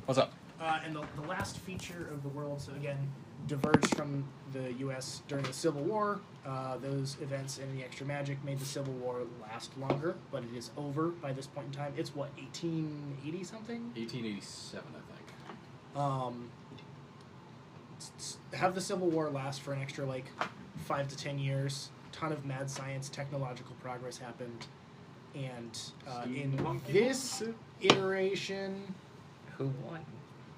What's up? And the last feature of the world, so again, diverged from the U.S. during the Civil War. Those events and the extra magic made the Civil War last longer, but it is over by this point in time. It's what, 1880 something? 1887, I think. Have the Civil War last for an extra 5 to 10 years. Ton of mad science, technological progress happened, and in this iteration, who won?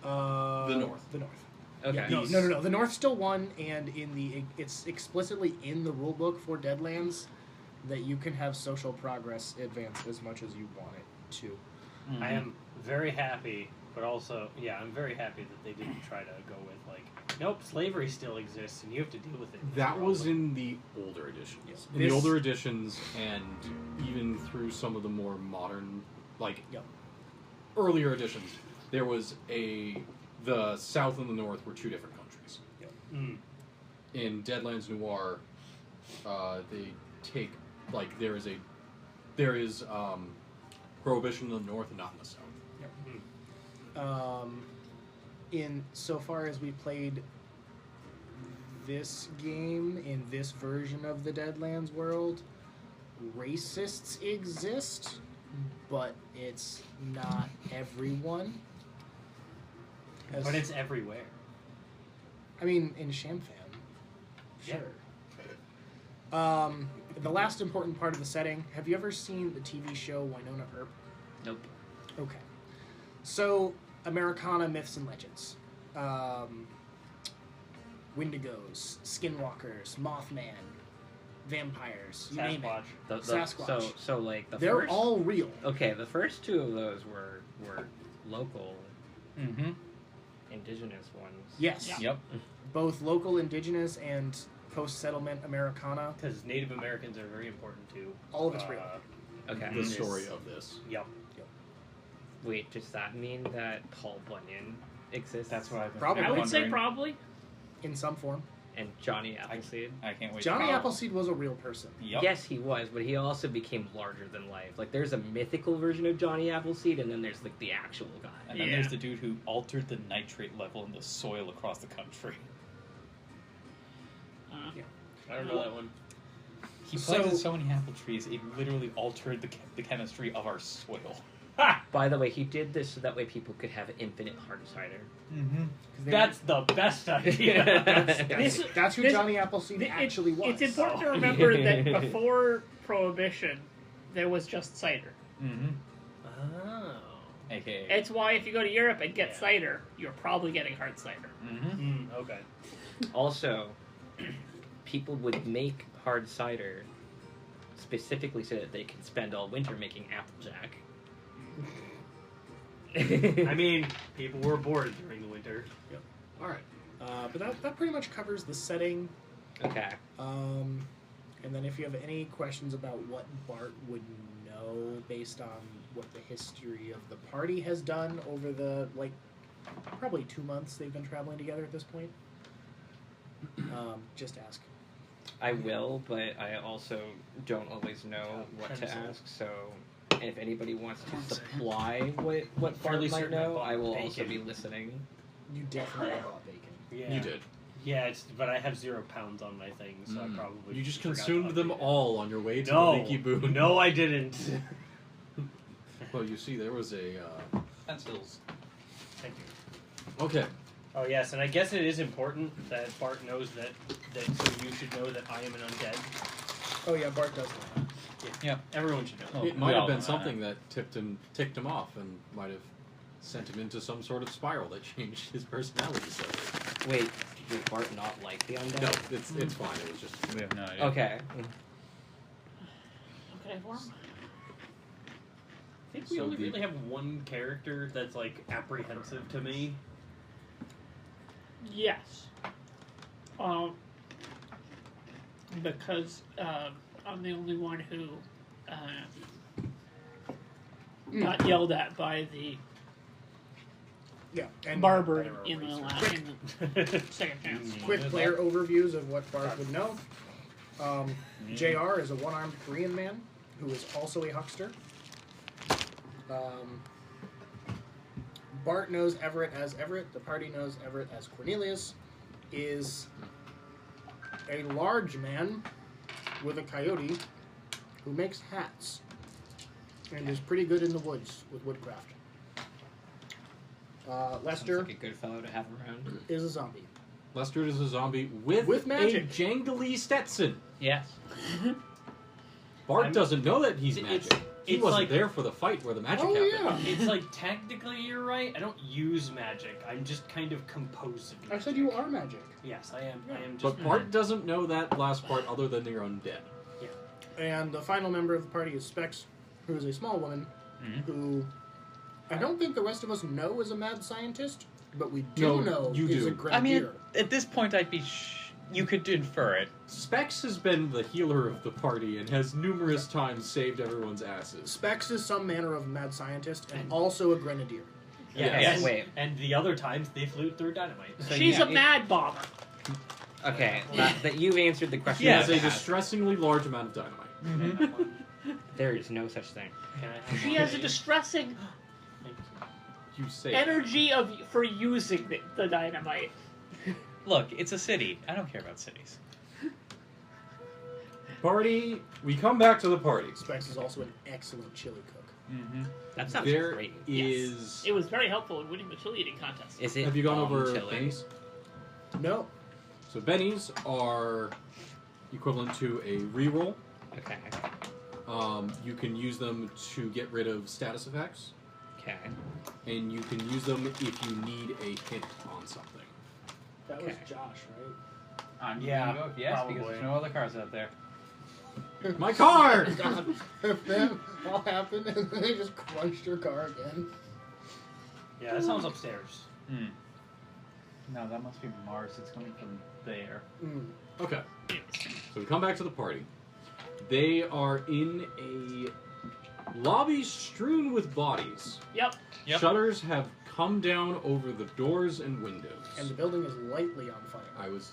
The North. The North. Okay. Yeah, no. The North still won, and it's explicitly in the rulebook for Deadlands that you can have social progress advance as much as you want it to. Mm-hmm. I am very happy, but also, I'm very happy that they didn't try to go with nope, slavery still exists, and you have to deal with it. That was in the older editions. Yes. In the older editions, and even through some of the more modern, earlier editions, there was the South and the North were two different countries. Yep. Mm. In Deadlands Noir, they take there is prohibition in the North and not in the South. Yep. In so far as we played this game in this version of the Deadlands world, racists exist, but it's not everyone. But it's everywhere. I mean, in Shamfam, sure. Yeah. The last important part of the setting, have you ever seen the TV show Winona Earp? Nope. Okay. So, Americana myths and legends. Wendigos, Skinwalkers, Mothman, vampires, you name it. Sasquatch. So the They're first, all real. Okay, the first two of those were local, indigenous ones. Yes. Yeah. Yep. Both local, indigenous, and post-settlement Americana. Because Native Americans are very important too. All of it's real. Okay. The story of this. Yep. Wait, does that mean that Paul Bunyan exists? That's what I've been Probably. I would say wondering. probably. In some form. And Johnny Appleseed? I can't wait. Johnny to Appleseed was a real person. Yep. Yes, he was, but he also became larger than life. There's a mythical version of Johnny Appleseed, and then there's the actual guy. And then there's the dude who altered the nitrate level in the soil across the country. I don't know that one. He planted so many apple trees, it literally altered the chemistry of our soil. By the way, he did this so that way people could have infinite hard cider. Mm-hmm. That's the best idea. That's who Johnny Appleseed actually was. It's important to remember that before Prohibition, there was just cider. Mm-hmm. Oh. AKA. It's why if you go to Europe and get cider, you're probably getting hard cider. Mm-hmm. Okay. Also, people would make hard cider specifically so that they could spend all winter making Applejack. I mean, people were bored during the winter. Yep. All right. But that pretty much covers the setting. Okay. And then if you have any questions about what Bart would know based on what the history of the party has done over the, probably 2 months they've been traveling together at this point, just ask. I will, but I also don't always know what to ask, so if anybody wants to supply what Bart Fairly might certain I know, bought I will bacon. also be listening. You definitely bought bacon. Yeah. You did. Yeah, but I have 0 pounds on my thing, so I probably You just forgot to consumed them update it. all on your way to No, the Leaky Boon. no, I didn't. Well, you see, there was a... Pencils. Thank you. Okay. Oh yes, and I guess it is important that Bart knows that so you should know that I am an undead. Oh yeah, Bart does that. Yeah. Everyone should know. Oh, It we might have all been know something that ticked him off and might have sent him into some sort of spiral that changed his personality slightly. Wait, did Bart not like the undead? No, it's fine. It was just... We have no idea. Okay. Okay, for him? I think we So only the- really have one character that's apprehensive to me. Yes. Because I'm the only one who got yelled at by the Yeah. And barber Better in the eraser. second chance. quick player overviews of what Bart would know. JR is a one-armed Korean man who is also a huckster. Bart knows Everett as Everett. The party knows Everett as Cornelius. Is a large man with a coyote who makes hats and is pretty good in the woods with woodcraft. Lester Sounds like a good fellow to have around. is a zombie. Lester is a zombie with magic. a jangly Stetson. Yes. Bart doesn't know that he's magic. He it's wasn't like- there for the fight where the magic Oh, happened. yeah. It's like technically you're right. I don't use magic. I'm just kind of composing. I said you are magic. Yes, I am. I am just. But Bart doesn't know that last part other than you're undead. And the final member of the party is Specs, who is a small woman, who I don't think the rest of us know is a mad scientist, but we do No, know you is do. a grenadier. I mean, at this point, I'd be. You could infer it. Specs has been the healer of the party and has numerous times saved everyone's asses. Specs is some manner of mad scientist and also a grenadier. Yeah, Yes. Wait. And the other times they flew through dynamite. So She's yeah, a mad bomber. Okay, that you answered the question. He Yeah, has a I had. distressingly large amount of dynamite. There is no such thing. Can I have She one, has a please? distressing You say energy for using the dynamite. Look, it's a city. I don't care about cities. Party. We come back to the party. Specs is also an excellent chili cook. Mm-hmm. That sounds There great. is. It was very helpful in winning the chili eating contest. Is it? Have you gone bomb over chili? bennies? No. So bennies are equivalent to a reroll. Okay. You can use them to get rid of status effects, Okay. and you can use them if you need a hit on something. That Okay. was Josh, right? I'm Yeah, gonna go with yes because probably. there's no other cars out there. My car! God, if that all happened and then they just crunched your car again. Yeah, that sounds upstairs. Hmm. No, that must be Mars. It's coming from there. Okay. So we come back to the party. They are in a lobby strewn with bodies. Yep. Yep. Shutters have come down over the doors and windows. And the building is lightly on fire. I was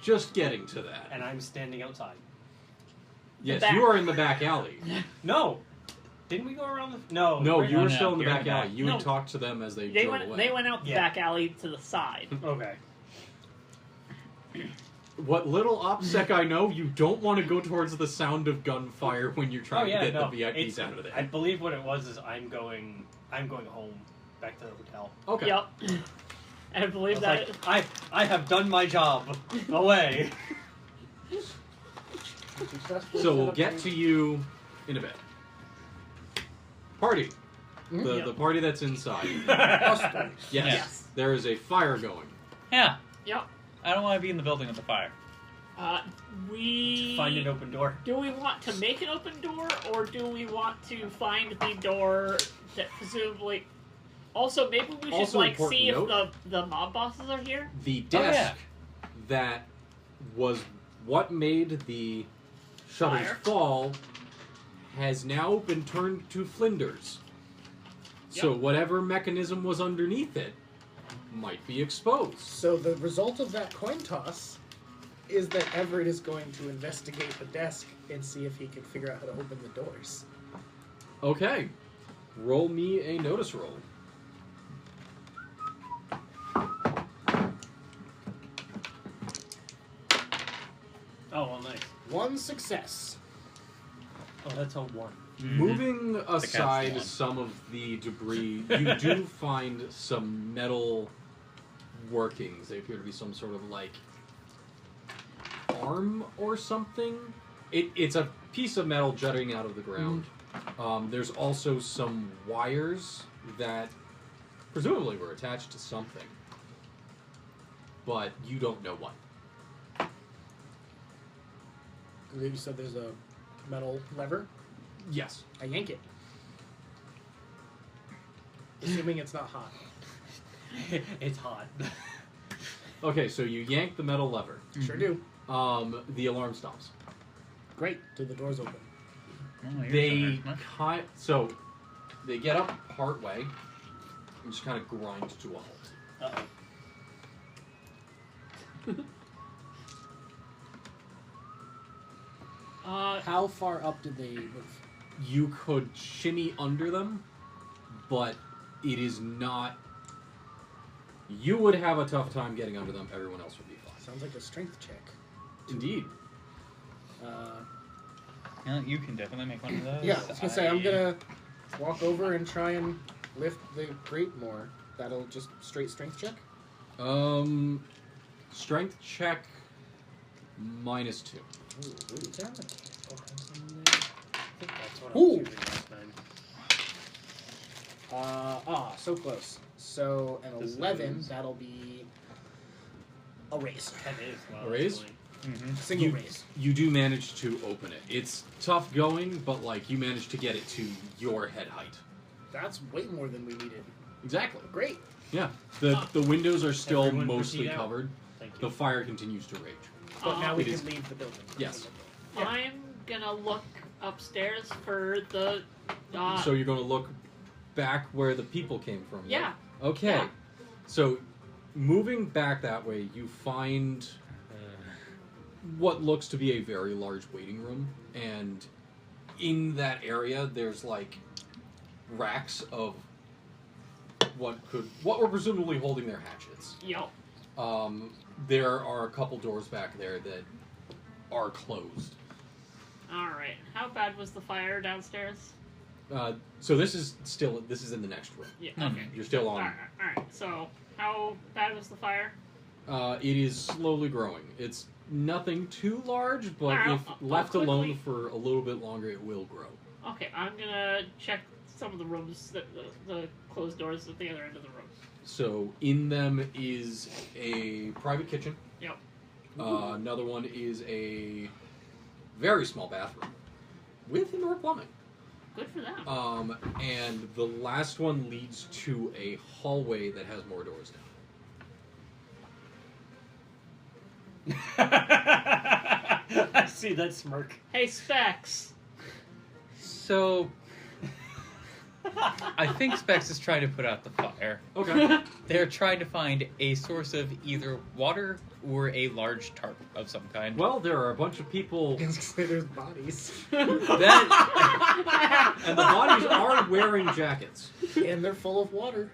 just getting to that. And I'm standing outside. Yes, back. you are in the back alley. No! Didn't we go around the... No. No, right- you were no, still in the you're in back the alley. back. You No. had talked to them as they They drove went. away. They went out the Yeah. back alley to the side. Okay. What little OPSEC I know, you don't want to go towards the sound of gunfire when you're trying Oh, yeah, to get no. the VIPs It's- out of there. I believe what it was is I'm going home. Back to the hotel. Okay. Yep. And I believe I was that. like, I have done my job. Away. So we'll get to you in a bit. Party. The Yep. the party that's inside. Us three. Yes. Yes. There is a fire going. Yeah. Yep. I don't want to be in the building with the fire. We Find an open door. Do we want to make an open door, or do we want to find the door that presumably? Also, maybe we should Also important see if note. the mob bosses are here. The Oh, desk yeah. that was what made the shutters Fire. fall has now been turned to flinders. So Yep. whatever mechanism was underneath it might be exposed. So the result of that coin toss is that Everett is going to investigate the desk and see if he can figure out how to open the doors. Okay. Roll me a notice roll. Oh, well, nice. One success. Oh, that's a 1. Moving aside one. some of the debris, you do find some metal workings. They appear to be some sort of like arm or something. It's a piece of metal jutting out of the ground. There's also some wires that presumably were attached to something, but you don't know what. You said there's a metal lever. Yes. I yank it. Assuming it's not hot. It's hot. Okay, so you yank the metal lever. Sure do. The alarm stops. Great. Do the doors open? Oh, you're They so so they get up part way and just kind of grind to a halt. Uh-oh. How far up did they move? You could shimmy under them, but it is not You would have a tough time getting under them. Everyone else would be fine. Sounds like a strength check. Indeed. Yeah, you can definitely make one of those. Yeah, I was gonna say I'm gonna walk over and try and lift the crate more. That'll just straight strength check. Strength check -2. Ooh, damn it. I think that's what I Ooh. was using last time. So close. So an This 11. is- That'll be a raise. That is. Wow, A raise? that's Mm-hmm. Single You- raise. You do manage to open it. It's tough going, but like you managed to get it to your head height. That's way more than we needed. Exactly. Great. Yeah. The windows are still Everyone mostly proceed out. covered. Thank you. The fire continues to rage. But now we It can is- leave the building. Yes. Yeah. I'm gonna look upstairs for the. So you're going to look back where the people came from. right? Yeah. Okay. Yeah. So moving back that way, you find what looks to be a very large waiting room, and in that area there's like racks of what were presumably holding their hatchets. Yup. There are a couple doors back there that are closed. Alright. How bad was the fire downstairs? So this is in the next room. Yeah. Mhm. Okay. You're still on. Alright. So, how bad was the fire? It is slowly growing. It's nothing too large, but Alright, if I'll left quickly- alone for a little bit longer, it will grow. Okay, I'm gonna check some of the rooms, the closed doors at the other end of the room. So in them is a private kitchen. Yep. Another one is a very small bathroom with indoor plumbing. Good for them. And the last one leads to a hallway that has more doors now. I see that smirk. Hey, Specs. So, I think Specs is trying to put out the fire. Okay. They're trying to find a source of either water or a large tarp of some kind. Well, there are a bunch of people, There's bodies. that, and the bodies are wearing jackets. And they're full of water.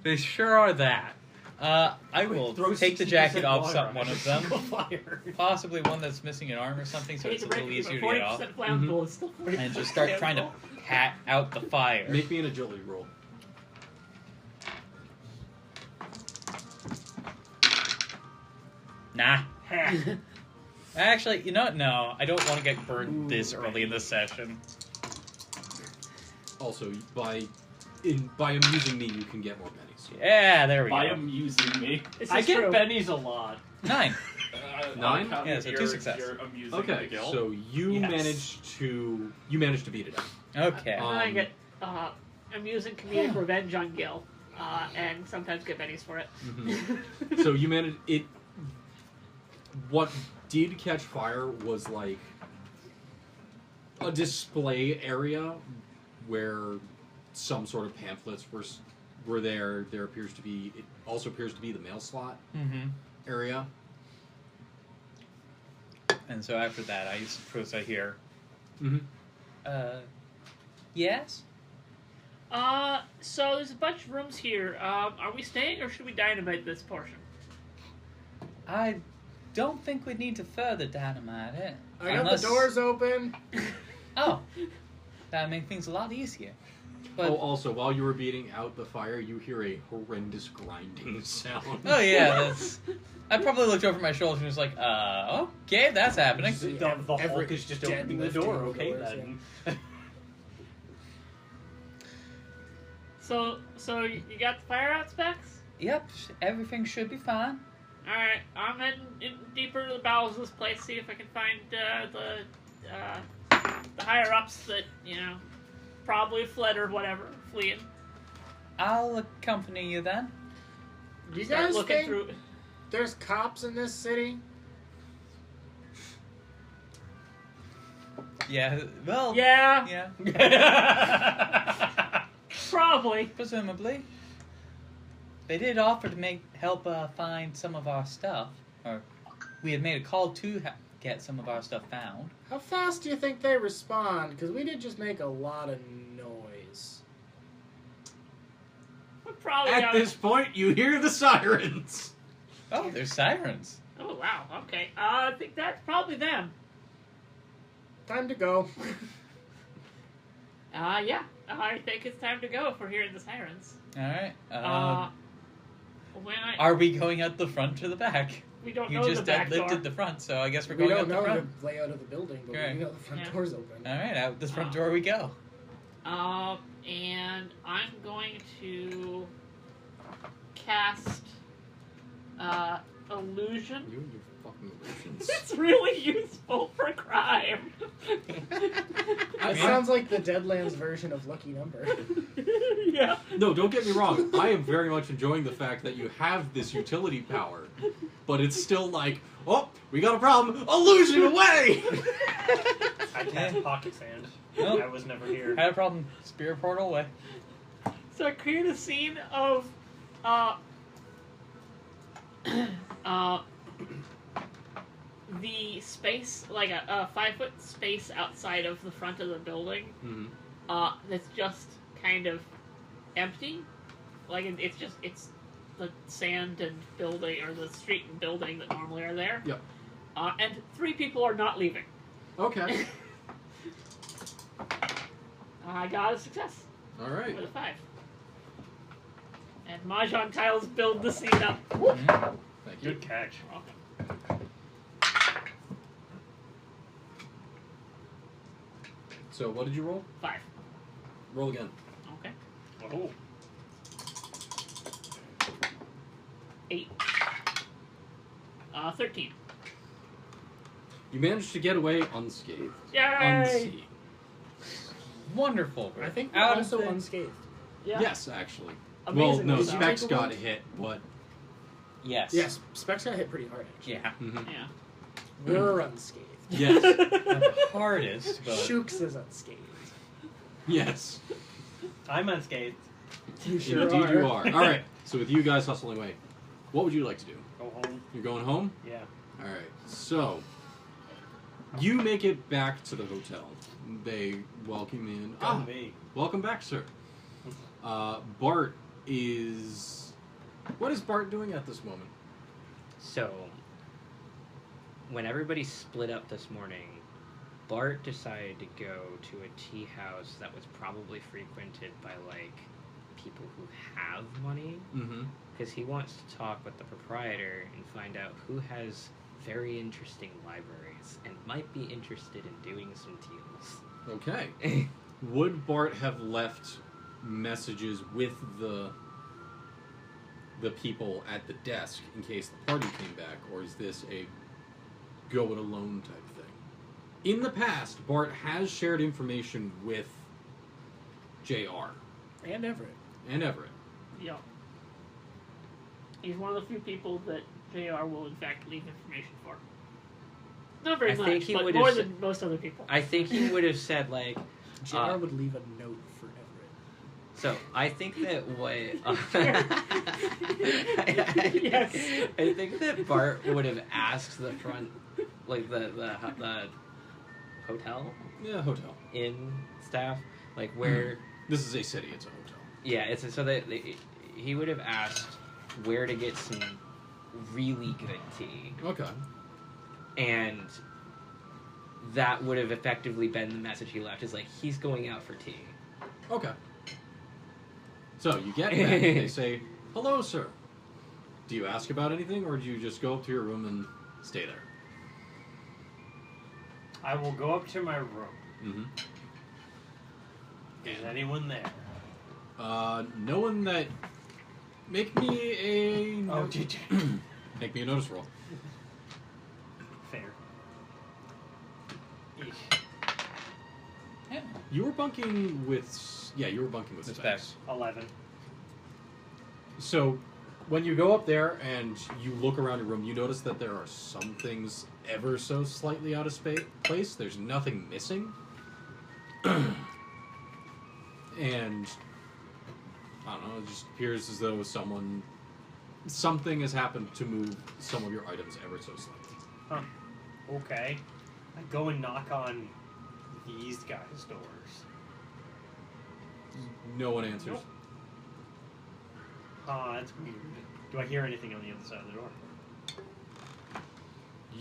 They sure are that. I will Throw take the 60% jacket off water on one it. of them. Fire. Possibly one that's missing an arm or something, so it's a little easier to get off. 40% flammable is still And just start trying to pat out the fire. Make me an agility roll. Nah. Actually, you know what? No, I don't want to get burned Ooh, this early in the session. Also, by amusing me, you can get more pennies. Yeah, there we By go. amusing me. This I is get true. bennies a lot. 9. Nine? Yeah, so 2 success. You're amusing Okay, the guild. so you Yes. managed to beat it out. Okay. And then I get amusing comedic revenge on Gil, and sometimes get bennies for it. So you managed it. What did catch fire was like a display area where some sort of pamphlets were there. There appears to be. It also appears to be the mail slot Mm-hmm. area. And so after that, I suppose I hear, Mm-hmm. yes? So there's a bunch of rooms here. Are we staying or should we dynamite this portion? I don't think we need to further dynamite it. I got Unless- the doors open. Oh, that'd make things a lot easier. But, Oh, also, while you were beating out the fire, you hear a horrendous grinding sound. oh yeah, that's... I probably looked over my shoulder and was like, okay, that's happening. The Every Hulk is just dead opening the lifting door. the Okay, doors, then. So you got the fire out, Specs? Yep, everything should be fine. Alright, I'm in deeper into the bowels of this place, see if I can find the higher-ups that, probably fled or whatever, fleeing. I'll accompany you then. Do you Start guys looking think through... there's cops in this city? Yeah, well... Yeah, Yeah, probably. presumably. They did offer to help find some of our stuff. Or we had made a call to get some of our stuff found. How fast do you think they respond? Because we did just make a lot of noise. Probably At not. this point, you hear the sirens. Oh, there's sirens. Oh wow. Okay. I think that's probably them. Time to go. Yeah. I think it's time to go if we're hearing the sirens. All right. When I Are we going out the front or the back? we don't You know just the back door. deadlifted the front, so I guess we're We going don't out know the front. the layout of the building, but Okay. we know the front Yeah. door's open. All right, out this front door we go. And I'm going to cast illusion. You and your fucking illusions. It's really useful for crime. That sounds like the Deadlands version of Lucky Number. Yeah. No, don't get me wrong. I am very much enjoying the fact that you have this utility power, but it's still like, oh, we got a problem. Illusion away! I cast Pocket Sand. Nope. I was never here. Had a problem. Spirit portal away. So I create a scene of the space, like a 5-foot space outside of the front of the building, Mhm. that's just kind of empty. Like it's the sand and building, or the street and building that normally are there. Yep. And 3 people are not leaving. Okay. I got a success All right. with a 5. And Mahjong tiles build the scene up. Mhm. Thank you. Good catch. Okay. So, what did you roll? 5. Roll again. Okay. Oh. 8. 13. You managed to get away unscathed. Yay! Unseen. Wonderful. I think we're Out of also the- unscathed. Yeah. Yes, actually. Amazing. Well, no, Did you Specs take a got roll? hit, but Yes. Yes, Specs got hit pretty hard, actually. Yeah. mhm. Yeah. We're unscathed. Yes, Not the hardest, but Shooks is unscathed. yes. I'm unscathed. You sure Indeed, are. you are. All right. So, with you guys hustling away, what would you like to do? Go home. You're going home. Yeah. All right. So, you make it back to the hotel. They welcome you in. Go Ah, me. welcome back, sir. Bart is. What is Bart doing at this moment? So, when everybody split up this morning, Bart decided to go to a tea house that was probably frequented by, like, people who have money, Mm-hmm. because he wants to talk with the proprietor and find out who has very interesting libraries and might be interested in doing some deals. Okay. Would Bart have left messages with the people at the desk in case the party came back, or is this a go it alone type thing? In the past, Bart has shared information with JR And Everett. and Everett. Yeah. He's one of the few people that JR will in fact leave information for. Not very I much, think he but would more have than most other people. I think he would have said, like, JR would leave a note for Everett. so I think that what Yes. I think that Bart would have asked the front, like the hotel Yeah, hotel. inn staff, like where. This is a city, it's a hotel. Yeah, it's so that he would have asked where to get some really good tea, Okay. and that would have effectively been the message he left. Is like, he's going out for tea. Okay. So you get back, and they say, hello, sir. Do you ask about anything, or do you just go up to your room and stay there? I will go up to my room. Mm-hmm. Is anyone there? No one that... Make me a... Oh, did you? Make me a notice roll. Fair. Eesh. Yeah. You were bunking with... Yeah, you were bunking with With Specs. Specs. 11. So, when you go up there and you look around your room, you notice that there are some things ever so slightly out of place. There's nothing missing. And... I don't know, it just appears as though something has happened to move some of your items ever so slightly. Huh. Okay. I go and knock on these guys' doors. No one answers. Nope. That's weird. Do I hear anything on the other side of the door?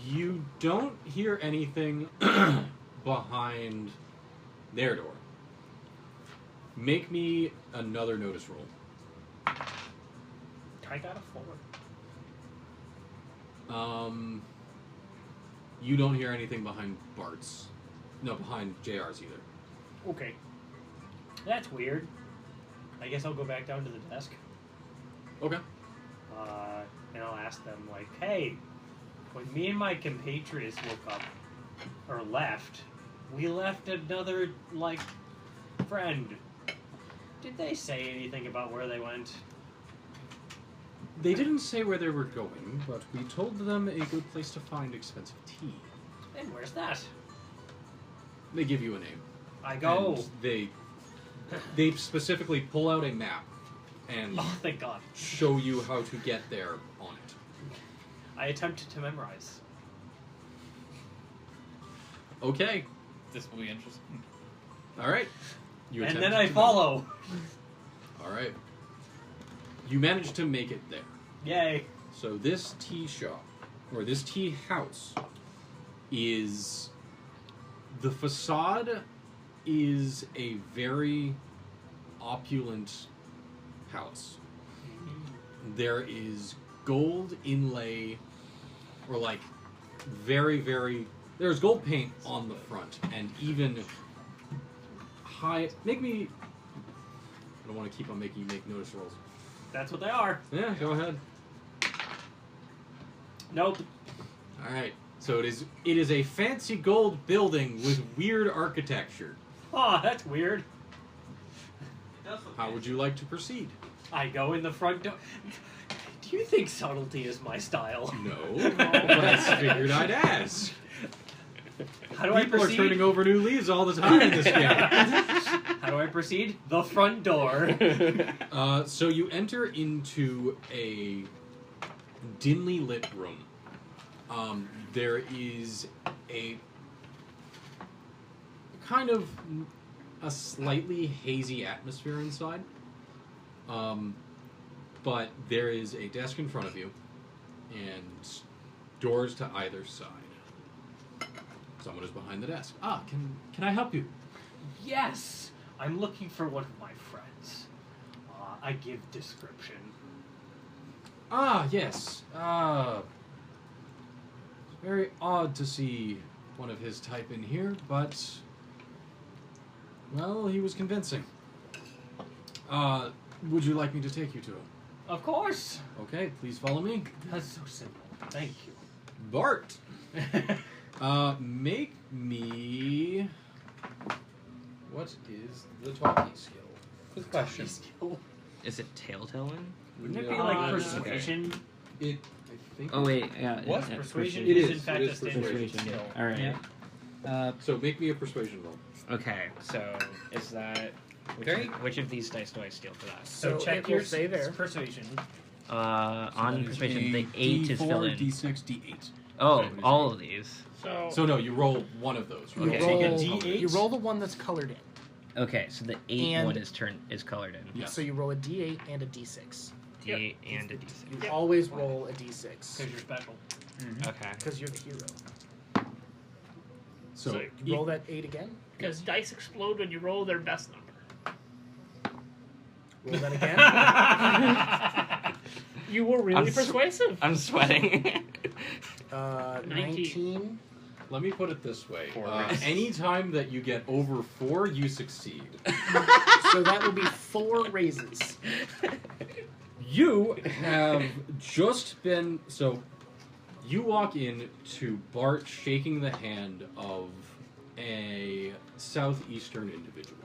You don't hear anything behind their door. Make me another notice roll. I got a 4. You don't hear anything behind Bart's. No, behind JR's either. Okay. That's weird. I guess I'll go back down to the desk. Okay. And I'll ask them, like, hey, when me and my compatriots woke up, or left, we left another, like, friend. Did they say anything about where they went? They didn't say where they were going, but we told them a good place to find expensive tea. And where's that? They give you a name. I go. And they specifically pull out a map and Oh, thank God. show you how to get there on it. I attempted to memorize. Okay. This will be interesting. All right. And attempt then I to follow. All right. You manage to make it there. Yay. So this tea shop, or this tea house, is... The facade is a very opulent house. There is gold inlay, or like very, very... There's gold paint on the front, and even high... Make me... I don't want to keep on making you make notice rolls. That's what they are. Yeah, go ahead. Nope. Alright, so it is a fancy gold building with weird architecture. Oh, that's weird. How would you like to proceed? I go in the front door. Do you think subtlety is my style? No, but I figured I'd ask. How do I People proceed? are turning over new leaves all the time in this game. How do I proceed? The front door. So you enter into a dimly lit room. There is a kind of a slightly hazy atmosphere inside. But there is a desk in front of you and doors to either side. Someone is behind the desk. Can I help you? Yes! I'm looking for one of my friends. I give description. Yes. Very odd to see one of his type in here, but... Well, he was convincing. Would you like me to take you to him? Of course! Okay, please follow me. That's so simple. Thank you. Bart! Make me... What is the talking skill? Good question. Is it tale-telling? Wouldn't it be No. like persuasion? I think... Oh wait, yeah. What? Persuasion It is is. in fact It a is standard persuasion. skill. All right. Yeah. So make me a persuasion roll. Okay, so is that which of these dice do I steal for that? So So check it will your say there. persuasion. On persuasion, the 8 is D4, fill in. D6, D8. Oh, all of these. So no, you roll one of those, right? Okay. Take a roll, D8. you roll the one that's colored in. Okay, so the 8 And- one is colored in. Yes. So you roll a D8 and a D6. D8 and a You D6. always roll a D6 Because you're special. Okay. because you're the hero. So, You roll that 8 again. Because dice explode when you roll their best number. Roll that again. You were really I'm s- persuasive. I'm sweating. 19. let me put it this way. Four. Anytime that you get over 4, you succeed. So that will be 4 raises. You have just been... So, you walk in to Bart shaking the hand of a southeastern individual.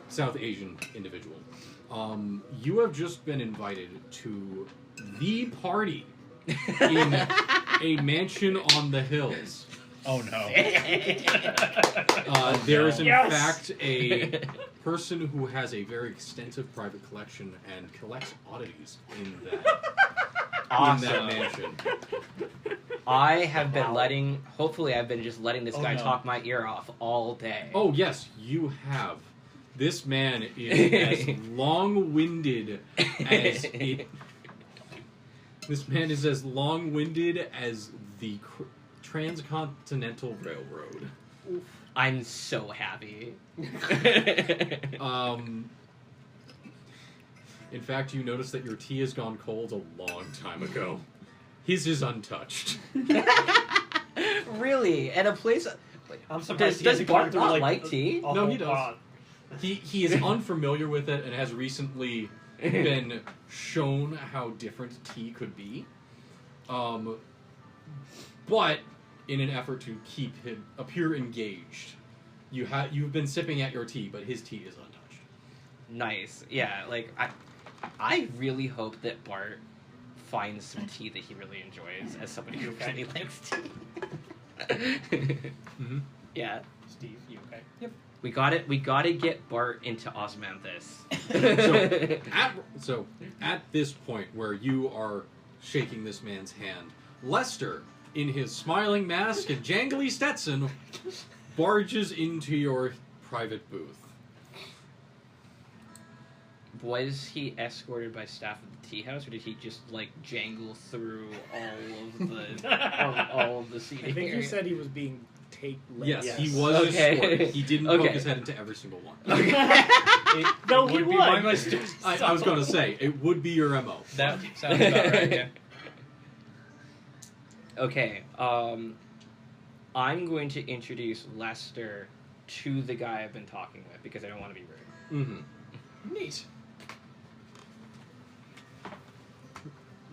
South Asian individual. You have just been invited to the party in a mansion on the hills. Oh no. There is in Yes! fact a person who has a very extensive private collection and collects oddities in that mansion. I have been Wow. hopefully I've been just letting this Oh, guy no. talk my ear off all day. Oh yes, you have. This man is as long-winded as it. This man is as long-winded as the Transcontinental Railroad. I'm so happy. In fact, you notice that your tea has gone cold a long time ago. His is untouched. Really? At a place... I'm surprised he Does hasn't gone Bart through, not like, like tea? a No, whole he does. pot. He is unfamiliar with it and has recently been shown how different tea could be. But in an effort to keep him appear engaged, you've been sipping at your tea, but his tea is untouched. Nice. Yeah, like, I really hope that Bart finds some tea that he really enjoys as somebody who Okay. really likes tea. Mm-hmm. Yeah. Steve, you okay? We gotta get Bart into Osmanthus. So at this point where you are shaking this man's hand, Lester, in his smiling mask and jangly Stetson, barges into your private booth. Was he escorted by staff at the tea house, or did he just like jangle through all of the seating? I think you area? said he was being Yes, Yes. he was Okay. escorted. He didn't poke Okay. his head into every single one. No, he would be would. my mistake. I was going to say, it would be your MO. That sounds about right, yeah. Okay, I'm going to introduce Lester to the guy I've been talking with because I don't want to be rude. Mm-hmm. Neat.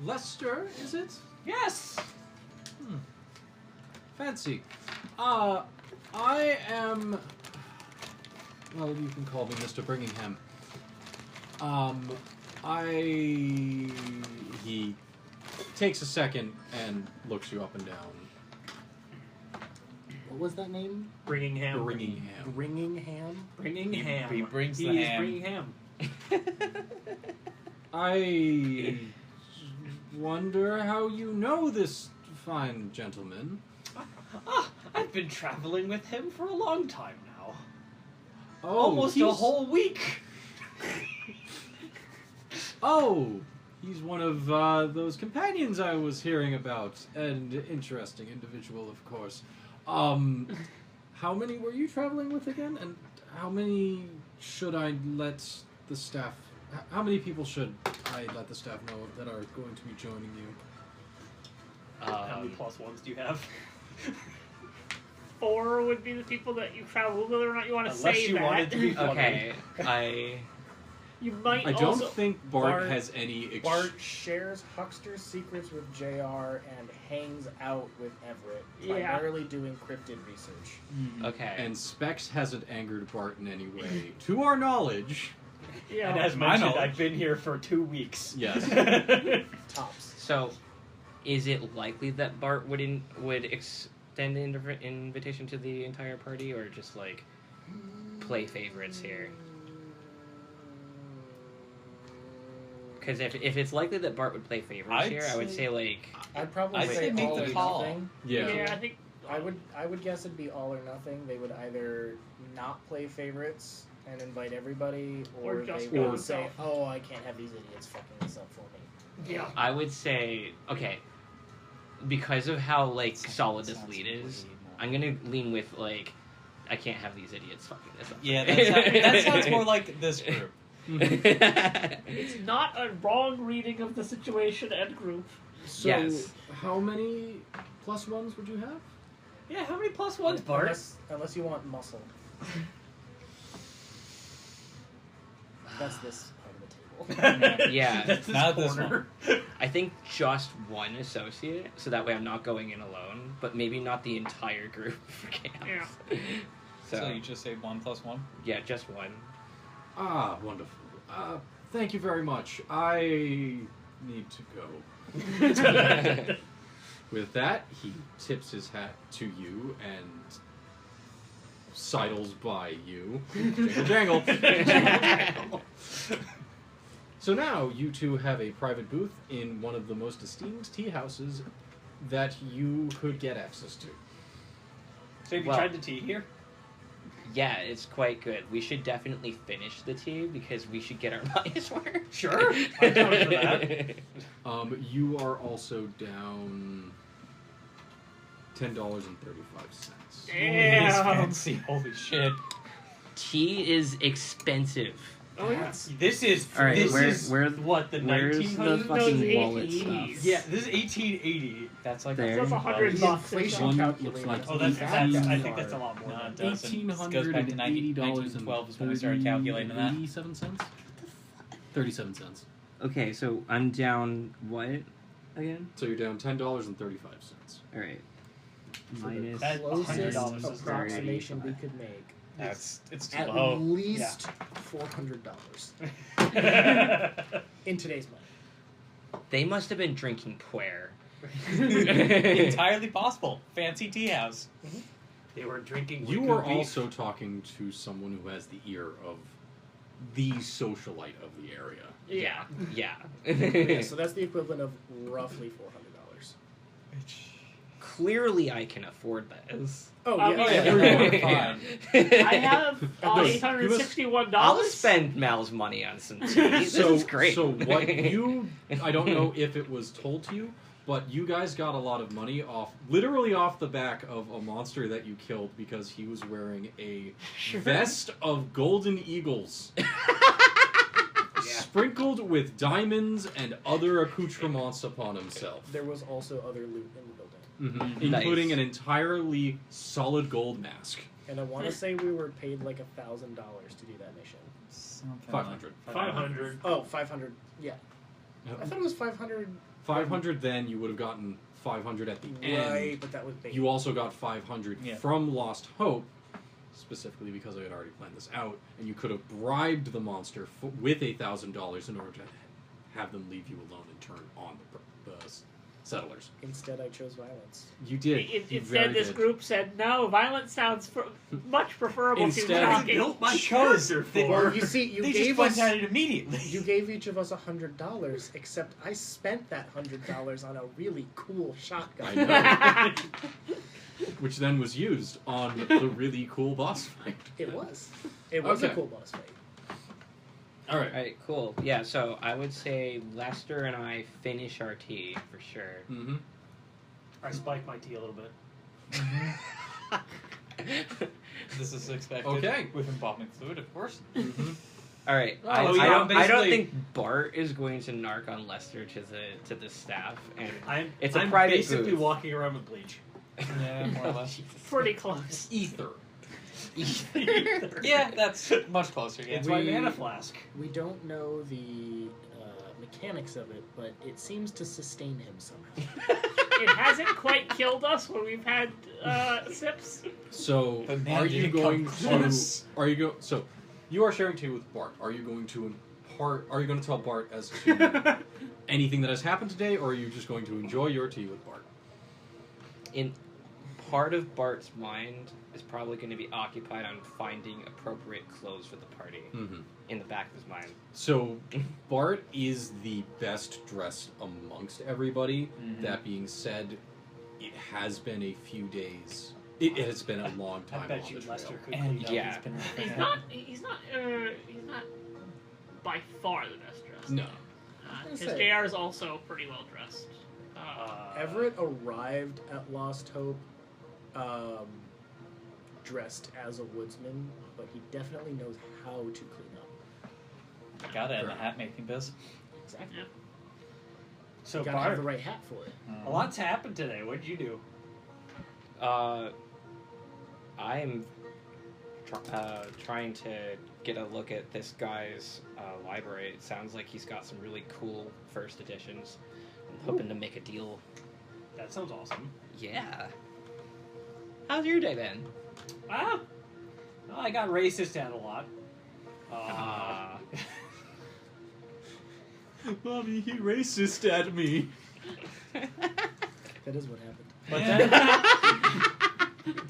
Lester, is it? Yes. Fancy. I am... Well, you can call me Mr. Birmingham. He takes a second and looks you up and down. What was that name? Bringing ham. Birmingham. Bringingham? Bringing ham. He brings the is ham. bringing ham. I wonder how you know this fine gentleman. I've been traveling with him for a long time now. Oh, Almost a he's- whole week. Oh, he's one of those companions I was hearing about. An interesting individual, of course. How many were you traveling with again? And how many should I let the staff... How many people should I let the staff know that are going to be joining you? How many plus ones do you have? 4 would be the people that you travel, whether or not you want to Unless say you that. wanted to be funny. Okay, You might I don't also... think Bart Bart- has any... Bart shares huckster's secrets with JR and hangs out with Everett, Yeah. primarily doing cryptid research. okay. And Specs hasn't angered Bart in any way. To our knowledge... Yeah. And as I mentioned, know. I've been here for 2 weeks. Yes. Tops. So, is it likely that Bart would extend an invitation to the entire party, or just like play favorites here? Because if it's likely that Bart would play favorites I'd here, I would say- say like I'd probably I'd say say make all the or call. nothing. Yeah. Yeah, I think... I would guess it'd be all or nothing. They would either not play favorites and invite everybody, or Or just they go would say, himself. "Oh, I can't have these idiots fucking this up for me." Yeah. I would say okay, because of how like solid this Sounds lead is. way more- I'm gonna lean with like I can't have these idiots fucking this up. Yeah, that sounds more like this group. It's not a wrong reading of the situation and group. So, Yes. how many plus ones would you have? Yeah, how many plus ones, Bart? Unless you want muscle. That's this part of the table. Yeah. That's this Not this corner. I think just one associate, so that way I'm not going in alone, but maybe not the entire group for chaos. Yeah. So you just say 1 plus 1? Yeah, just one. Ah, wonderful. Thank you very much. I need to go. With that, he tips his hat to you and sidles by you. Jangle, jangle. So now you two have a private booth in one of the most esteemed tea houses that you could get access to. So have you Well- tried the tea here? Yeah, it's quite good. We should definitely finish the tea because we should get our money's worth. Sure, I'm down for that. You are also down $10.35. Damn. Fancy. Holy shit. Tea is expensive. Oh, yeah. This is All right, this where- is where- what the where's 1900s. the fucking No, wallet it's stuff? 80s. Yeah, this is 1880. That's like There. That's $100 The bucks. inflation One calculator. looks like Oh, that's that I think that's a lot more. No, it than doesn't. This goes back to 1912 is when we started calculating that. 87 cents? 37 cents. Okay, so I'm down what again? So you're down $10.35. All right. For the Minus. That- closest $100 is approximation we could make. It's too At low. least $400 in today's money. They must have been drinking puer. Entirely possible. Fancy tea house. They were drinking. You liquor are beef. also talking to someone who has the ear of the socialite of the area. Yeah. Yeah. Yeah, so that's the equivalent of roughly $400. Clearly, I can afford this. Oh, Oh, yeah. yeah. We're fine. I have No, $861. I'll spend Mal's money on some tea. This So, is great. so what you, I don't know if it was told to you, but you guys got a lot of money literally off the back of a monster that you killed because he was wearing a vest of golden eagles. Sprinkled with diamonds and other accoutrements upon himself. There was also other loot in the building. Nice. Including an entirely solid gold mask. And I want to say we were paid like $1,000 to do that mission. Something 500. 500. Oh, 500. Yeah. I thought it was 500. 500 then, you would have gotten 500 at the end. Right, but that was bait. You also got 500 Yeah. from Lost Hope, specifically because I had already planned this out, and you could have bribed the monster with $1,000 in order to have them leave you alone and turn on the settlers. Instead, I chose violence. You did. You very Instead, this did. group said, no, violence sounds much preferable Instead- to I talking. built my Chose character the- for. Well, you see, you They just gave went us. at it immediately. You gave each of us $100, except I spent that $100 on a really cool shotgun. I know. Which then was used on the really cool boss fight. It was. It was a Okay. cool boss fight. All right. All right, cool. Yeah, so I would say Lester and I finish our tea for sure. Mm-hmm. I spiked my tea a little bit. This is expected. Okay. With embalming fluid, of course. Mm-hmm. All right, Oh, I yeah, don't basically- think Bart is going to narc on Lester to the staff, and I'm It's a I'm private basically booth. walking around with bleach. Yeah, more or less. Pretty close. Ether. Yeah, that's much closer. Yeah. It's my mana flask. We don't know the mechanics of it, but it seems to sustain him somehow. It hasn't quite killed us when we've had sips. So, But man, are did you it come going close. to? Are you go? So, you are sharing tea with Bart. Are you going to impart? Are you going to tell Bart as to anything that has happened today, or are you just going to enjoy your tea with Bart? in part of Bart's mind is probably going to be occupied on finding appropriate clothes for the party Mm-hmm. in the back of his mind. So, Bart is the best dressed amongst everybody. Mhm. That being said, it has been a few days. It has been a long I time bet on you the Lester trail. could And clean up. Yeah. he's been He's not. He's not. He's not by far the best dressed. No. Because gonna say- JR is also pretty well dressed. Everett arrived at Lost Hope dressed as a woodsman, but he definitely knows how to clean up. Got it in the hat making biz. Exactly. Yeah. So You gotta have Bart, the right hat for it. a lot's happened today. What did you do? I'm trying to get a look at this guy's library. It sounds like he's got some really cool first editions. I'm hoping to make a deal. That sounds awesome. Yeah. How's your day been? Ah, well, I got racist at a lot. Mommy, he racist at me. That is what happened. But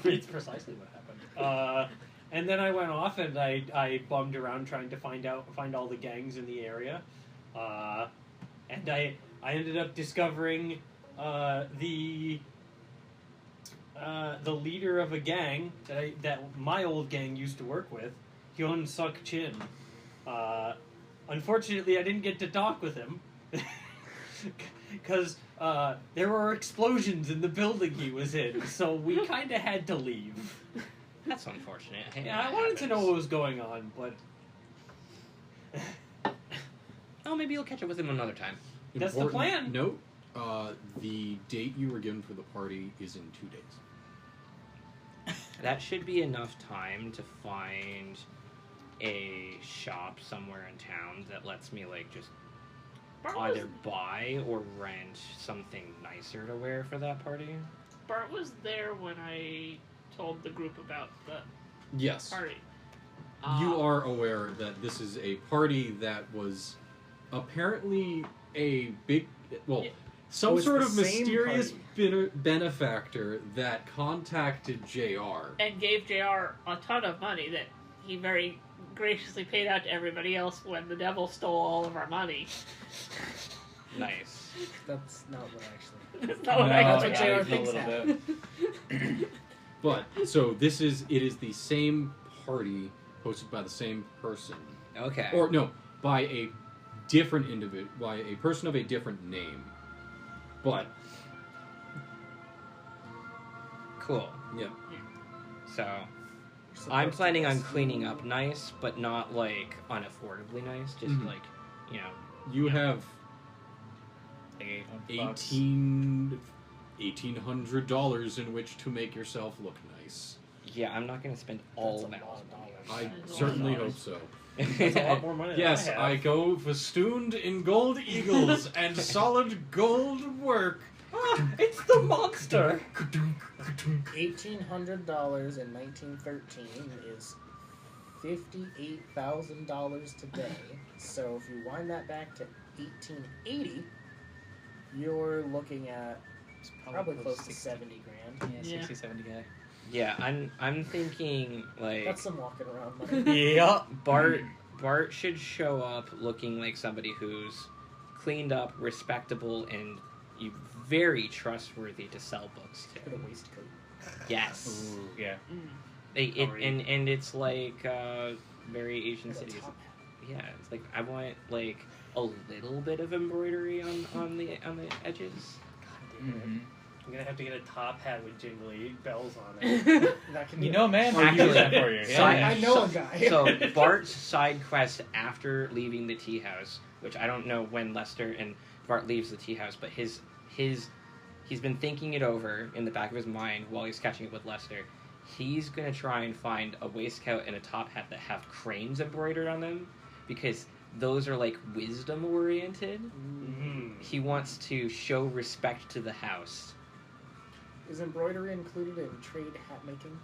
then it's precisely what happened. And then I went off and I bummed around trying to find all the gangs in the area, and I ended up discovering the the leader of a gang that my old gang used to work with, Hyun Suk Chin. Unfortunately, I didn't get to talk with him because there were explosions in the building he was in, so we kind of had to leave. That's unfortunate. Hey, Yeah, I that wanted to know happens. what was going on, but Oh, maybe you'll catch up with him another time. That's the plan. Note, the date you were given for the party is in 2 days. That should be enough time to find a shop somewhere in town that lets me like just Bart was, either buy or rent something nicer to wear for that party. Bart was there when I told the group about the Yes. party. You are aware that this is a party that was apparently a big, well, Yeah. some it's sort the of same mysterious party. benefactor that contacted JR. And gave JR a ton of money that he very graciously paid out to everybody else when the devil stole all of our money. Nice. That's not what actually. That's not what No, I That's got. what yeah, JR a thinks little happened. But, so it is the same party hosted by the same person. Okay. Or, no, by a different individual, by a person of a different name. But, Cool. yeah. So I'm planning on cleaning up nice, but not like unaffordably nice. Just Mhm. like, you know. You have Like $800. $1,800 in which to make yourself look nice. Yeah, I'm not gonna spend all That's a that. lot of dollars. I That's a certainly lot of hope so. that's a lot more money Yes, than I I have. go festooned in gold eagles and solid gold work. It's the monster! $1,800 in 1913 is $58,000 today. So if you wind that back to 1880, you're looking at It's probably close to 60. 70 grand. Yeah, Yeah. 60, 70 guy. Yeah, I'm thinking like That's some walking around money. Yeah. Bart should show up looking like somebody who's cleaned up, respectable, and very trustworthy to sell books With a to. waistcoat. Yes. Ooh, yeah. And it's like very Asian With a cities. top hat. Yeah, it's like I want like a little bit of embroidery on the edges. Mm-hmm. I'm gonna have to get a top hat with jingly bells on it. That can be You know, man, Are I you- do that for you. So- Yeah, I know a guy. So Bart's side quest after leaving the tea house, which I don't know when Lester and Bart leaves the tea house, but he's been thinking it over in the back of his mind while he's catching up with Lester. He's gonna try and find a waistcoat and a top hat that have cranes embroidered on them, because those are like wisdom oriented. Mm. He wants to show respect to the house. Is embroidery included in trade hat making?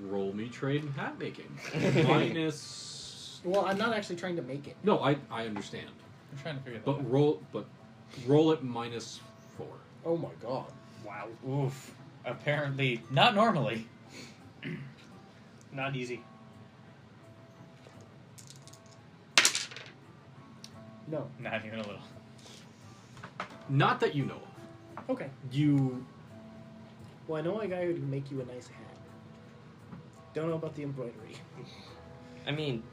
Roll me trade and hat making. Minus. Well, I'm not actually trying to make it. No, I understand. I'm trying to figure that But out. roll it -4. Oh my god. Wow. Oof. Apparently, not normally. Not easy. No. Not even a little. Not that you know of. Okay. You Well, I know a guy who can make you a nice hat. Don't know about the embroidery. I mean,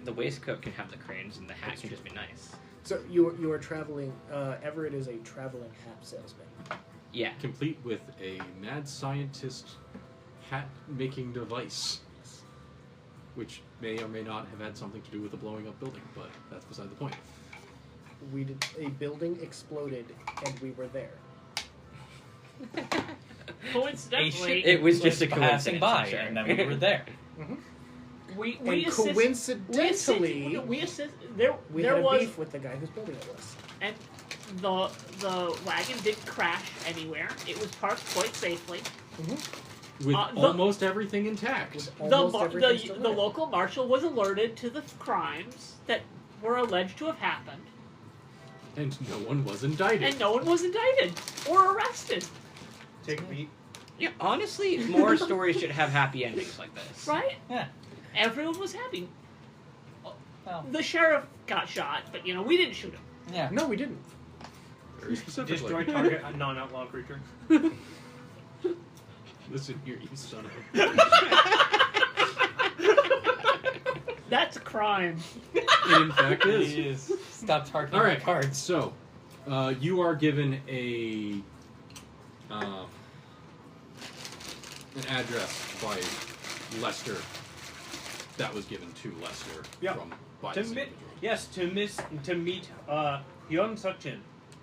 the waistcoat can have the cranes and the hat That's can true. just be nice. So you are traveling. Everett is a traveling hat salesman. Yeah. complete with a mad scientist hat making device, which may or may not have had something to do with the blowing up building, but that's beside the point. A building exploded and we were there. Coincidentally, It was just a passing coincidence, by, I'm sure. and then we were there. we And assist- coincidentally, we assist. There we there had a was beef with the guy who's building it was. and the wagon didn't crash anywhere. It was parked quite safely. With The- almost everything intact. With The, almost mar- everything still the there. local marshal was alerted to the crimes that were alleged to have happened, And no one was indicted. and no one was indicted or arrested. Take a beat. Yeah, honestly, more stories should have happy endings like this. Right? Yeah. Everyone was happy. Well, The sheriff got shot, but we didn't shoot him. yeah. No, we didn't. Very specifically. Destroy target, a non-outlaw creature. Listen here, you son of a... That's a crime. It in fact is. Stop targeting All my right, cards. so you are given an address by Lester. That was given to Lester Yeah. by To this meet, individual. yes, to meet Hyun Suk-jin.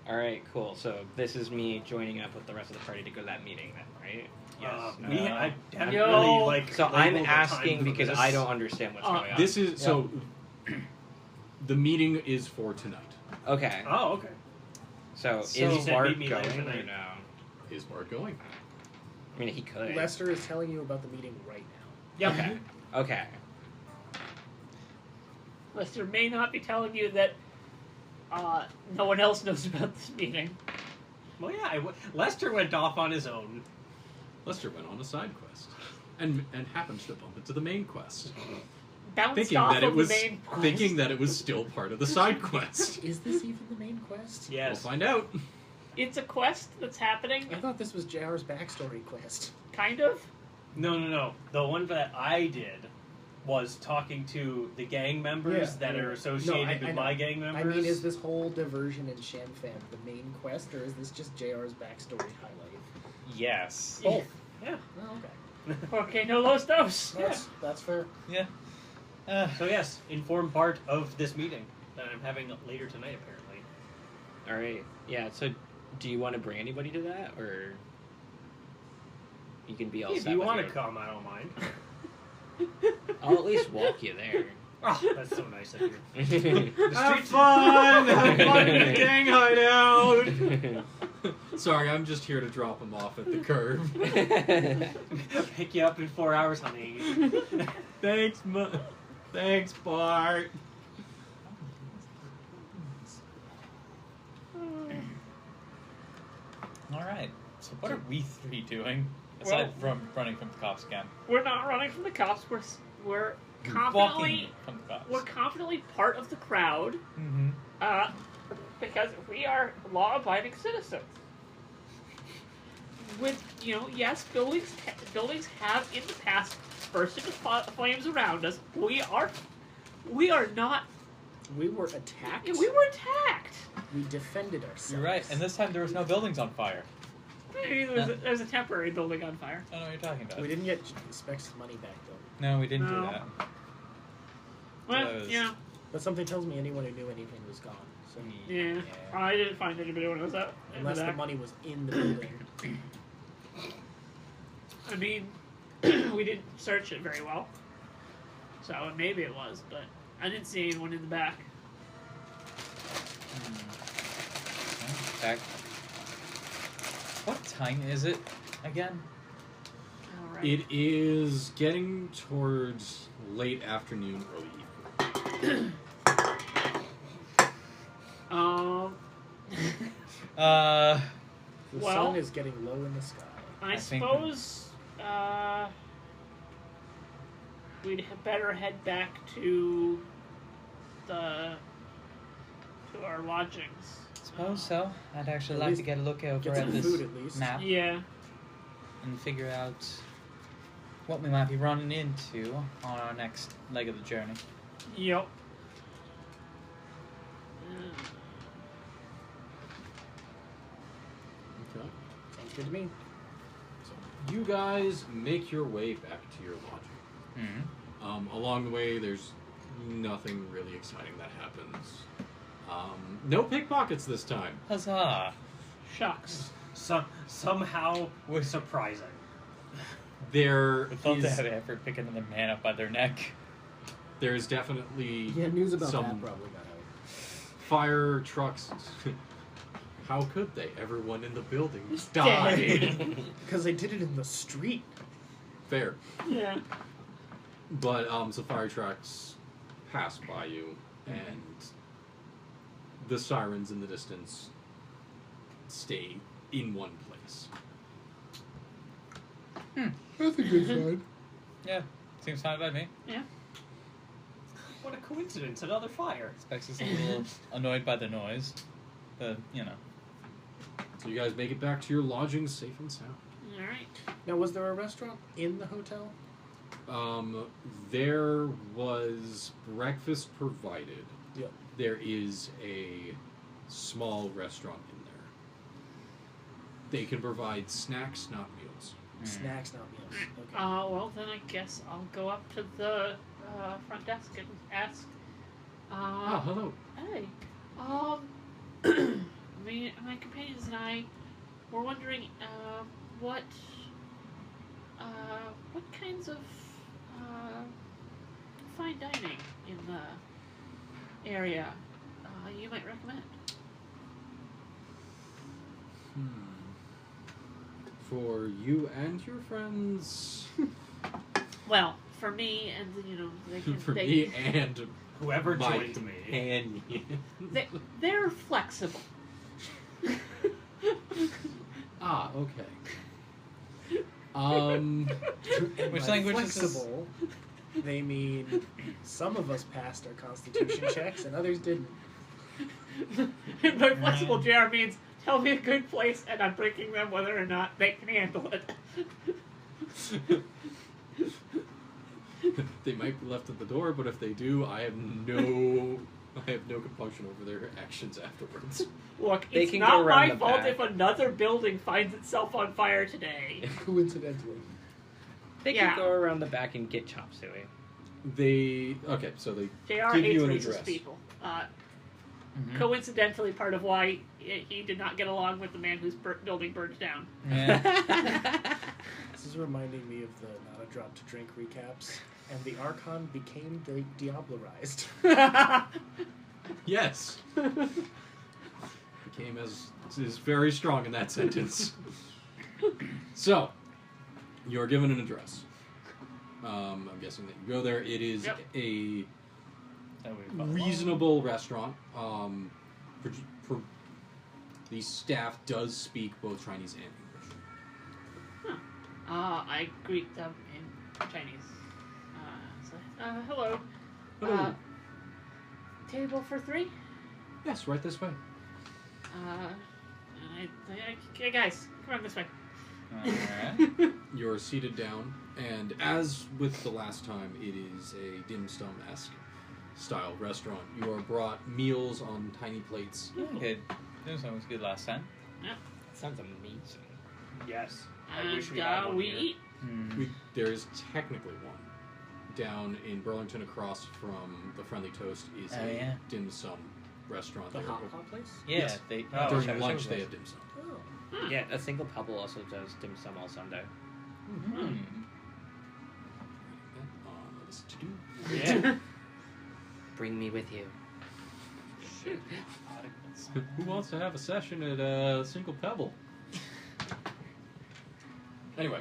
All right, cool. So this is me joining up with the rest of the party to go to that meeting, then, right? Yes. I haven't No. really like. So I'm labeled the time asking for because this. I don't understand what's going on. This is so. The meeting is for tonight. Okay. Oh, okay. So So- is He said Bart meet me later going or tonight. no? Is Bart going? I mean, he could. Lester is telling you about the meeting right now. Yeah. Okay. Okay. Lester may not be telling you that no one else knows about this meeting. Well, yeah. Lester went off on his own. Lester went on a side quest, and happens to bump into the main quest, Bounced thinking off that of it was the main quest. thinking that it was still part of the side quest. Is this even the main quest? We'll Yes. find out. It's a quest that's happening, I thought this was JR's backstory quest. kind of. No. The one that I did was talking to the gang members that are associated with my gang members. I mean, is this whole diversion in Shamfam the main quest, or is this just JR's backstory highlight? Yes. Both. Yeah. Oh, okay. Okay, no los dos. That's fair. Yeah. So yes, inform Bart of this meeting that I'm having later tonight, apparently. All right. Yeah. So, do you want to bring anybody to that, or you can be all If set you with want to your- come, I don't mind. I'll at least walk you there. Oh, that's so nice of you. Have streets- fun! Have fun in the gang hideout! Sorry, I'm just here to drop him off at the curb. Pick you up in 4 hours, honey. Thanks, Thanks, Bart. All right. So what are we three doing aside from running from the cops again? We're not running from the cops. We're confidently Walking from the cops. we're confidently part of the crowd. Mm-hmm. Because we are law-abiding citizens. With yes, buildings have in the past burst into flames around us. We are not. We were attacked. We were attacked. We defended ourselves. You're right. And this time there was no buildings on fire. Maybe there's a temporary building on fire. I don't know what you're talking about. We didn't get Specs' money back though. No, we didn't do No. that. Well, That was- yeah, But something tells me anyone who knew anything was gone. So yeah. I didn't find anybody when I was out. in unless the back. money was in the building. I mean, we didn't search it very well, so maybe it was, but I didn't see anyone in the back. Back. What time is it again? All right. It is getting towards late afternoon, early evening. The Well- sun is getting low in the sky. I think- suppose we'd better head back to our lodgings. Suppose so. I'd actually At like least to get a look over get at some this food at least. map Yeah. and figure out what we might be running into on our next leg of the journey. Yep. Okay. Sounds good to me. So you guys make your way back to your lodging. Mm-hmm. Along the way, there's nothing really exciting that happens. No pickpockets this time. Huzzah! Shucks. Somehow surprising. There I thought they is had effort picking the man up by their neck. there's definitely Yeah, news about some that probably got out. fire trucks. How could they? Everyone in the building Dead. died. Because they did it in the street. Fair. Yeah. But some fire trucks pass by you, and the sirens in the distance stay in one place. That's a good sign. Yeah, seems fine by me. Yeah. What a coincidence! Another fire. Specs is a little annoyed by the noise, but you know. So you guys make it back to your lodging safe and sound. All right. Now, was there a restaurant in the hotel? There was breakfast provided. Yep. There is a small restaurant in there. They can provide snacks, not meals. Snacks, not meals. Okay. Well, then I guess I'll go up to the front desk and ask. Hello. Hey. My companions and I were wondering, what kinds of fine dining in the area you might recommend. For you and your friends. Well, for me and they can. For me and Whoever my joins me. companion. They're flexible. Okay. Which By language is this? flexible, they mean some of us passed our constitution checks and others didn't. And by flexible JR means tell me a good place and I'm breaking them whether or not they can handle it. They might be left at the door, but if they do, I have no compunction over their actions afterwards. Look, They it's can not go around my the fault back. if another building finds itself on fire today. Coincidentally. They Yeah. can go around the back and get chop suey. So they JR give hates you an racist address. people. Mhm. Coincidentally, part of why he did not get along with the man whose building burned down. Yeah. This is reminding me of the Not a Drop to Drink recaps, and the Archon became Diablerized. Yes. Became is very strong in that sentence. So, you're given an address. I'm guessing that you go there. It is Yep. a That would follow. reasonable restaurant. The staff does speak both Chinese and English. I greet them in Chinese. Hello. Hello. Table for 3? Yes, right this way. Okay, guys, come on this way. Alright. You're seated down, and as with the last time, it is a dim sum-esque style restaurant. You are brought meals on tiny plates. Good. That was always good last time. Sounds amazing. Yes. I And wish we had one we here. eat. There is technically one. Down in Burlington across from the Friendly Toast is Oh, a yeah. dim sum restaurant. The there. hot pot place? Yeah, Yes. they Oh, During okay. lunch they have dim sum. Oh. Yeah, a single pebble also does dim sum all Sunday. List to do. Yeah. Bring me with you. Who wants to have a session at Single Pebble? Anyway,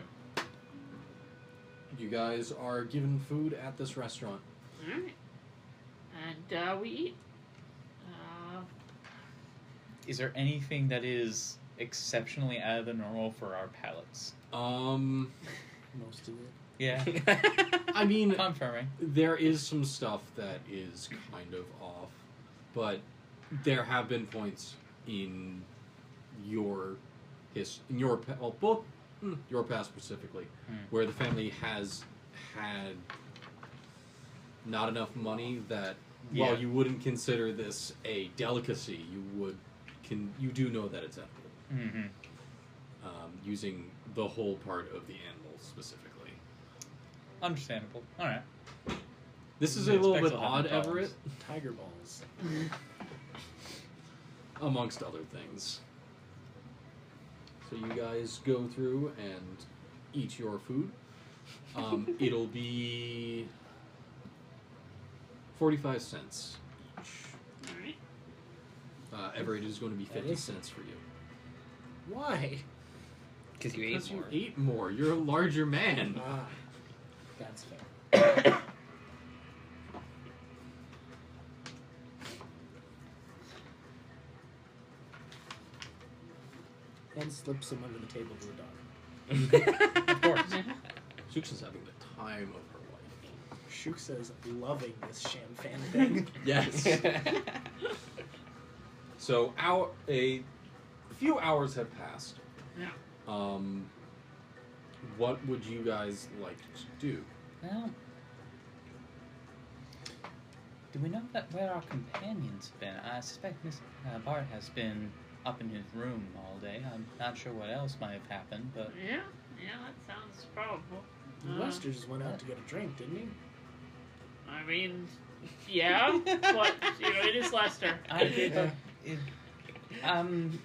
you guys are given food at this restaurant. Alright. And we eat. Is there anything that is exceptionally out of the normal for our palates? Most of it. Yeah. I mean, Confirming. there is some stuff that is kind of off, but there have been points in your your past specifically, where the family has had not enough money that while you wouldn't consider this a delicacy, you do know that it's edible. Mm-hmm. Using the whole part of the animal specifically. Understandable. Alright. This is a Didn't little expect bit to have odd, any problems. Everett, Tiger balls. amongst other things. So you guys go through and eat your food. It'll be 45 cents each. Alright. Everett is going to be That 50 is- cents for you. Why? Because you ate Because more. you ate more. You're a larger man. Ah, that's fair. And slip some under the table to a dog. Of course. Sux is having the time of her life. Shuk says, loving this sham fan thing. Yes. So a few hours have passed. Yeah. what would you guys like to do? Well, do we know where our companions have been? I suspect Miss Bart has been up in his room all day. I'm not sure what else might have happened, but Yeah, that sounds probable. Lester just went out to get a drink, didn't he? I mean, yeah, but it is Lester. I agree. But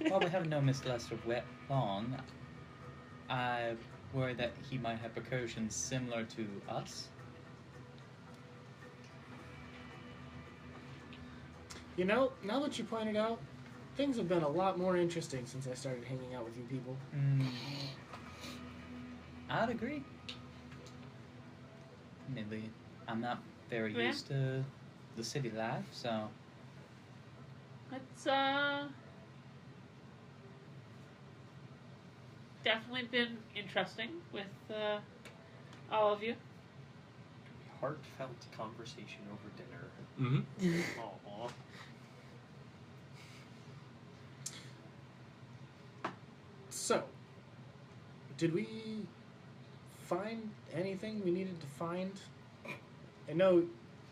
while we haven't known Mr. Lester long, I worry that he might have precautions similar to us. Now that you pointed out, things have been a lot more interesting since I started hanging out with you people. I'd agree. Maybe I'm not very Yeah. used to the city life, so It's definitely been interesting with all of you. Heartfelt conversation over dinner. Mm-hmm. Aww. So, did we find anything we needed to find? I know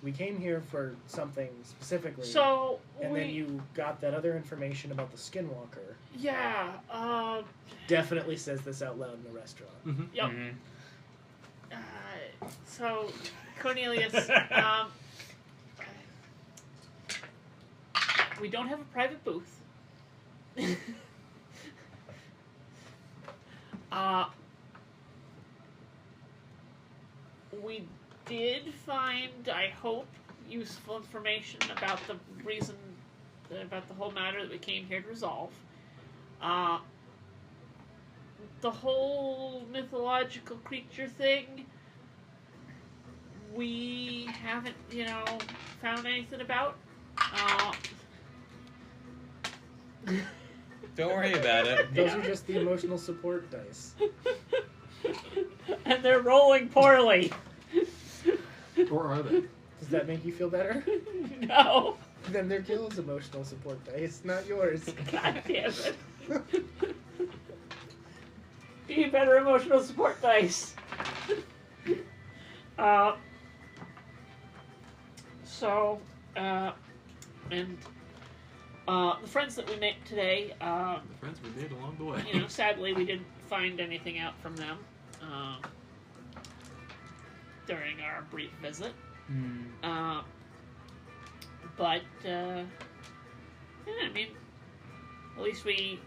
we came here for something specifically. So and then you got that other information about the skinwalker. yeah, Definitely says this out loud in the restaurant. Mm-hmm. yep. So Cornelius, we don't have a private booth. We did find, I hope, useful information about the reason, about the whole matter that we came here to resolve. The whole mythological creature thing, we haven't, found anything about. don't worry about it. Those are just the emotional support dice. And they're rolling poorly. Or are they? Does that make you feel better? No. Then they're Gil's emotional support dice, not yours. God damn it. Be better emotional support dice. The friends that we met today, The friends we made along the way. sadly we didn't find anything out from them during our brief visit. But I mean, at least we,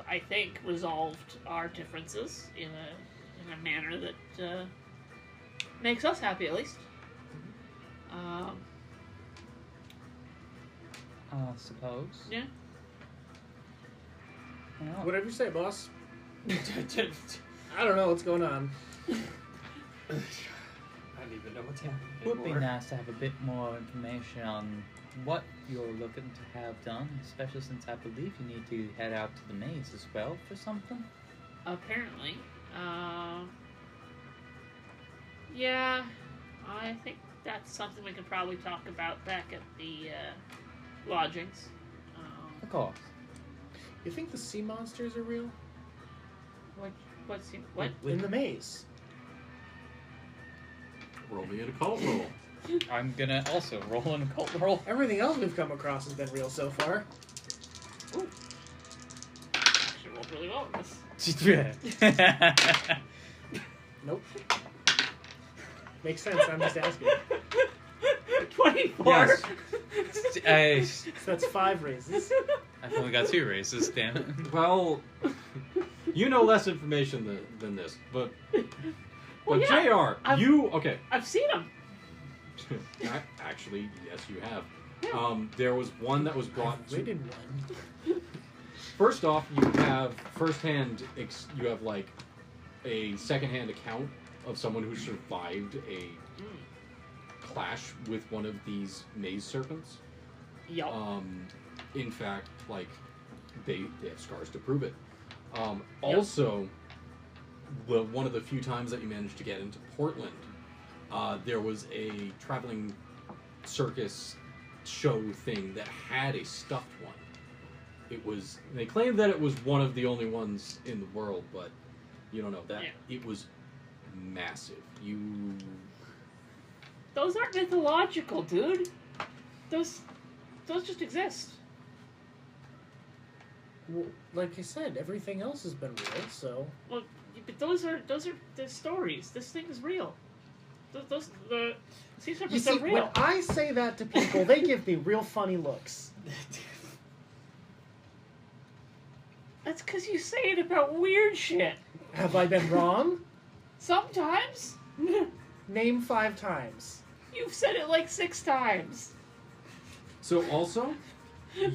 I think, resolved our differences in a manner that makes us happy, at least. Suppose. Yeah. Well, Whatever you say, boss. I don't know what's going on. I don't even know what's happening it would be anymore. nice to have a bit more information on what you're looking to have done, especially since I believe you need to head out to the maze as well for something. Apparently. Yeah, I think that's something we could probably talk about back at the lodgings. Of course. You think the sea monsters are real? What? In the maze. Roll me an occult roll. I'm gonna also roll an occult roll. Everything else we've come across has been real so far. Actually rolled really well in this. Nope. Makes sense, I'm just asking. 24. Yes. So that's 5 raises. I've only got 2 races, damn it. Well, you know less information than this, but Well, yeah, JR, okay. I've seen them. Actually, yes, you have. There was one that was brought. We did one. First off, you have firsthand. You have like a secondhand account of someone who survived a clash with one of these maze serpents. Yup. In fact, like they have scars to prove it. Also, one of the few times that you managed to get into Portland, there was a traveling circus show thing that had a stuffed one. They claimed that it was one of the only ones in the world, but You don't know that. Yeah. It was massive. Those aren't mythological, dude. Those just exist. Well, like I said, everything else has been real, so... Well, but those are the stories. This thing is real. The sea You serpents see, are real. when I say that to people, they give me real funny looks. That's because you say it about weird shit. Have I been wrong? Sometimes. Name 5 times. You've said it like 6 times. So also,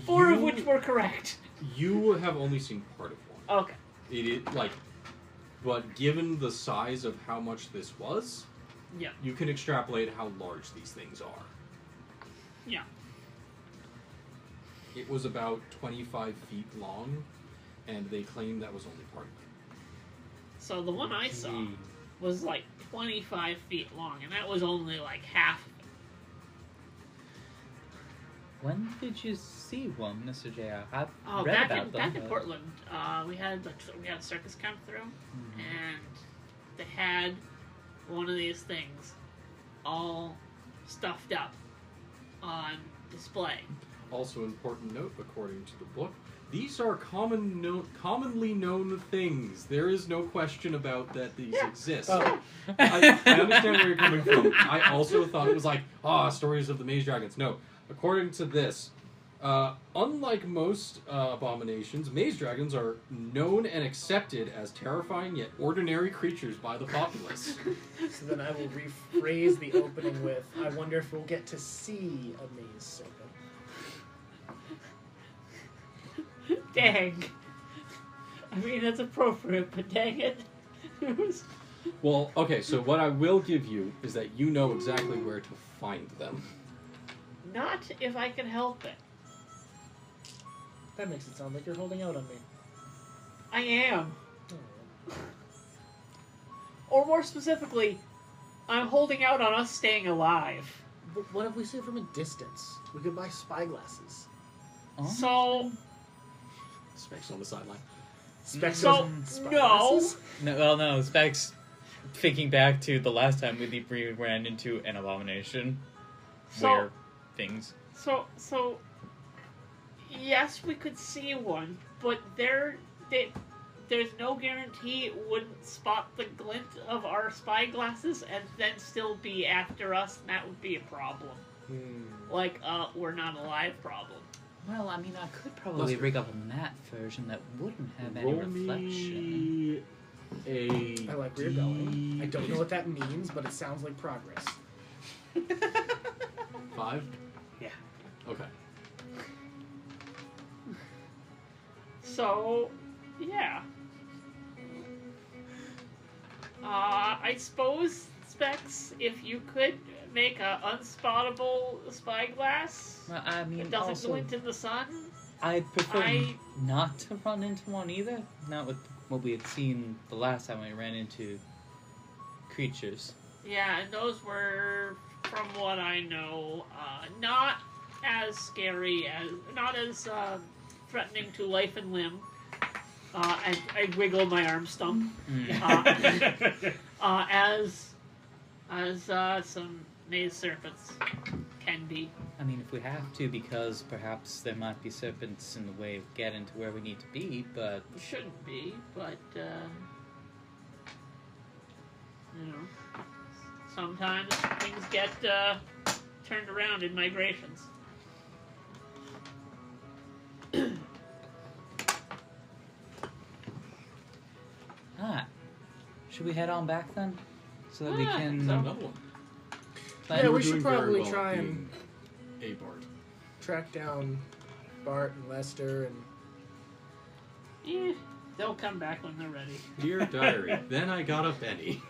4 of which were correct. you have only seen part of one. Okay. It is like, but given the size of how much this was, Yeah. you can extrapolate how large these things are. Yeah. It was about 25 feet long, and they claim that was only part of it. So the one I saw Gee. was like 25 feet long, and that was only like half of it. When did you see one, Mr. JR? I've Oh, read back about in them. back in but- Portland, we had a circus come through, Mhm. and they had one of these things all stuffed up on display. Also, important note, according to the book, these are commonly known things. There is no question about that these Yeah. exist. Oh. I understand where you're coming from. I also thought it was like, stories of the maze dragons. No, according to this, unlike most abominations, maze dragons are known and accepted as terrifying yet ordinary creatures by the populace. So then I will rephrase the opening with, I wonder if we'll get to see a maze serpent. Dang. I mean, that's appropriate, but dang it. It was- Well, okay, so what I will give you is that you know exactly where to find them. Not if I can help it. That makes it sound like you're holding out on me. I am. Oh. Or more specifically, I'm holding out on us staying alive. But what if we see it from a distance? We could buy spyglasses. Oh. So, Specs on the sideline. Specs So, on spyglasses? No, well, no, Specs. Thinking back to the last time we ran into an abomination, So- where things. so, yes, we could see one, but there's no guarantee it wouldn't spot the glint of our spyglasses and then still be after us, and that would be a problem. Like, we're not alive problem. Well, I mean, I could probably Lester. rig up a matte version that wouldn't have any Roll reflection. me a. I like where you're going. I don't know what that means, but it sounds like progress. 5? Yeah. Okay. So, yeah. I suppose, Specs, if you could make a unspottable spyglass Well, I mean, that doesn't also, glint in the sun, I'd prefer I- not to run into one either. Not with what we had seen the last time we ran into creatures. yeah, and those were, from what I know, not as scary as, not as threatening to life and limb. And I wiggle my arm stump. As some maze serpents can be. I mean, if we have to, because perhaps there might be serpents in the way of getting to where we need to be, but Shouldn't be, but you know, sometimes things get turned around in migrations. should we head on back then? So that we Ah, I think can... so. Another one. Yeah, You were we should doing very probably well try at and being a Bart. track down Bart and Lester and Yeah, they'll come back when they're ready. Dear diary, then I got a penny.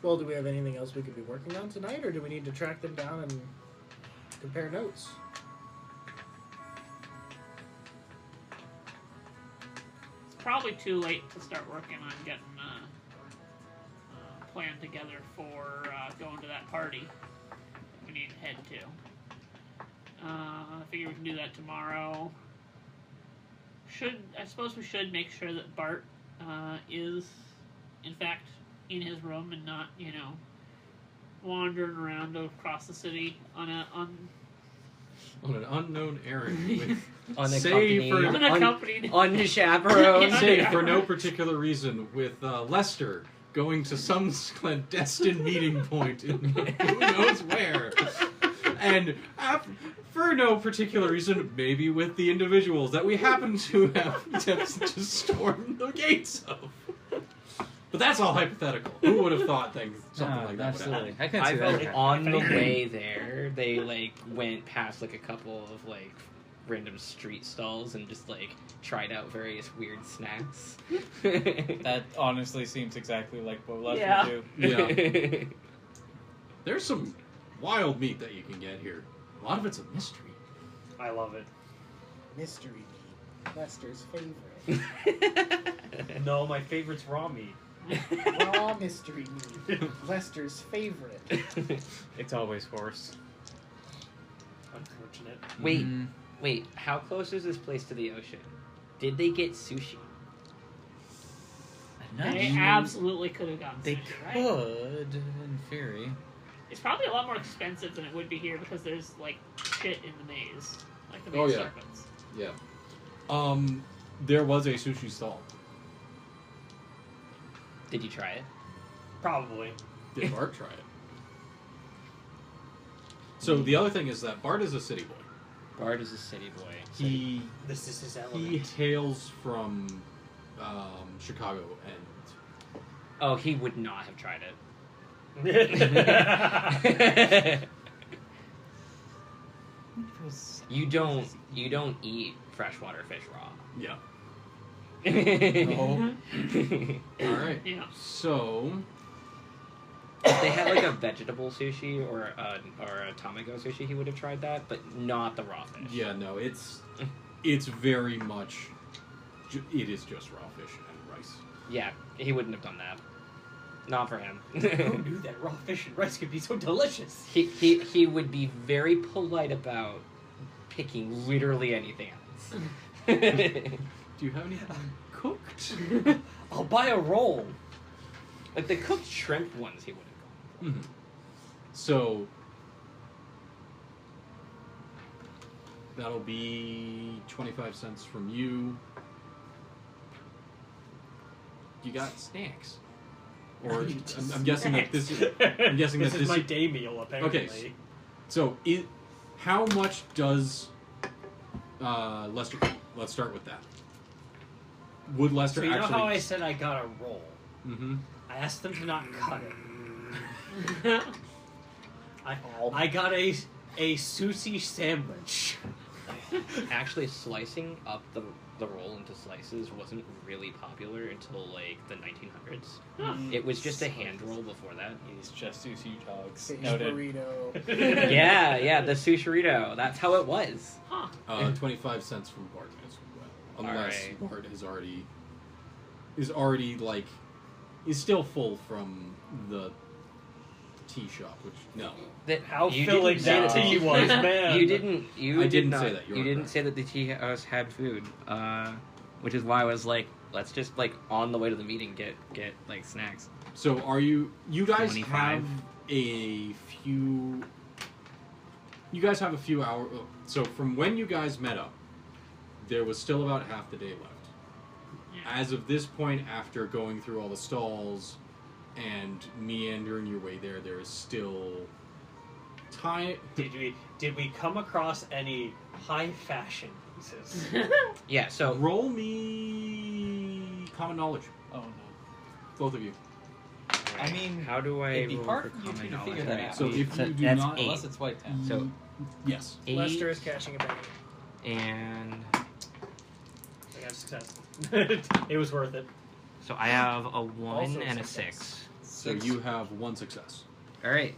well, do we have anything else we could be working on tonight, or do we need to track them down and compare notes? It's probably too late to start working on getting a plan together for going to that party we need to head to. I figure we can do that tomorrow. I suppose we should make sure that Bart is, in fact, in his room and not, wandering around across the city on an unknown errand. Unaccompanied, unaccompanied. unchaperoned. Say for no particular reason, with Lester going to some clandestine meeting point in who knows where. And for no particular reason, maybe with the individuals that we happen to have attempts to storm the gates of. But that's all hypothetical. Who would have thought something like that would Absolutely. happen? I can I see felt that. on the way there, they went past a couple of random street stalls and just tried out various weird snacks. That honestly seems exactly like what Lester Yeah. would do. Yeah. There's some wild meat that you can get here. A lot of it's a mystery. I love it. Mystery meat. Lester's favorite. No, my favorite's raw meat. Raw mystery meat. Lester's favorite. It's always horse. Unfortunate. Wait, how close is this place to the ocean? Did they get sushi? They absolutely could have gotten They sushi, right? could, in theory. It's probably a lot more expensive than it would be here because there's shit in the maze, like the Oh, maze yeah. serpents. Yeah. There was a sushi stall. Did you try it? Probably. Did Bart try it? So the other thing is that Bart is a city boy. Bart is a city boy. He This is his he element. hails from Chicago, and Oh, he would not have tried it. You don't eat freshwater fish raw. yeah. No. All right. Yeah. So If they had a vegetable sushi or a tamago sushi, he would have tried that, but not the raw fish. yeah, no, it's very much it is just raw fish and rice. Yeah, he wouldn't have done that. Not for him. Who knew that raw fish and rice could be so delicious? he would be very polite about picking literally anything else. Do you have anything cooked? I'll buy a roll. The cooked shrimp ones, he would have gone. Mhm. So that'll be 25 cents from you. You got snacks, or I'm guessing that this is. I'm guessing this that is this my day meal, apparently. Okay. So how much does Lester? Let's start with that. Would Lester So you know actually? how I said I got a roll? Mm-hmm. I asked them to not cut it. I got a sushi sandwich. Actually, slicing up the roll into slices wasn't really popular until the 1900s. It was just a hand roll before that. He's just sushi dogs. Fish Noted. burrito. Yeah, the sushiito. That's how it was. 25 cents from Bart as well, unless Alright. Bart is already is still full from the tea shop, which no. How You filling didn't say that that- tea was, man. You didn't. You I did didn't not, say that, you You are didn't correct. say that the tea house had food. Which is why I was like, let's just on the way to the meeting get snacks. So are you guys 25. have a few. You guys have a few hours. So from when you guys met up, there was still about half the day left. Yeah. As of this point, after going through all the stalls and meandering your way there, there is still time. Did we come across any high fashion pieces? Yeah. So Roll me common knowledge, Oh no. both of you. I mean, how do I it'd be roll hard for for you common two to knowledge? figure that out. So if you do that's not, 8. Unless it's White Town. So yes, 8 Lester is cashing a penny. and I got success. It was worth it. so I have a 1 Also and a success. 6. so you have one success. All right.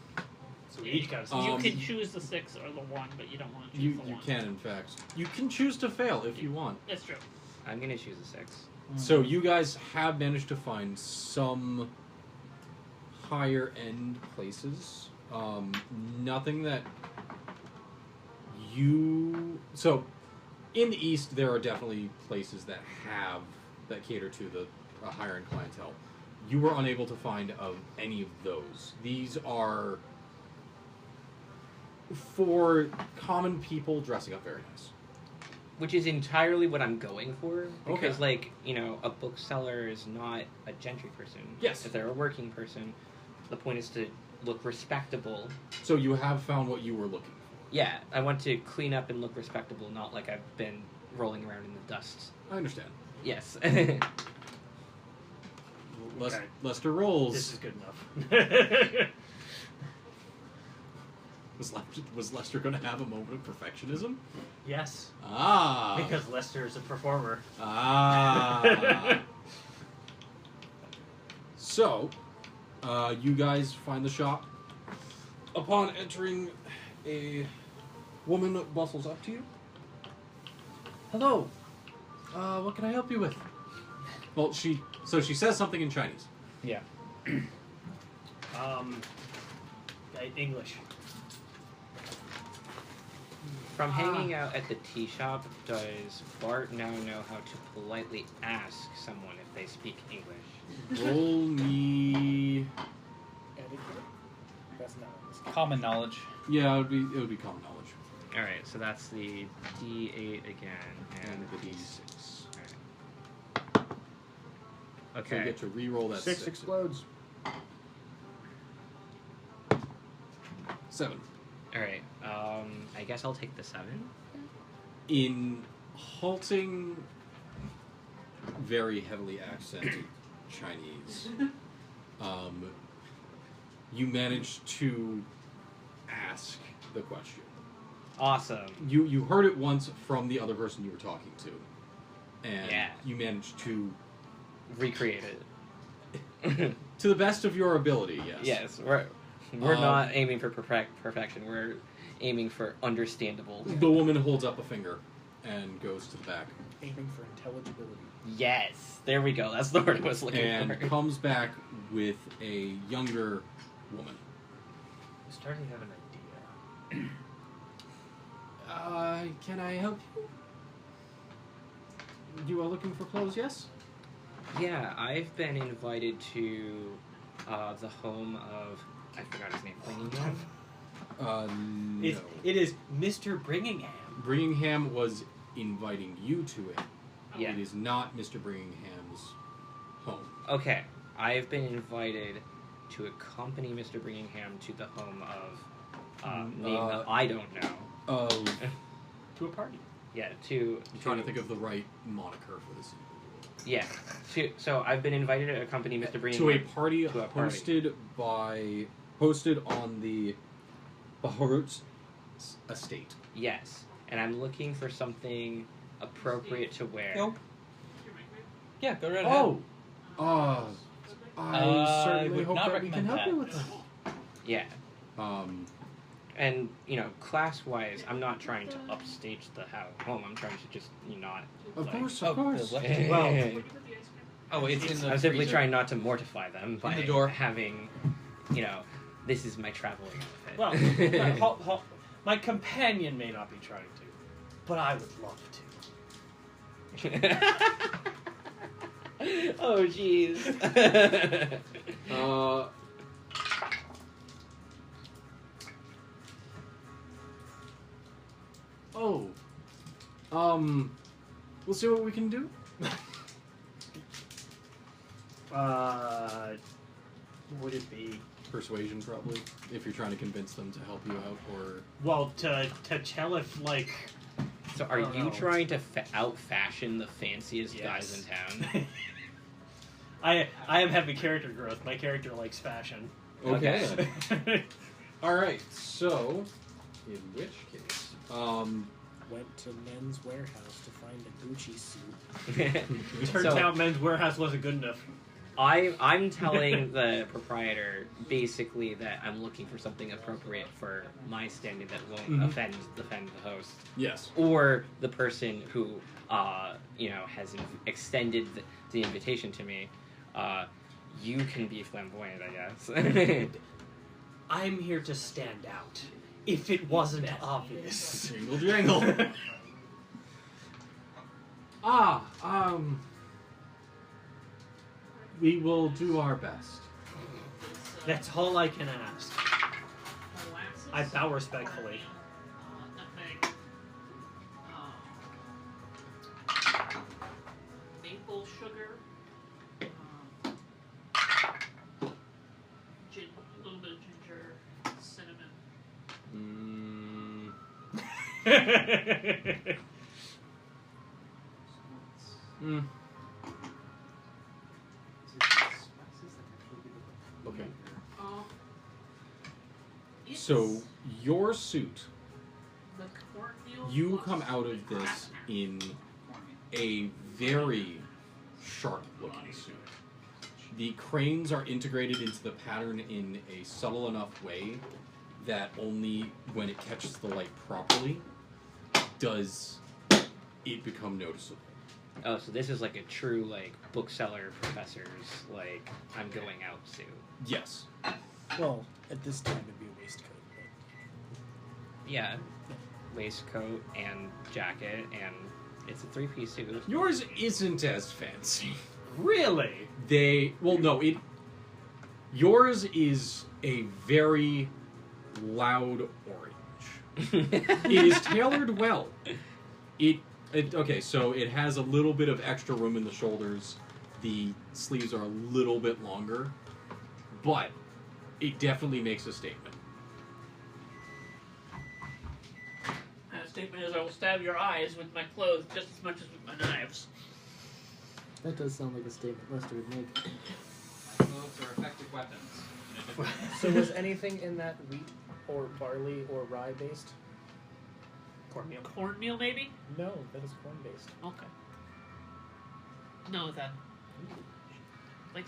So we each got a You Um, can choose the 6 or the 1, but you don't want to choose You the 1. can in fact. You can choose to fail if you want. That's true. I'm gonna choose a 6. So you guys have managed to find some higher end places. Nothing that you. So in the East, there are definitely places that cater to the higher-end clientele. You were unable to find of any of those. These are for common people dressing up very nice. Which is entirely what I'm going for. Because, Okay. like, you know, a bookseller is not a gentry person. Yes. If they're a working person, the point is to look respectable. So you have found what you were looking for. Yeah, I want to clean up and look respectable, not like I've been rolling around in the dust. I understand. Yes. Okay. Lester rolls. This is good enough. Was Lester going to have a moment of perfectionism? Yes, Ah. because Lester is a performer. Ah. So, you guys find the shop. Upon entering, a woman bustles up to you. Hello. What can I help you with? Well, she says something in Chinese. Yeah. English. From hanging out at the tea shop, does Bart now know how to politely ask someone if they speak English? Roll me. Etiquette? That's not on this. Common knowledge. Yeah, it would be common knowledge. Alright, so that's the D8 again, and the D6. Alright. So you Okay. get to re-roll that 6 explodes. 7. Alright, I guess I'll take the 7. In halting, very heavily accented Chinese, you managed to ask the question. Awesome. You heard it once from the other person you were talking to, and Yeah. you managed to, Recreate it. to the best of your ability, yes. Yes, we're not aiming for perfection, we're aiming for understandable. The woman holds up a finger and goes to the back. Aiming for intelligibility. Yes, there we go, that's the word I was looking And for. comes back with a younger woman. I'm starting to have an idea. Can I help you? You are looking for clothes, yes? Yeah, I've been invited to the home of, I forgot his name, Bringingham? No. It is Mr. Bringingham. Bringingham was inviting you to it. Yeah. It is not Mr. Bringingham's home. Okay, I've been invited to accompany Mr. Bringingham to the home of name that I don't know. To a party. Yeah, to I'm trying to think of the right moniker for this. Yeah, so I've been invited to accompany Mr. Bringingham To a party to a party. hosted on the Baharut estate. Yes, and I'm looking for something appropriate to wear. Nope. Yeah, go right ahead. Oh! I certainly would hope not that we can recommend help you that. with that. Yeah, Um, and class-wise, I'm not trying to upstage the home. I'm trying to just not. of like- course, Oh, of course. the left- Well, Oh, it's in the I'm simply freezer. trying not to mortify them by the door. having, this is my traveling outfit. well, my companion may not be trying to, but I would love to. Oh, jeez. We'll see what we can do. Would it be Persuasion, probably, if you're trying to convince them to help you out, or to tell if So are don't you know. trying to out-fashion the fanciest guys in town? I am having character growth. My character likes fashion. okay. Okay. All right. So, in which case, Went to Men's Warehouse to find a Gucci suit. Turns So- out Men's Warehouse wasn't good enough. I'm telling the proprietor basically that I'm looking for something appropriate for my standing that won't Mhm. offend the host, yes. or the person who has extended the invitation to me. You can be flamboyant, I guess. I'm here to stand out. If it wasn't obvious. Jingle jangle. We will do our best. That's all I can ask. Molasses, I bow respectfully. nutmeg, maple sugar, a little bit of ginger, cinnamon. Okay. It's So your suit, the cornmeal you plus come out of this in a very sharp-looking suit. The cranes are integrated into the pattern in a subtle enough way that only when it catches the light properly does it become noticeable. Oh, so this is like a true like bookseller professor's like I'm going out suit. Yes. Well, at this time it'd be a waistcoat. Yeah, waistcoat and jacket, and it's a 3-piece suit. Yours isn't as fancy. Really? Yours is a very loud orange. It is tailored well. Okay, so it has a little bit of extra room in the shoulders. The sleeves are a little bit longer, but it definitely makes a statement. The statement is, I will stab your eyes with my clothes just as much as with my knives. That does sound like a statement Lester would make. Clothes are effective weapons. So was anything in that wheat or barley or rye based? Cornmeal. Cornmeal, maybe? No, that is corn based. Okay. No, that. Like,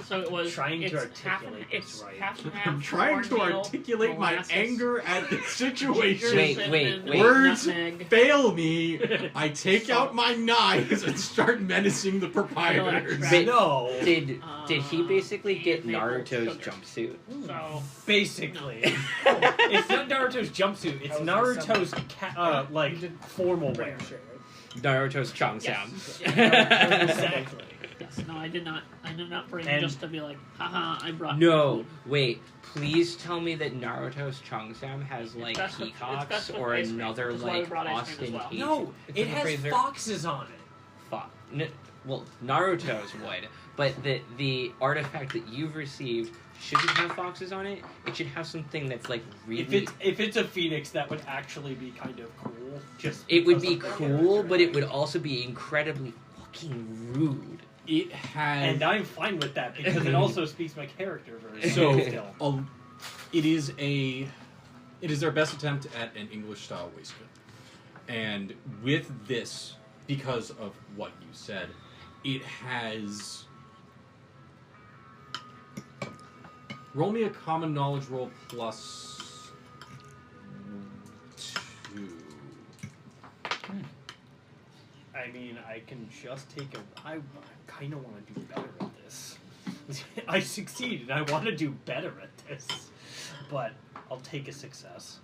so it was. Trying to it's half and, articulate it's this right. half and half. I'm trying to cornmeal, articulate my molasses, anger at the ginger, situation. Wait, cinnamon, Words nutmeg. fail me. I take out my knives and start menacing the proprietors. Wait, No. Did he basically get and maple Naruto's sugar. jumpsuit? So Basically. It's not Naruto's jumpsuit. It's That was Naruto's like You did formal bring wear. your shit, right? Naruto's Changsam. Yes. Exactly. yes, no, I did not bring And- just to be like, haha, I brought No, food. wait. Please tell me that Naruto's Changsam has It's like best with- it's peacocks best with or ice cream. another That's why we like brought ice cream as well. ostentatious. No, It's it in the has freezer. foxes on it. Fuck. Well, Naruto's would, but the artifact that you've received shouldn't have foxes on it. It should have something that's like really. If it's a phoenix, that would actually be kind of cool. Just It would because be of the cool, character. but it would also be incredibly fucking rude. It has And I'm fine with that because it also speaks my character very so still. it is our best attempt at an English style waistcoat. And with this, because of what you said, it has. Roll me a common knowledge roll plus 2. I mean, I can just take a. I kind of want to do better at this. I succeeded. I want to do better at this, but I'll take a success.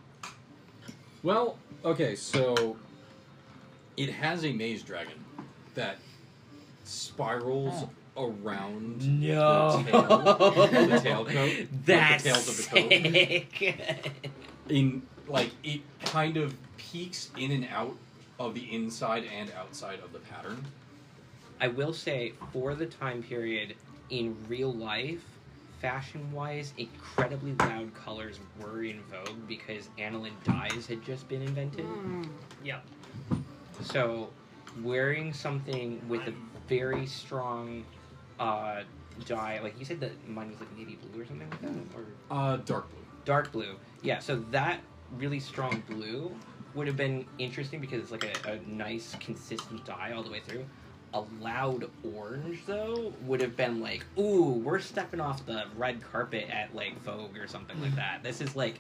Well, okay, so it has a maze dragon that spirals around No. the tailcoat. That's the tails of the coat. sick. It kind of peeks in and out of the inside and outside of the pattern. I will say, for the time period, in real life, fashion-wise, incredibly loud colors were in vogue because aniline dyes had just been invented. Yep. So, wearing something with a very strong dye, like you said that mine was like navy blue or something like that? Or Dark blue. dark blue. Yeah, so that really strong blue would have been interesting because it's like a nice, consistent dye all the way through. A loud orange, though, would have been like, ooh, we're stepping off the red carpet at, like, Vogue or something like that. This is, like,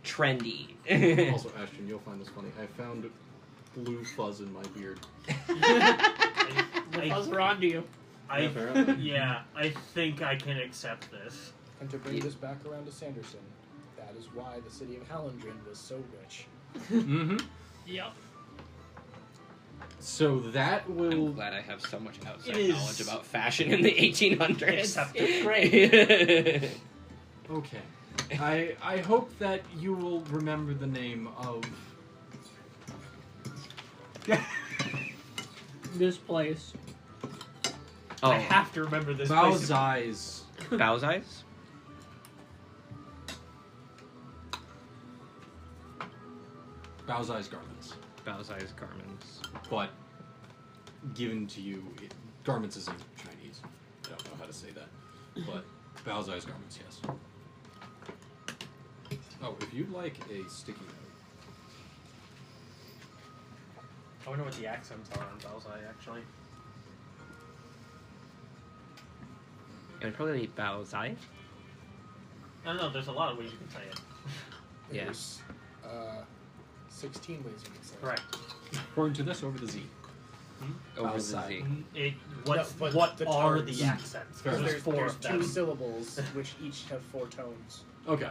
trendy. Also, Ashton, you'll find this funny. I found blue fuzz in my beard. The fuzz are onto you. I think I can accept this. And to bring this back around to Sanderson, that is why the city of Hallandrin was so rich. Mm-hmm. Yep. So that will. I'm glad I have so much outside It is- knowledge about fashion in the 1800s. Except It's great. Okay. I hope that you will remember the name of. This place. Oh, I have to remember this Bao's place. eyes. Bow's eyes? Bao's eyes garments. Bow's eyes garments. But given to you, garments isn't Chinese. I don't know how to say that. But Bao's eyes garments, yes. Oh, if you'd like a sticky note. I wonder what the accents are on Balzai, actually. It would probably be Bow's eye. I don't know, there's a lot of ways you can say it. Yeah. There's 16 ways you can say it. Correct. According to this, over the Z. Over the Bow's eye. Z. What the are tones. the accents? Fair There's enough. four There's of two them. syllables, which each have 4 tones. Okay.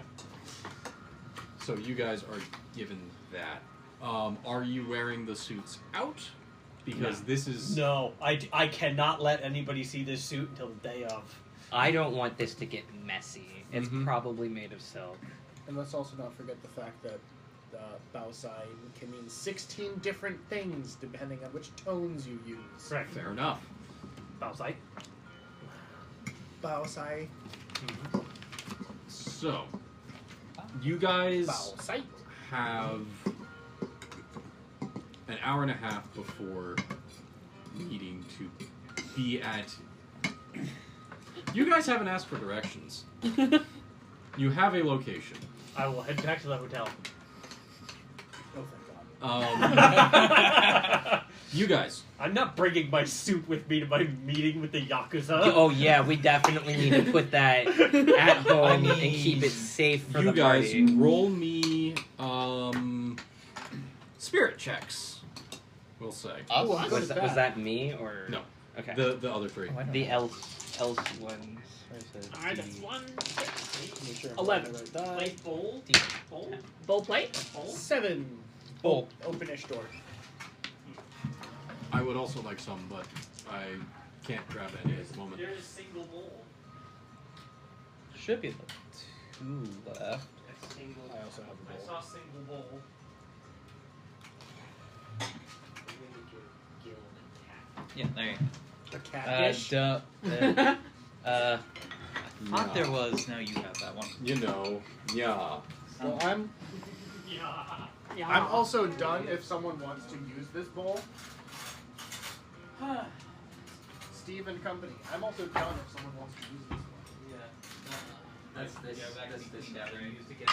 So you guys are given that. Are you wearing the suits out? Because No. this is... No, I cannot let anybody see this suit until the day of. I don't want this to get messy. It's Mhm. probably made of silk. And let's also not forget the fact that Baosai can mean 16 different things depending on which tones you use. Correct. Fair enough. Balzai. Baosai, So, you guys Baosai. have an hour and a half before needing to be at... You guys haven't asked for directions. You have a location. I will head back to the hotel. Oh, thank God. You guys, I'm not bringing my suit with me to my meeting with the Yakuza. Oh yeah, we definitely need to put that at home and keep it safe for you the guys party. roll me spirit checks. We'll say Us? Ooh, I Was that me or No. Okay. the other three. Oh, I don't The know. else ones. Where's the Alright, that's D? 1, 6, Make sure I'm 11. right die. Plate bowl. D. Bowl. bowl plate. Bowl. 7. Oh. Openish door. I would also like some, but I can't grab any at the moment. There's a single bowl. Should be the 2 left. A single. I also have a I bowl. saw a single bowl. Yeah, there you A go. cat dish. Thought there was. No, you have that one. You know, yeah. Well, I'm Yeah. also done if someone wants to use this bowl. Steve and company. I'm also done if someone wants to use this one. That's this. That's this down there. Used to get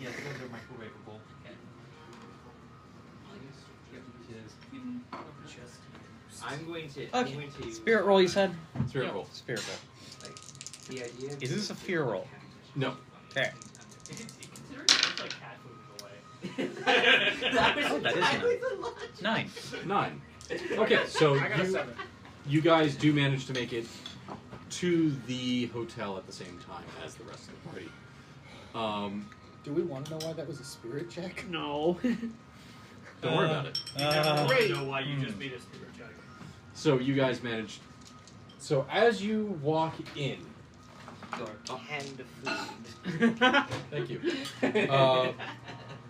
Yes, those are microwavable. I'm going to. I'm Okay. going to. Spirit roll, you said? Spirit roll. Spirit roll. The idea. Is this a fear roll? No. Okay. Consider it just like cat food away. Oh, that is 9. 9. Okay, so I got a 7. you guys do manage to make it to the hotel at the same time as the rest of the party. Do we want to know why that was a spirit check? No. Don't worry about it. I don't Great. know why you just made a spirit check. So you guys managed. So as you walk in, Your canned food. thank you.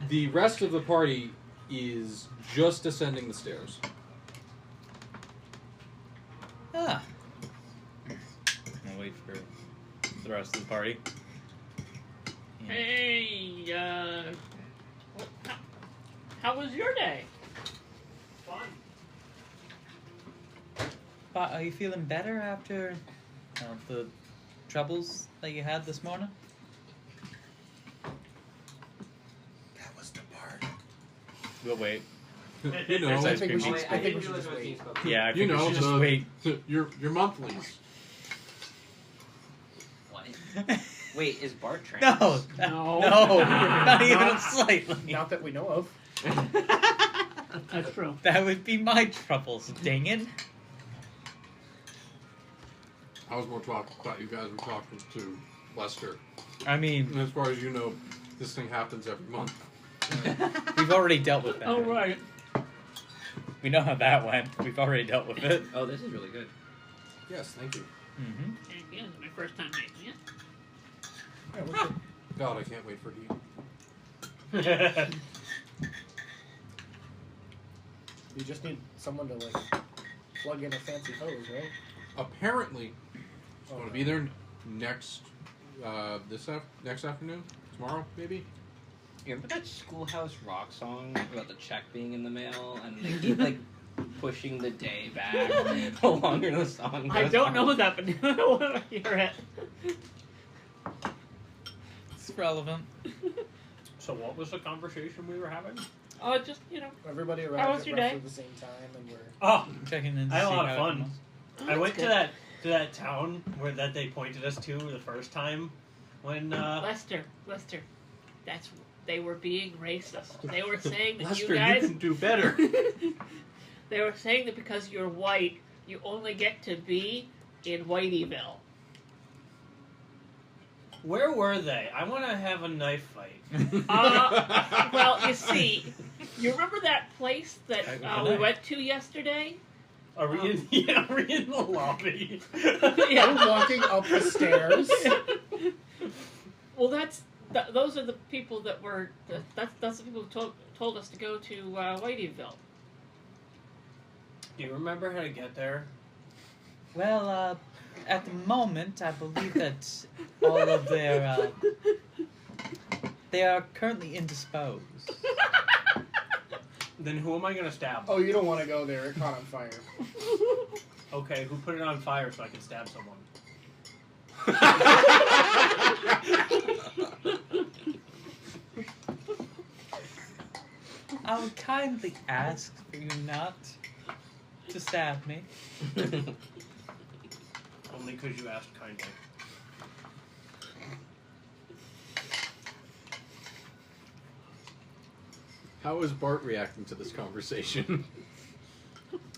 The rest of the party is just ascending the stairs. Ah. I'll wait for the rest of the party. Yeah. Hey, how was your day? Fun. But are you feeling better after the troubles that you had this morning? That was the part. We'll wait. You know, There's I ice think cream. we should. Wait, I think we didn't should just realize what wait. these folks- Yeah, I you think we know should just wait. your monthlies. What? Wait, is Bart trained? No, No. no, not even slightly. Not that we know of. That's true. That would be my troubles, dang it. I was more talking about you guys were talking to Lester. I mean, And as far as you know, this thing happens every month. we've already dealt with that. Oh right. We know how that went. We've already dealt with it. Oh, this is really good. Yes, thank you. Mm-hmm. And again, it's my first time making it. Yeah, what's it? God, I can't wait for heat. You just need someone to like plug in a fancy hose, right? Apparently, it's going to be there next next afternoon, tomorrow maybe. You remember that Schoolhouse Rock song about the check being in the mail and they keep like pushing the day back the longer the song goes I don't on? know that, but I want to hear it. It's relevant. So what was the conversation we were having? Oh, just, you know. Everybody How arrives was at your roughly day? the same time, and we're Oh, Checking in to I had a see lot how of it fun. goes. Oh, I that's went good. to that town that they pointed us to the first time when Lester, they were being racist. They were saying that Lester, you guys... you can do better. They were saying that because you're white, you only get to be in Whiteyville. where were they? I want to have a knife fight. Well, you see, you remember that place that we went to yesterday? Are we in? Yeah, are we in the lobby? Yeah. we're walking up the stairs. Well, those are the people that were. That's the people who told us to go to Whiteyville. Do you remember how to get there? Well, at the moment, I believe that all of their they are currently indisposed. Then who am I gonna stab? Oh, you don't want to go there. It caught on fire. Okay, who put it on fire so I can stab someone? I would kindly ask for you not to stab me. Only because you asked kindly. How is Bart reacting to this conversation?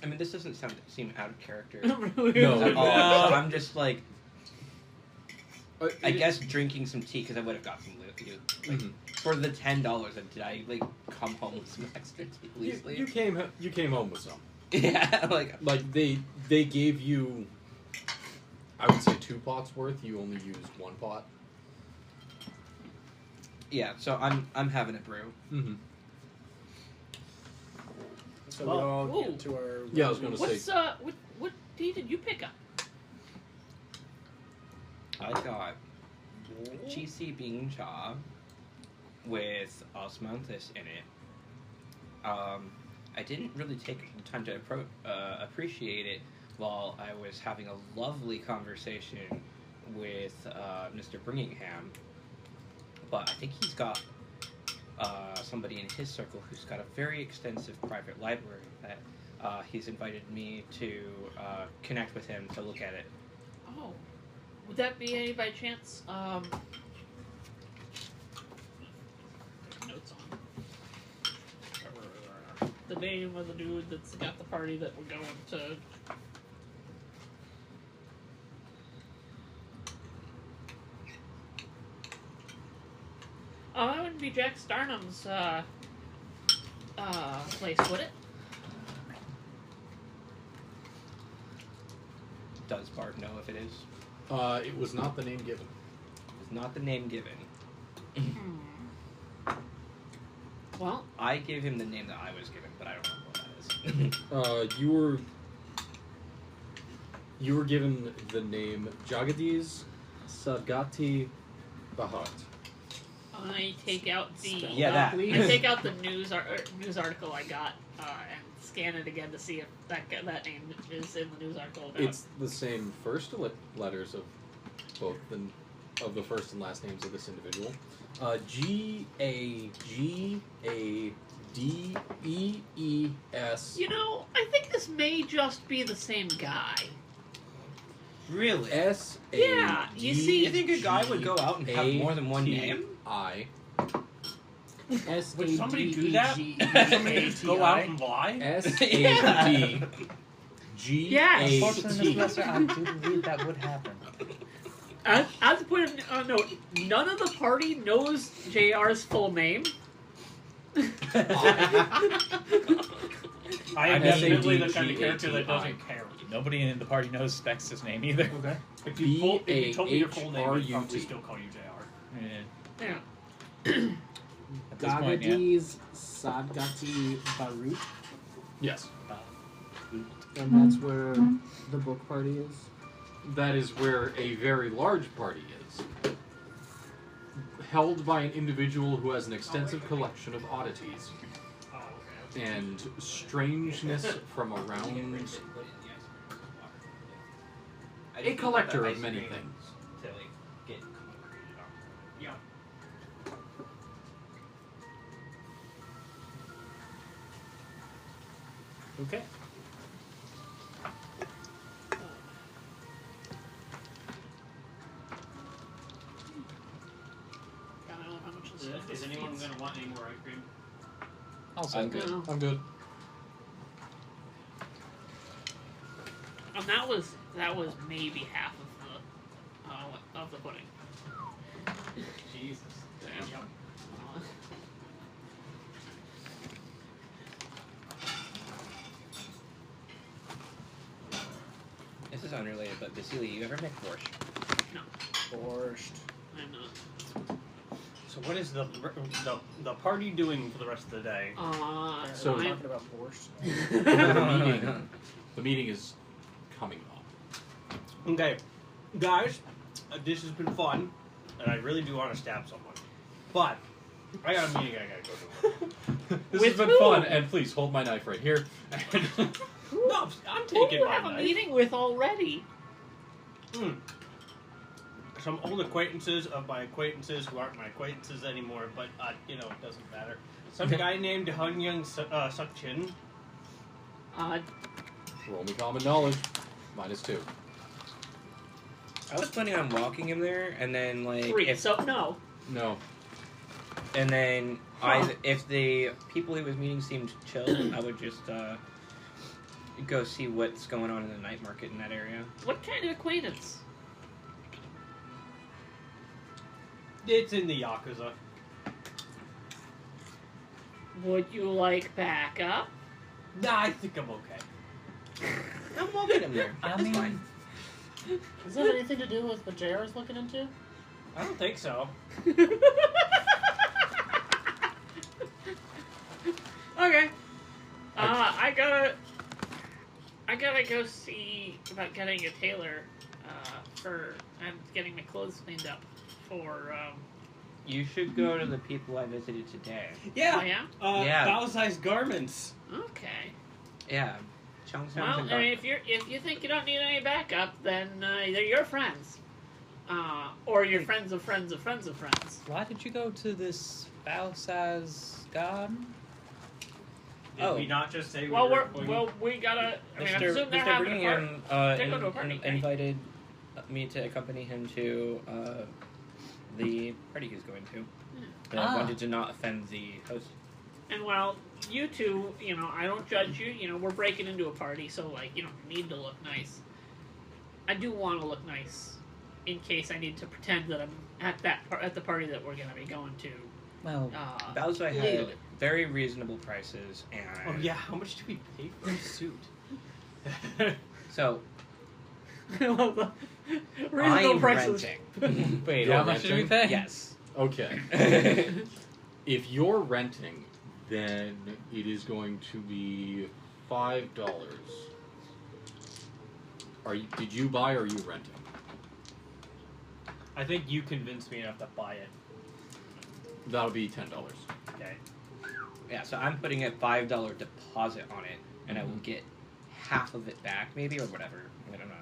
I mean, this doesn't seem out of character No. at all. No. So I'm just like, I guess drinking some tea because I would have got some loot. Like, Mhm. for the $10, did I like come home with some extra tea? Please, you came home with some. yeah, like Like they gave you, I would say 2 pots worth. You only used 1 pot. yeah. So I'm having a brew. Mm-hmm. So Well, we all ooh. get to our. Yeah, I was gonna What's say. what tea did you pick up? I got cheesy bean cha with osmanthus in it. I didn't really take the time to appreciate it while I was having a lovely conversation with Mr. Bringingham. But I think he's got somebody in his circle who's got a very extensive private library that he's invited me to connect with him to look at it. Oh, would that be any by chance? Notes on the name of the dude that's got the party that we're going to. Oh, that wouldn't be Jack Starnum's place, would it? Does Bart know if it is? It was not the name given. It's not the name given. Well, I gave him the name that I was given, but I don't know what that is. You were given the name Jagadish Sadgati Bharat. I take out the Yeah, that. I take out the news article I got and scan it again to see if that name is in the news article. About. It's the same first letters of both of the first and last names of this individual. Gagaddees You know, I think this may just be the same guy. Really? S A. Yeah, you see- You think a guy would go out and have more than one name? I Would somebody do that? Somebody go out and lie? S A D G Yes. A Unfortunately, T. Mr. Lester, I do believe that would happen. As a point of note, none of the party knows JR's full name. I am mean, definitely the kind of character that S-A-D-G-A-T-I. doesn't care. Nobody in the party knows Spex's name either. Okay. If you told me your full name, I'd B-A-H-R-U-T. probably still call you JR. Yeah. Yeah. At this point, yeah. Gagadi's Sadgati Barut, Yes. and that's where the book party is. That is where a very large party is. Held by an individual who has an extensive collection of oddities Oh, okay. and strangeness from around. A collector of many things. To like get concreted on. Yeah. Okay. God, I don't know how much this Is anyone going to want any more ice cream? Also, good. No. I'm good. And that was maybe half of the pudding. Jesus. Damn. Yep. This is unrelated, but Vasily, you ever make borscht? Borscht. I'm not. So what is the party doing for the rest of the day? So- we're I'm- talking about borscht. The meeting is coming up. Okay, guys, this has been fun, and I really do want to stab someone, but I got a meeting I gotta go to. This With has been who? fun, and please hold my knife right here. No, I'm Who taking do you my have a knife. meeting with already? Some old acquaintances of my acquaintances who aren't my acquaintances anymore, but it doesn't matter. Some guy named Han Young Suk-chin. Roll me common knowledge. -2. I was planning on walking him there, and then like 3. if So no. No. and then Huh. if the people he was meeting seemed chill, I would just go see what's going on in the night market in that area. What kind of acquaintance? It's in the Yakuza. Would you like backup? Nah, I think I'm okay. I'm walking him there. I That's mean- fine. Does that have anything to do with what JR is looking into? I don't think so. Okay. I gotta go see about getting a tailor and getting my clothes cleaned up for You should go to the people I visited today. oh Yeah. yeah? Yeah. Bow-sized garments. Okay. Yeah. Chung Well, I mean, if you think you don't need any backup, then they're your friends. Or your friends of friends of friends of friends. Why did you go to this Balsaz garden? Did we not just say Well, we were going... we gotta. I mean, I presume they're Mr. having a party. Birmingham They're going to a party, right? invited me to accompany him to the party he's going to. And I wanted to not offend the host. And well, you two, I don't judge you. We're breaking into a party, so you don't need to look nice. I do want to look nice, in case I need to pretend that I'm at at the party that we're gonna be going to. Well, Bowser had legally. very reasonable prices, and Oh yeah, how much do we pay for a suit? so Well, the reasonable I'm prices. renting. wait, You're how much did we renting? pay? Yes. Okay. If you're renting, then it is going to be $5. Did you buy or are you renting? I think you convinced me enough to buy it. That'll be $10. Okay. Yeah, so I'm putting a $5 deposit on it, and I will get half of it back, maybe, or whatever. I don't know.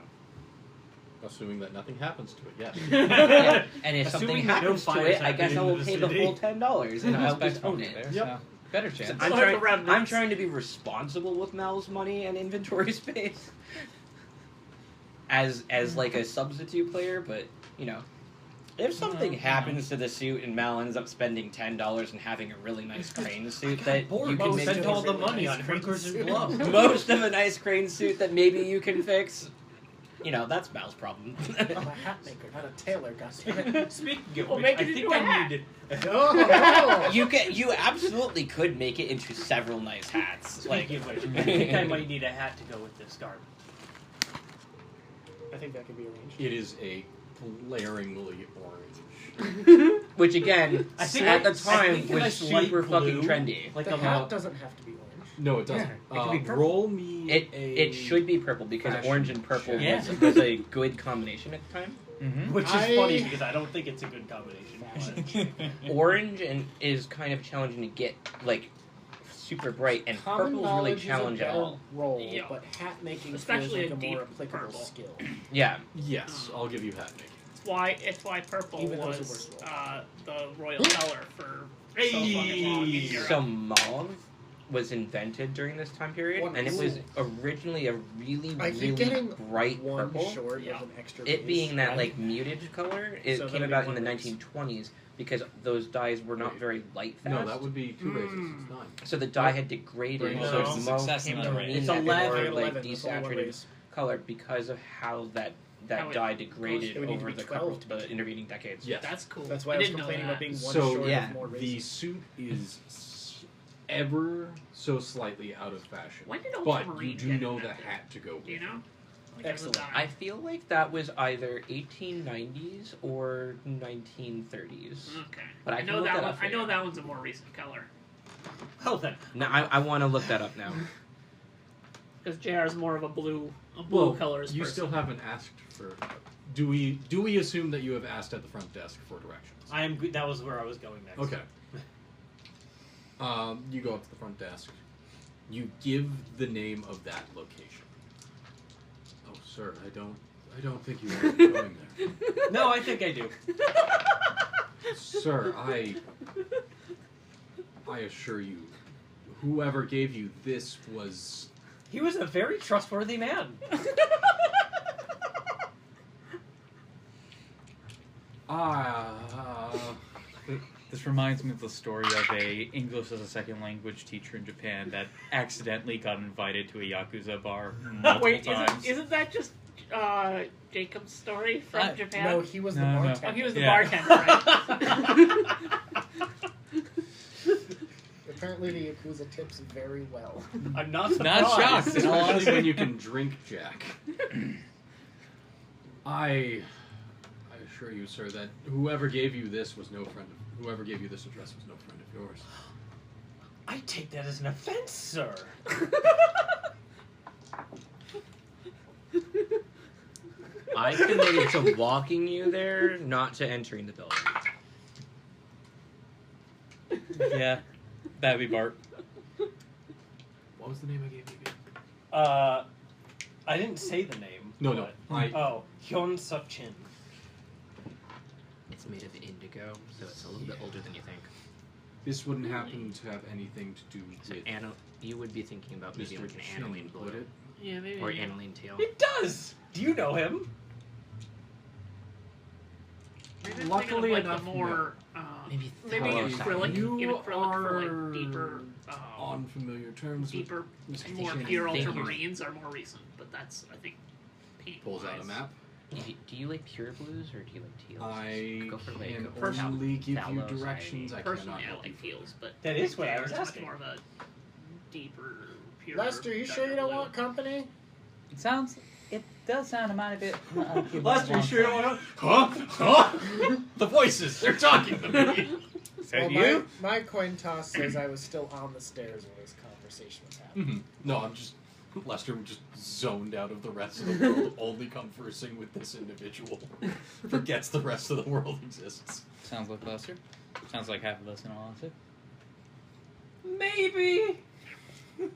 Assuming that nothing happens to it, yes. Yeah, and if Assuming something that no happens to fires it, I guess I happen in will the pay the city. full $10, and I'll Specs just own won't be it. there, Yep. so better chance. I'm So like the trying. remnants. I'm trying to be responsible with Mel's money and inventory space, as like a substitute player. But if something happens to the suit and Mel ends up spending $10 and having a really nice crane suit that you can make spent all the really money nice on crane hookers and suit. gloves. most of a nice crane suit that maybe you can fix, that's Mal's problem. I'm a hat maker, not a tailor, goddammit. Speaking of We'll which, make I it think into a I hat. need Oh, You absolutely could make it into several nice hats. Like, Speaking of which, I think I might need a hat to go with this garb. I think that could be arranged. It is a glaringly orange. which again, I think at the I time think a was nice light super fucking blue, trendy. like The a hat little. doesn't have to be orange. No, it doesn't. Yeah, it could be purple. Roll me It should be purple because fashion orange and purple check. was a good combination at the time. Mm-hmm. Which is I- funny because I don't think it's a good combination. but- Orange is kind of challenging to get like super bright, and Common purple's really knowledge is a challenge at better all. role, Yeah. but hat making Especially feels like a a more deep applicable purple. skill. Yeah, Yes, I'll give you hat making. It's why purple Even those who was were slow. the royal color for so fucking long in Europe. so mauve was invented during this time period, What and it is- was originally a really, I keep really getting bright One purple. short Yeah. of an extra It base, being that right? like muted color, it So came that'd be about in one the race. 1920s because those dyes were not Wait. very light fast. No, that would be 2 races. It's 9. So the dye had degraded, No. so It's mauve success came in to the mean race. It's that 11. more I like 11, that's all one desaturated race. color because of how that How it dye It degraded would need to over be the 12 to be the intervening decades. Yes. That's cool. That's why I I was didn't know complaining that. about being one So, short yeah, of more The races. suit is ever so slightly out of fashion. When did But Ultramarine you do get know the invented? hat to go with. Do you know? Like Excellent. It was a I dye. feel like that was either 1890s or 1930s. Okay. But I I can know look that that one. up I for know you. that one's a more recent color Well then, No, I want to look that up now. because JR is more of a blue Well, colors you person. still haven't asked for. Do we assume that you have asked at the front desk for directions? I am. That was where I was going next. Okay. You go up to the front desk. You give the name of that location. Oh, sir, I don't think you want to be going there. No, I think I do. Sir, I assure you, whoever gave you this was. He was a very trustworthy man. This reminds me of the story of a English as a second language teacher in Japan that accidentally got invited to a Yakuza bar multiple Wait, times. isn't that just Jacob's story from Japan? No, he was the No, no. bartender. Oh, he was the Yeah. bartender, right? Apparently, the Yakuza tips very well. I'm not surprised. Not shocked. In all Especially honesty. when you can drink Jack. I assure you, sir, that whoever gave you this was no friend of. Whoever gave you this address was no friend of yours. I take that as an offense, sir. I committed to walking you there, not to entering the building. Yeah, that'd be Bart. What was the name I gave you again? I didn't say the name. No. Oh, Hyun Suk Chin. It's made of indigo, so it's a little bit older than you think. This wouldn't happen to have anything to do So with you would be thinking about maybe Mr. like an Chin, aniline blue would it? Yeah, maybe. or aniline teal. It does. Do you know him? Maybe I'm Luckily thinking of, like, enough, the more Maybe maybe Thalo acrylic, something. You even acrylic for are like deeper, on familiar terms deeper, with Mr. more Chin. pure think you're- ultramarines are more recent, but that's I think paint Pulls out a map. Do you like pure blues or do you like teals? I Go for, like, can personal- only give you Thalo directions. I Personally, cannot I help you like further. teals, but That is what I was it's much asking. more of a deeper, pure. Lester, you sure you don't want company? It does sound a mighty bit. Lester, you sure you don't want to? Huh? The voices, they're talking to me. Well, you? my coin toss says I was still on the stairs when this conversation was happening. No, I'm just. Lester just zoned out of the rest of the world, only conversing with this individual. Forgets the rest of the world exists. Sounds like Lester. Sounds like half of us in all honesty. Maybe.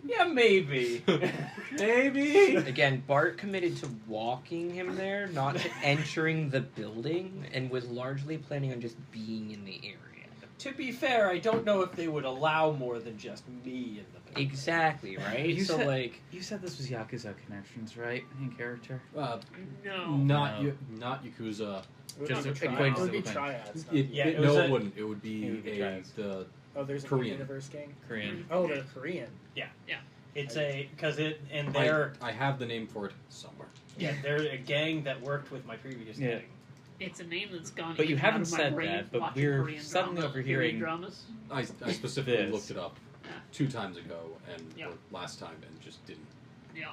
Yeah, maybe. Maybe. Again, Bart committed to walking him there, not to entering the building, and was largely planning on just being in the area. To be fair, I don't know if they would allow more than just me in the building. Exactly, right? You so, said- like, You said this was Yakuza Connections, right? In character? No. Not No. not Yakuza. It would Just be a triads. acquaintance It would be of a friend. triads. not It, the- Yeah, it, it was no, a- it wouldn't. It would be It would be triads. the Oh, there's a Korean. universe gang. Korean. Oh, they're Korean. It's a because it and they're I have the name for it somewhere. Yeah, they're a gang that worked with my previous Yeah. gang. It's a name that's gone. But you in and haven't out of my said brain that, but watching we're Korean suddenly drama, overhearing- period dramas. I specifically This. looked it up Yeah. 2 times ago and Yeah. or last time and just didn't. Yeah.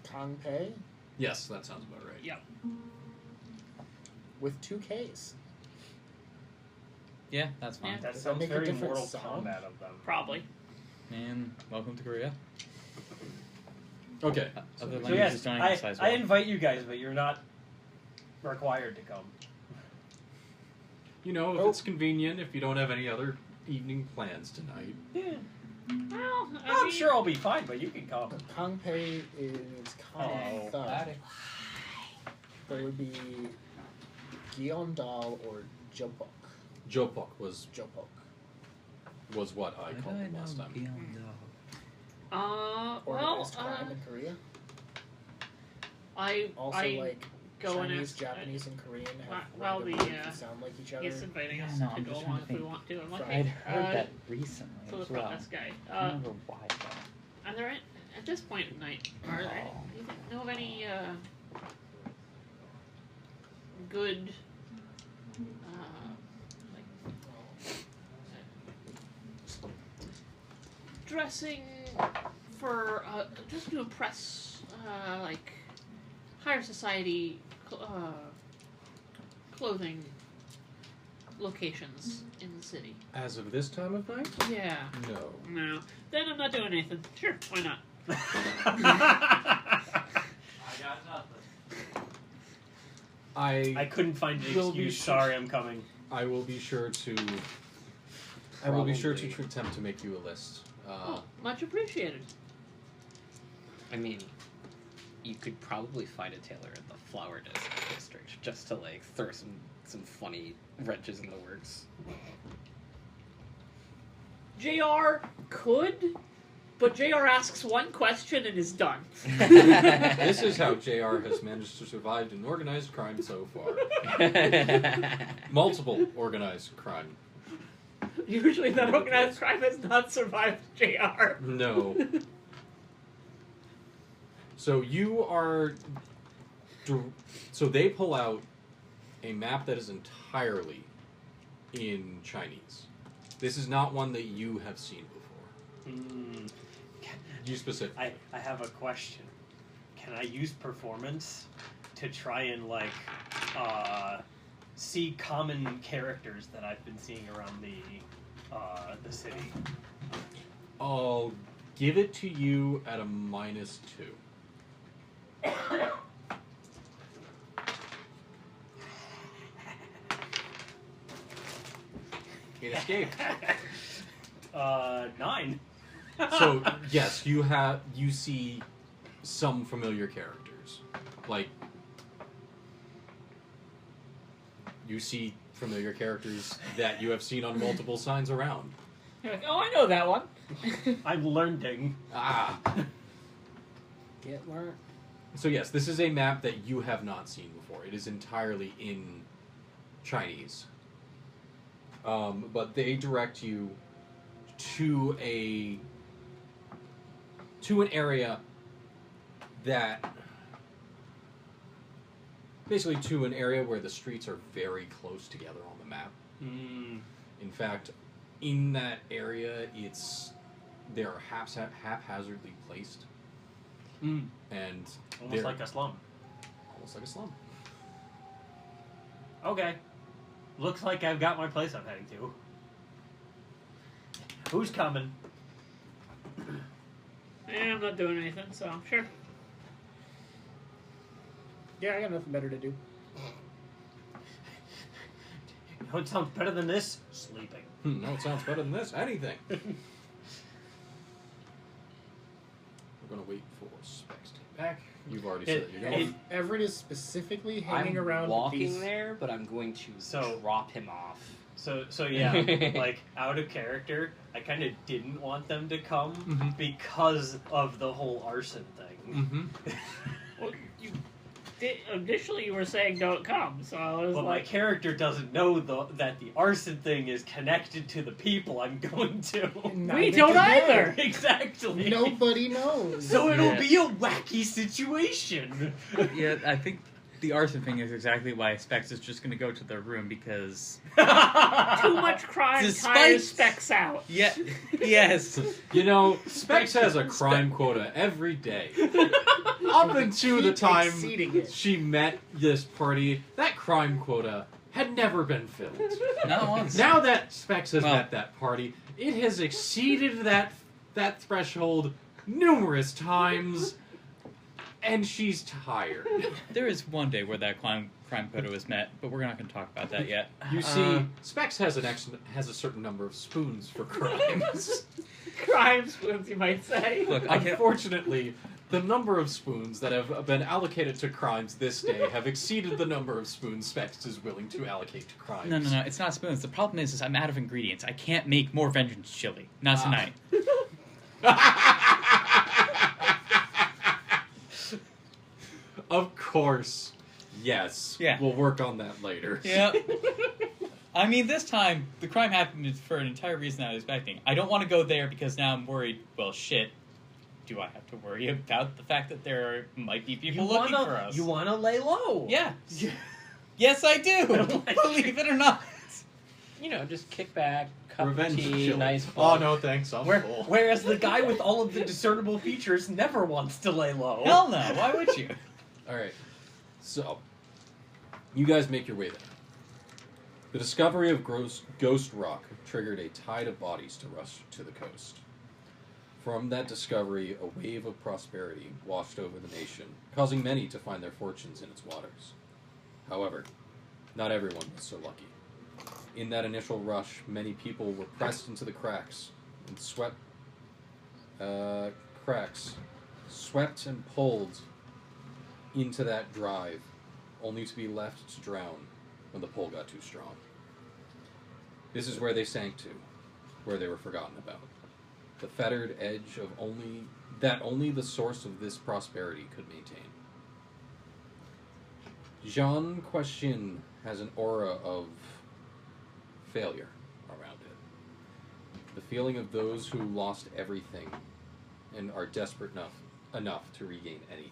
Kangpei Yes, that sounds about right. Yeah. with 2 Ks. Yeah, that's fine. Yeah. That Does that sounds make a very different Mortal sound? Kombat of them. Probably. And welcome to Korea. Okay. Other So languages yes, don't I emphasize well. invite you guys, but you're not required to come. You know, if Oh. it's convenient, if you don't have any other evening plans tonight. Yeah. Well, I'm sure I'll be fine, but you can come. Kangpei is kind of thug. There would be Gyeondal or Jopok. Jopok was Jopok. what I called them last time. Organized crime in Korea. I Also, I like go and Chinese, ask. Japanese, and Korean have well, random the, names that sound like each other. He's inviting us no, to I'm go just trying on to if we think. want to. I'm like, I'd heard that recently to the as front well. desk guy. I don't remember why though. Are there at this point in night? Are there? Do you know of any good dressing for just to impress like higher society clothing locations in the city? As of this time of night? Yeah. No. Then I'm not doing anything. Sure, why not? I got nothing. I couldn't find an Will be excuse. sure- Sorry, I'm coming. I will be sure to. I will be sure to Probably. attempt to make you a list. Oh, much appreciated. I mean, you could probably find a tailor in the flower district just to like throw some funny wrenches in the works. JR could, but JR asks one question and is done. This is how JR has managed to survive in organized crime so far. Multiple organized crime. Usually that organized crime has not survived JR. No. So you are. So they pull out a map that is entirely in Chinese. This is not one that you have seen before. Mm, You specifically. I have a question. Can I use performance to try and like see common characters that I've been seeing around the city? I'll give it to you at a -2. It escaped. 9. So yes, you see some familiar characters, like you see familiar characters that you have seen on multiple signs around. You're like, oh, I know that one. I'm learning. Ah. Get learned. So yes, this is a map that you have not seen before. It is entirely in Chinese. But they direct you to an area that basically to an area where the streets are very close together on the map. Mm. In fact, in that area, they're haphazardly placed, Mm. and Almost they're like a slum. almost like a slum. Okay. Looks like I've got my place I'm heading to. Who's coming? I'm not doing anything, so sure. Yeah, I got nothing better to do. You know what sounds better than this? Sleeping. No, it sounds better than this. Anything. We're gonna wait for Specs to get back. You've already said that you're going. Everett is specifically hanging I'm around walking these. there, but I'm going to So- drop him off. So yeah, like out of character, I kind of didn't want them to come Mhm. because of the whole arson thing. Mm-hmm. Well, you initially you were saying don't come, so I was But my like, character doesn't know that the arson thing is connected to the people I'm going to. we don't either. Exactly. Nobody knows. So it'll Yeah. be a wacky situation. Yeah, I think the arson thing is exactly why Specs is just going to go to their room because. Too much crime Despite- tires Specs out. Yeah. Yes. You know, Specs has a crime quota every day. Up until the Keep time exceeding it. she met this party, that crime quota had never been filled. Not once. Now that Specs has Well- met that party, it has exceeded that threshold numerous times, and she's tired. There is one day where that crime quota was met, but we're not going to talk about that yet. You see, Specs has has a certain number of spoons for crimes. Crime spoons, you might say. Look, I can't. Unfortunately, the number of spoons that have been allocated to crimes this day have exceeded the number of spoons Specs is willing to allocate to crimes. No, it's not spoons. The problem is I'm out of ingredients. I can't make more vengeance chili. Not tonight. Of course. Yes. Yeah. We'll work on that later. Yep. I mean, this time, the crime happened for an entire reason I was expecting. I don't want to go there because now I'm worried, well, shit. Do I have to worry about the fact that there might be people looking for us? You wanna lay low? Yeah. Yes, I do! Believe it or not. You know, just kick back, cup Revenge of tea, chili. nice Oh, bowl. no, thanks. I'm Where, full. whereas the guy with all of the discernible features never wants to lay low. Hell no, why would you? Alright. So, you guys make your way there. The discovery of Ghost Rock triggered a tide of bodies to rush to the coast. From that discovery, a wave of prosperity washed over the nation, causing many to find their fortunes in its waters. However, not everyone was so lucky. In that initial rush, many people were pressed into the cracks and swept and pulled into that drive, only to be left to drown when the pull got too strong. This is where they sank to, where they were forgotten about. The fettered edge of only the source of this prosperity could maintain. Jean Question has an aura of failure around it. The feeling of those who lost everything and are desperate enough to regain anything.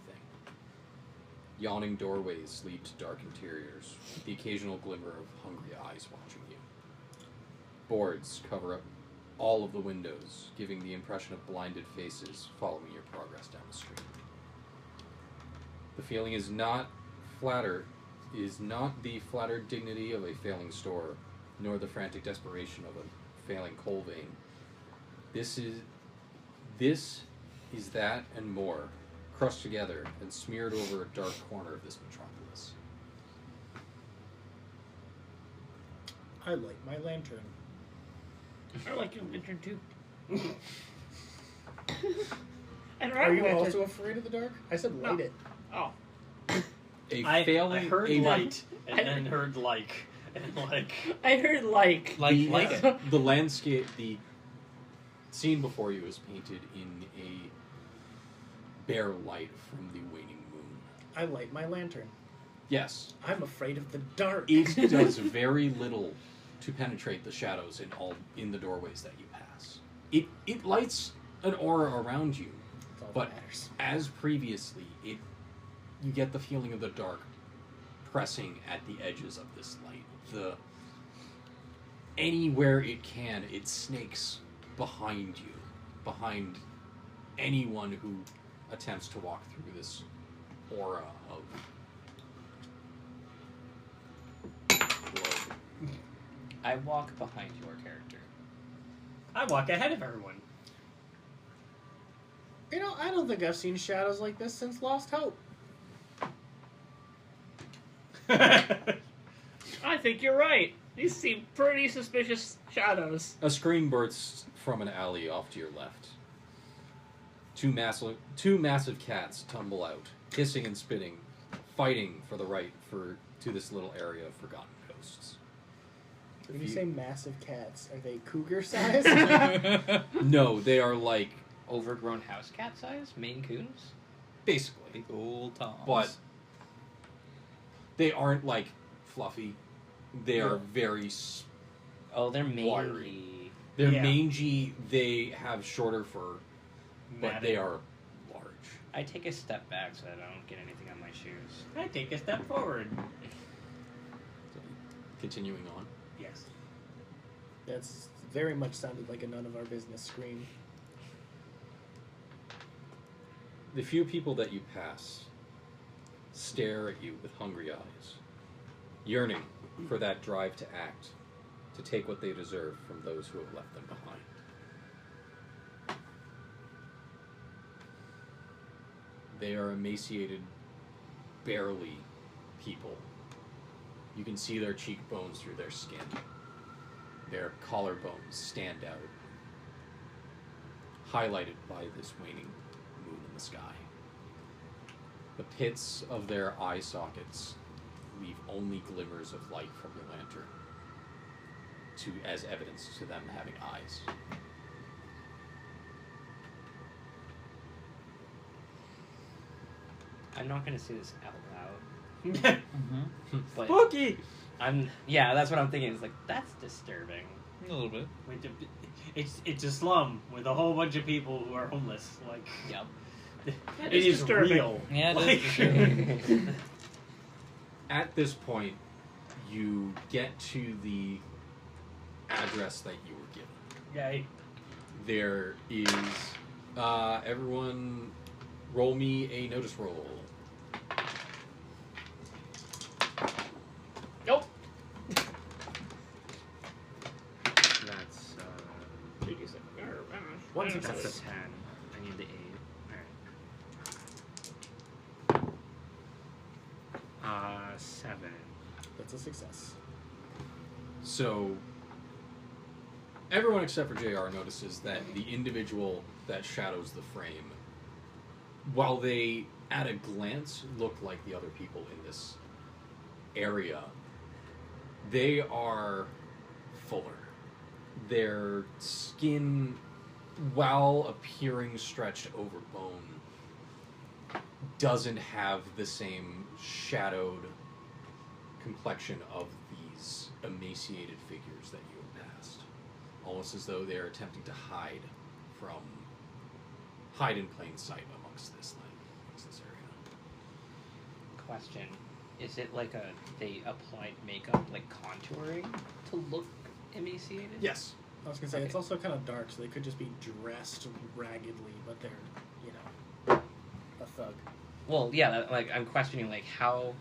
Yawning doorways lead to dark interiors, with the occasional glimmer of hungry eyes watching you. Boards cover up all of the windows, giving the impression of blinded faces following your progress down the street. The feeling is not the flattered dignity of a failing store, nor the frantic desperation of a failing coal vein. This is that and more, crushed together and smeared over a dark corner of this metropolis. I light my lantern. I like your lantern too. And Are you lantern. also afraid of the dark? I said light it. Oh, I Failing heard a light and I- then heard like and like. I heard like. Like it. The landscape, the scene before you is painted in a bare light from the waning moon. I light my lantern. Yes, I'm afraid of the dark. it does very little to penetrate the shadows in the doorways that you pass. It lights an aura around you, That's all but that matters. as previously, you get the feeling of the dark pressing at the edges of this light. Anywhere it can, it snakes behind you, behind anyone who attempts to walk through this aura of glow. I walk behind your character. I walk ahead of everyone. You know, I don't think I've seen shadows like this since Lost Hope. I think you're right. These seem pretty suspicious shadows. A scream bursts from an alley off to your left. Two massive cats tumble out, hissing and spitting, fighting for the right to this little area of forgotten coasts. When you say massive cats, are they cougar size? No, they are like Overgrown house cat size? Maine Coons? basically, Big old Toms. but They aren't like fluffy. They are very. Oh, they're Wiry. mangy. They're Yeah. mangy. They have shorter fur, but they Matted. are large. I take a step back so that I don't get anything on my shoes. I take a step forward. So, continuing on. Yes. That's very much sounded like a none of our business scream. The few people that you pass stare at you with hungry eyes, yearning for that drive to act, to take what they deserve from those who have left them behind. They are emaciated, barely people. You can see their cheekbones through their skin. Their collarbones stand out, highlighted by this waning moon in the sky. The pits of their eye sockets leave only glimmers of light from your lantern, as evidence to them having eyes. I'm not gonna say this out loud, Mm-hmm. but Spooky! yeah, that's what I'm thinking. It's like, that's disturbing. A little bit. It's a slum with a whole bunch of people who are homeless. Like, Yep. That it is is disturbing. real. Yeah, it is Like- disturbing. At this point, you get to the address that you were given. Yay. There is, everyone roll me a notice roll. Nope. That's One that's success. a 10. I need the 8. Alright. 7. That's a success. So, everyone except for JR notices that the individual that shadows the frame, while they, at a glance, look like the other people in this area, they are fuller. Their skin, while appearing stretched over bone, doesn't have the same shadowed complexion of these emaciated figures that you have passed. Almost as though they're attempting to hide in plain sight amongst this area. Question. Is it like they applied makeup, like contouring, to look emaciated? Yes. I was gonna say, it's Okay. also kind of dark, so they could just be dressed raggedly, but they're, you know, a thug. Well, yeah, like, I'm questioning, like, how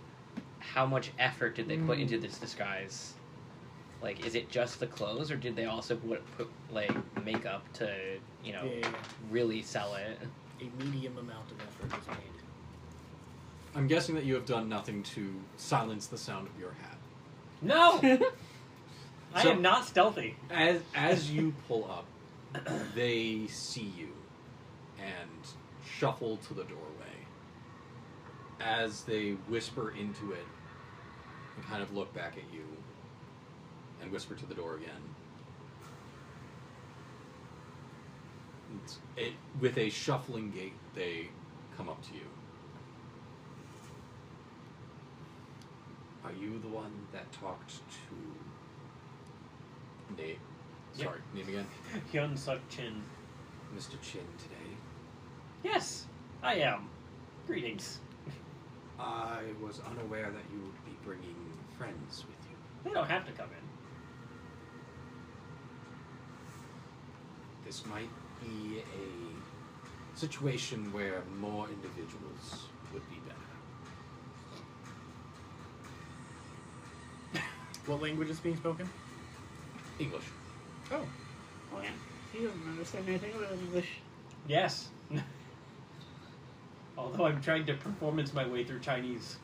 much effort did they put into this disguise? Like, is it just the clothes, or did they also put like, makeup to, you know, Yeah. really sell it? A medium amount of effort is made. I'm guessing that you have done nothing to silence the sound of your hat. No! I So- am not stealthy. As you pull up, they see you and shuffle to the doorway. As they whisper into it and kind of look back at you and whisper to the door again. With a shuffling gait, they come up to you. Are you the one that talked to Nate? Yep. Sorry, name again? Hyun Suk Chin. Mr. Chin today. Yes, I am. Greetings. I was unaware that you would be bringing friends with you. They don't have to come in. This might be a situation where more individuals would be better. What language is being spoken? English. Oh. Oh yeah. He doesn't understand anything about English. Yes. Although I'm trying to performance my way through Chinese.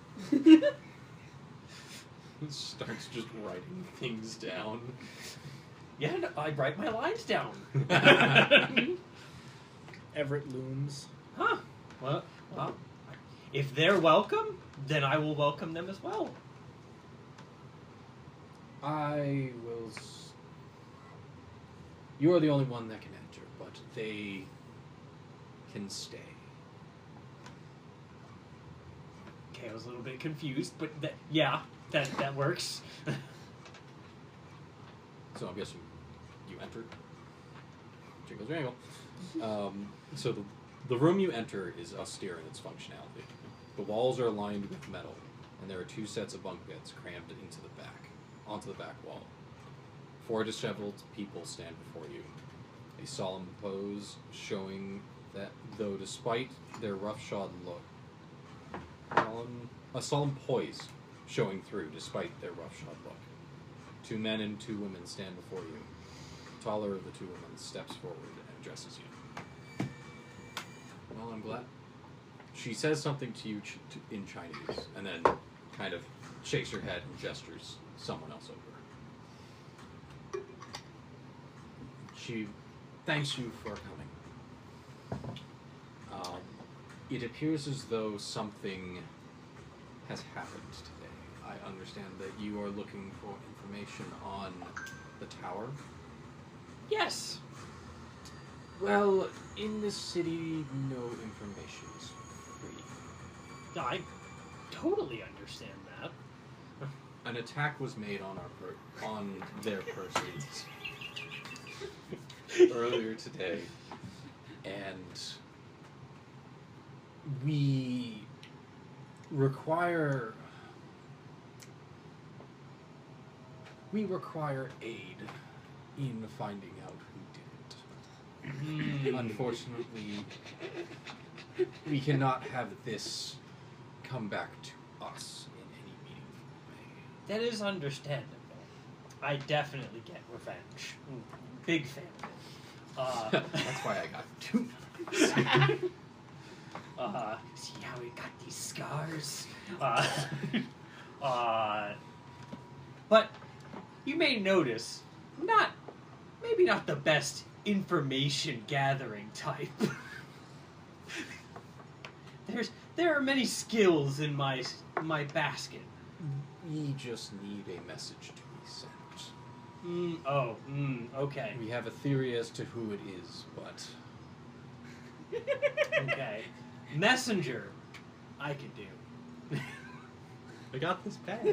Starts just writing things down. Yeah, no, I write my lines down. Everett looms. Huh. Well, if they're welcome, then I will welcome them as well. I will. You are the only one that can enter, but they can stay. Okay, I was a little bit confused, but that works. So I'm guessing you enter. Jingle jangle. So the room you enter is austere in its functionality. The walls are lined with metal, and there are 2 sets of bunk beds crammed onto the back wall. 4 disheveled people stand before you, a solemn pose showing that though despite their roughshod look, a solemn poise showing through despite their roughshod look. 2 men and 2 women stand before you. The taller of the 2 women steps forward and addresses you. Well, I'm glad. She says something to you in Chinese, and then kind of shakes her head and gestures someone else over. She thanks you for coming. It appears as though something has happened today. I understand that you are looking for information on the tower. Yes. Well, in this city, no information is free. I totally understand that. An attack was made on on their persons earlier today, and we require aid in finding out who did it. Unfortunately, we cannot have this come back to us in any meaningful way. That is understandable. I definitely get revenge. Big fan of it. That's why I got 2 numbers. See how we got these scars? But you may notice, maybe not the best information gathering type. There are many skills in my basket. We just need a message to be sent. Okay. We have a theory as to who it is, but Okay. Messenger, I could do. I got this bag.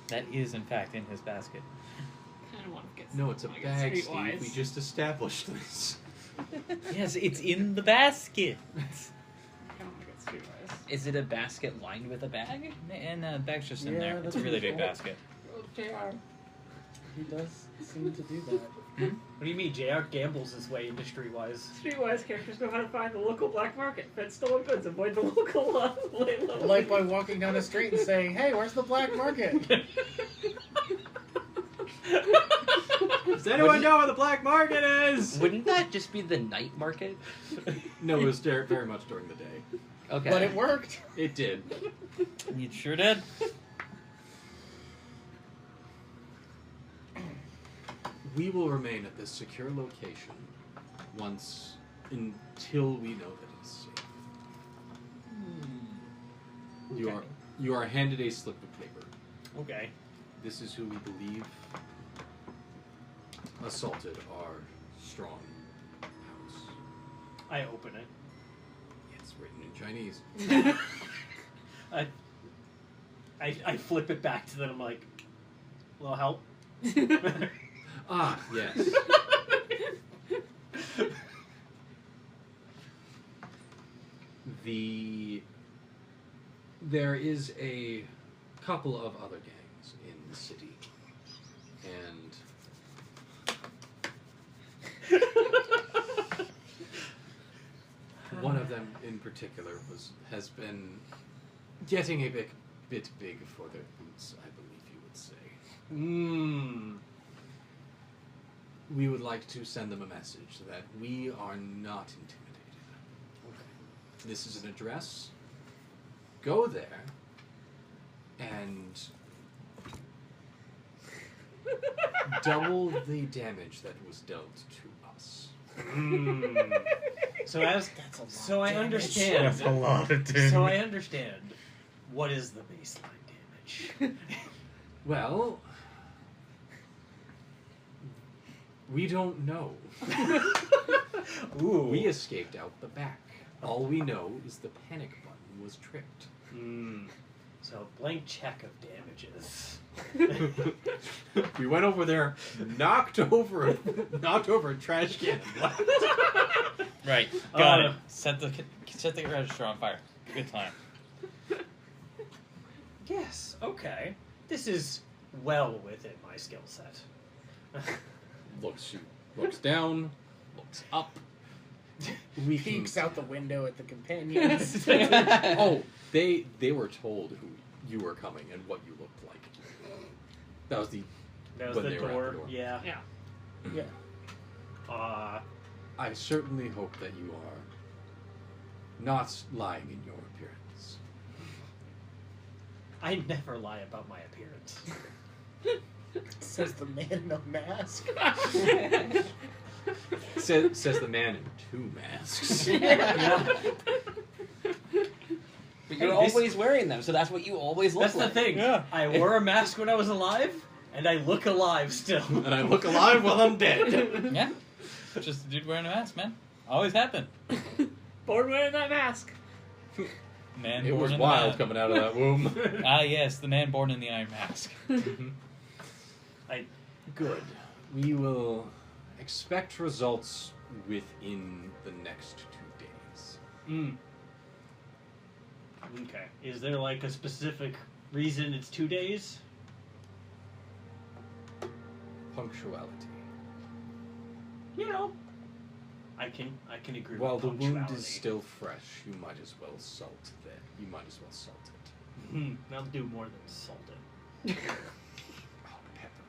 That is, in fact, in his basket. Kind of want to get. No, it's a like bag, streetwise. Steve. We just established this. Yes, it's in the basket. I don't want to get streetwise. Is it a basket lined with a bag? And the bag's just in Yeah, there. It's a that's really big cool. basket. Oh, JR. He does seem to do that. What do you mean? JR gambles his way into Streetwise. Streetwise characters know how to find the local black market, fed stolen goods, avoid the local law, lay low. Like by walking down the street and saying, "Hey, where's the black market?" Does anyone know where the black market is? Wouldn't that just be the night market? No, it was very much during the day. Okay. But it worked. It did. You sure did? We will remain at this secure location until we know that it's safe. You are handed a slip of paper. Okay. This is who we believe assaulted our strong house. I open it. It's written in Chinese. I flip it back to them. I'm like, little help. Ah, yes. There is a couple of other gangs in the city, and one of them in particular has been getting a bit big for their boots, I believe you would say. We would like to send them a message that we are not intimidated. Okay. This is an address. Go there and double the damage that was dealt to us. So That's a lot so of I damage. understand. That's a lot of damage. So I understand. What is the baseline damage? Well, we don't know. Ooh. We escaped out the back. All we know is the panic button was tripped. So blank check of damages. We went over there, knocked over a trash can. Right. Got it. Set the register on fire. Good time. Yes. Okay. This is well within my skill set. Looks down, looks up. We Peeks out the window at the companions. Oh, they were told who you were coming and what you looked like. That was the when the they were at door. the door. Yeah. Yeah. I certainly hope that you are not lying in your appearance. I never lie about my appearance. Says the man in a mask. Says the man in 2 masks. But you're always wearing them, so that's what you always look That's like. the thing. Yeah. I wore a mask when I was alive, and I look alive still. And I look alive while I'm dead. Yeah. Just a dude wearing a mask, man. Always happened. Born wearing that mask. Man It born was in wild the coming out of that womb. Ah, yes, the man born in the iron mask. Good. We will expect results within the next 2 days. Okay. Is there like a specific reason it's 2 days? Punctuality. You know, I can agree. While with the wound punctuality. is still fresh, you might as well salt it. You might as well salt it. I'll do more than salt it. Oh, pepper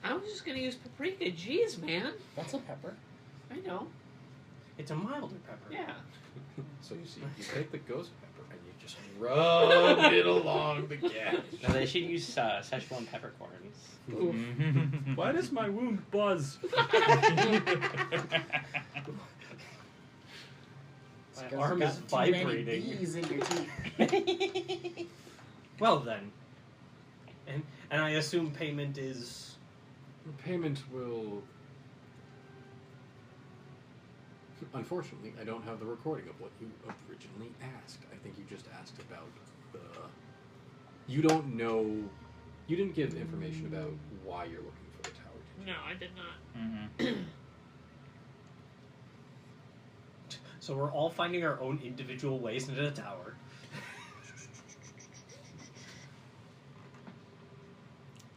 I was just gonna use paprika. Jeez, man. That's a pepper. I know. It's a milder pepper. Yeah. So you see, you take the ghost pepper and you just rub it along the gash. No, they should use Szechuan peppercorns. Why does my wound buzz? My arm is vibrating. Bees in your teeth. Well then, and I assume payment is. Payment will. Unfortunately, I don't have the recording of what you originally asked. I think you just asked about the. You don't know. You didn't give information about why you're looking for the tower, did you? No, I did not. So we're all finding our own individual ways into the tower.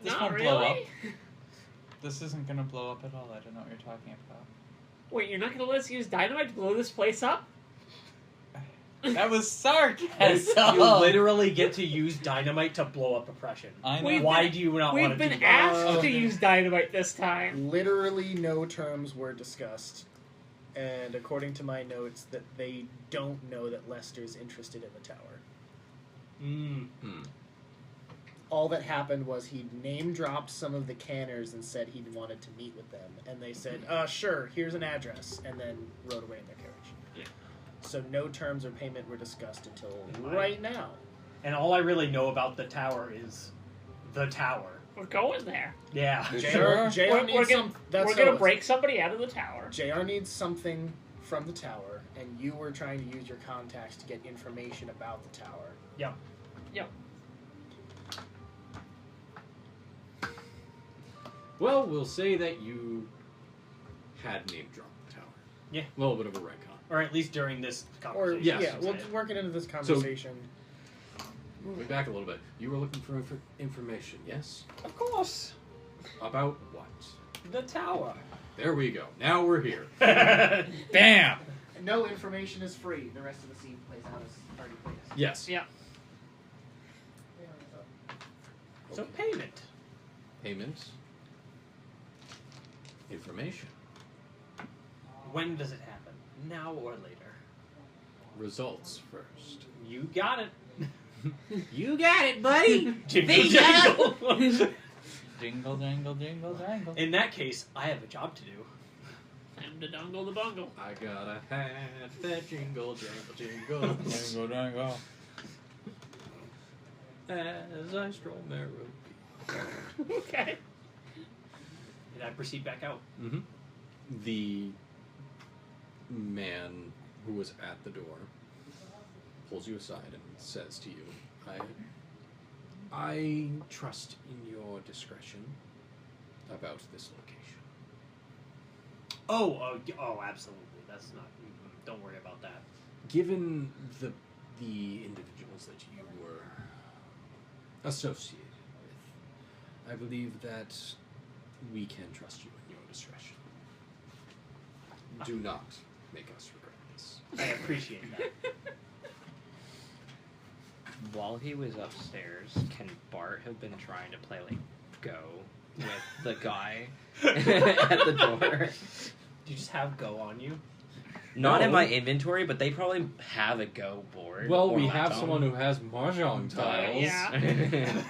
This Not won't really. blow up. This isn't gonna blow up at all. I don't know what you're talking about. Wait, you're not gonna let us use dynamite to blow this place up? That was sarcasm. You literally get to use dynamite to blow up oppression. I know. Why do you not want We've to do been that? asked to use dynamite this time. Literally no terms were discussed. And according to my notes, that they don't know that Lester's interested in the tower. All that happened was he name-dropped some of the canners and said he wanted to meet with them. And they said, sure, here's an address, and then rode away in their carriage. Yeah. So no terms or payment were discussed until right now. And all I really know about the tower is the tower. We're going there. Yeah. Sure. JR We're needs gonna, that's we're how gonna it's- break somebody out of the tower. JR needs something from the tower, and you were trying to use your contacts to get information about the tower. Yep. Well, we'll say that you had name dropped the tower. Yeah. A little bit of a retcon. Or at least during this Or, conversation. Yes. yeah, we'll just work it into this conversation. Moving back a little bit, you were looking for information, yes? Of course. About what? The tower. There we go. Now we're here. Bam! No information is free. The rest of the scene plays out as already played. Yes. Yeah. So payment. Payment. Information. When does it happen? Now or later? Results first. You got it. You got it, buddy! Jingle jangle. Jingle, jangle, jingle, jangle. In that case, I have a job to do. Time to dongle the bungle. I got a hat that jingle, jangle, jingle. Jangle, jangle. As I stroll merrily. Okay. And I proceed back out. Mm-hmm. the man who was at the door pulls you aside and says to you, I trust in your discretion about this location. Oh, absolutely. That's not. Don't worry about that. Given the individuals that you were associated with, I believe that we can trust you in your discretion. Do not make us regret this. I appreciate that. While he was upstairs, can Bart have been trying to play like Go with the guy at the door? Do you just have Go on you? Not in No. my inventory, but they probably have a Go board. Well, or we my have phone. someone who has mahjong tiles. Yeah.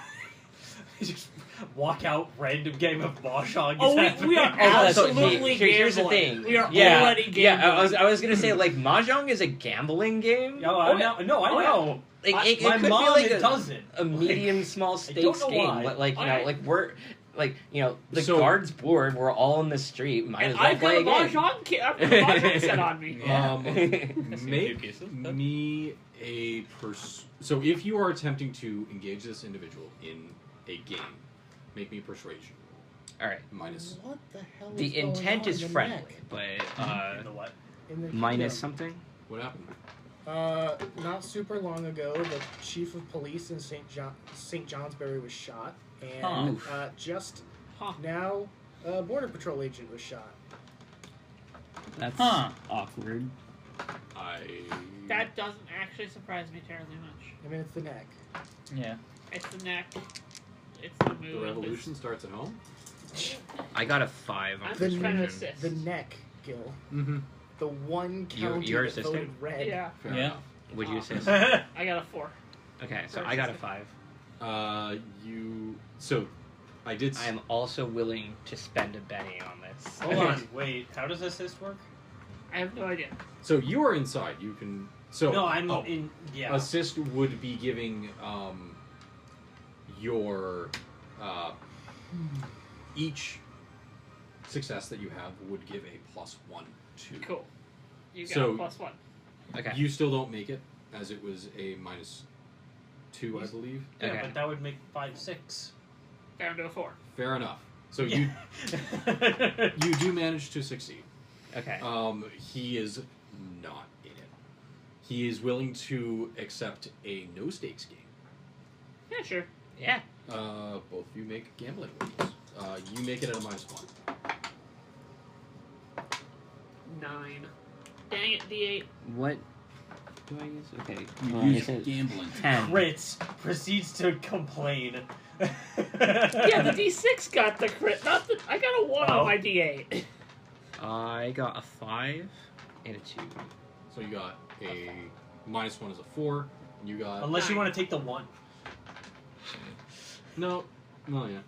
Just walk out, random game of Mahjong. Oh, we are absolutely here's the gambling. thing. We are Yeah, already gambling. Yeah, I was gonna say like Mahjong is a gambling game. No, I know. No, I Oh, yeah. know. Like, it My could mom be like doesn't. a medium small don't stakes know game, why. but like Alright. like we're like the So- guards board. We're all in the street. Might as And well I've got play a a game. I've got a mahjong set on me. Yeah. That's Make pieces. me a So if you are attempting to engage this individual in a game, make me persuasion. All right. Minus. What the hell? The is going intent on is in the friendly, neck? but In the what? In the minus kingdom. something. What happened? Not super long ago, the chief of police in St. Johnsbury was shot, and just Huh. now, a border patrol agent was shot. That's Huh. awkward. That doesn't actually surprise me terribly much. I mean, it's the neck. Yeah. It's the neck. It's the move. The revolution starts at home. I got a 5 on I'm The just trying to persuasion. assist. The neck, Gil. Mm-hmm. The one county You're that assisting? voted red. Yeah, Fair Yeah. enough. Would you assist? I got a 4. Okay, so I got a 5. So, I did. I am also willing to spend a Benny on this. Hold on, wait. How does assist work? I have no idea. So you are inside. You can. So No, I'm oh, in. Yeah. Assist would be giving your each success that you have would give a +1 to. Cool. You got So- a +1. Okay. You still don't make it, as it was a -2, I believe. Yeah, Okay. but that would make 5, 6. Down to a 4. Fair enough. So Yeah. you do manage to succeed. Okay. He is not in it. He is willing to accept a no stakes game. Yeah, sure. Yeah. Both of you make gambling rolls. You make it at a -1. 9. Dang it, D8. What do I use? Okay. Use is it gambling. 10? Crits proceeds to complain. Yeah, the D6 got the crit. Not the. I got a 1 Oh. on my D8. I got a 5 and a 2. So you got a -1 is a 4. And you got Unless you want to take the 1. no, yeah.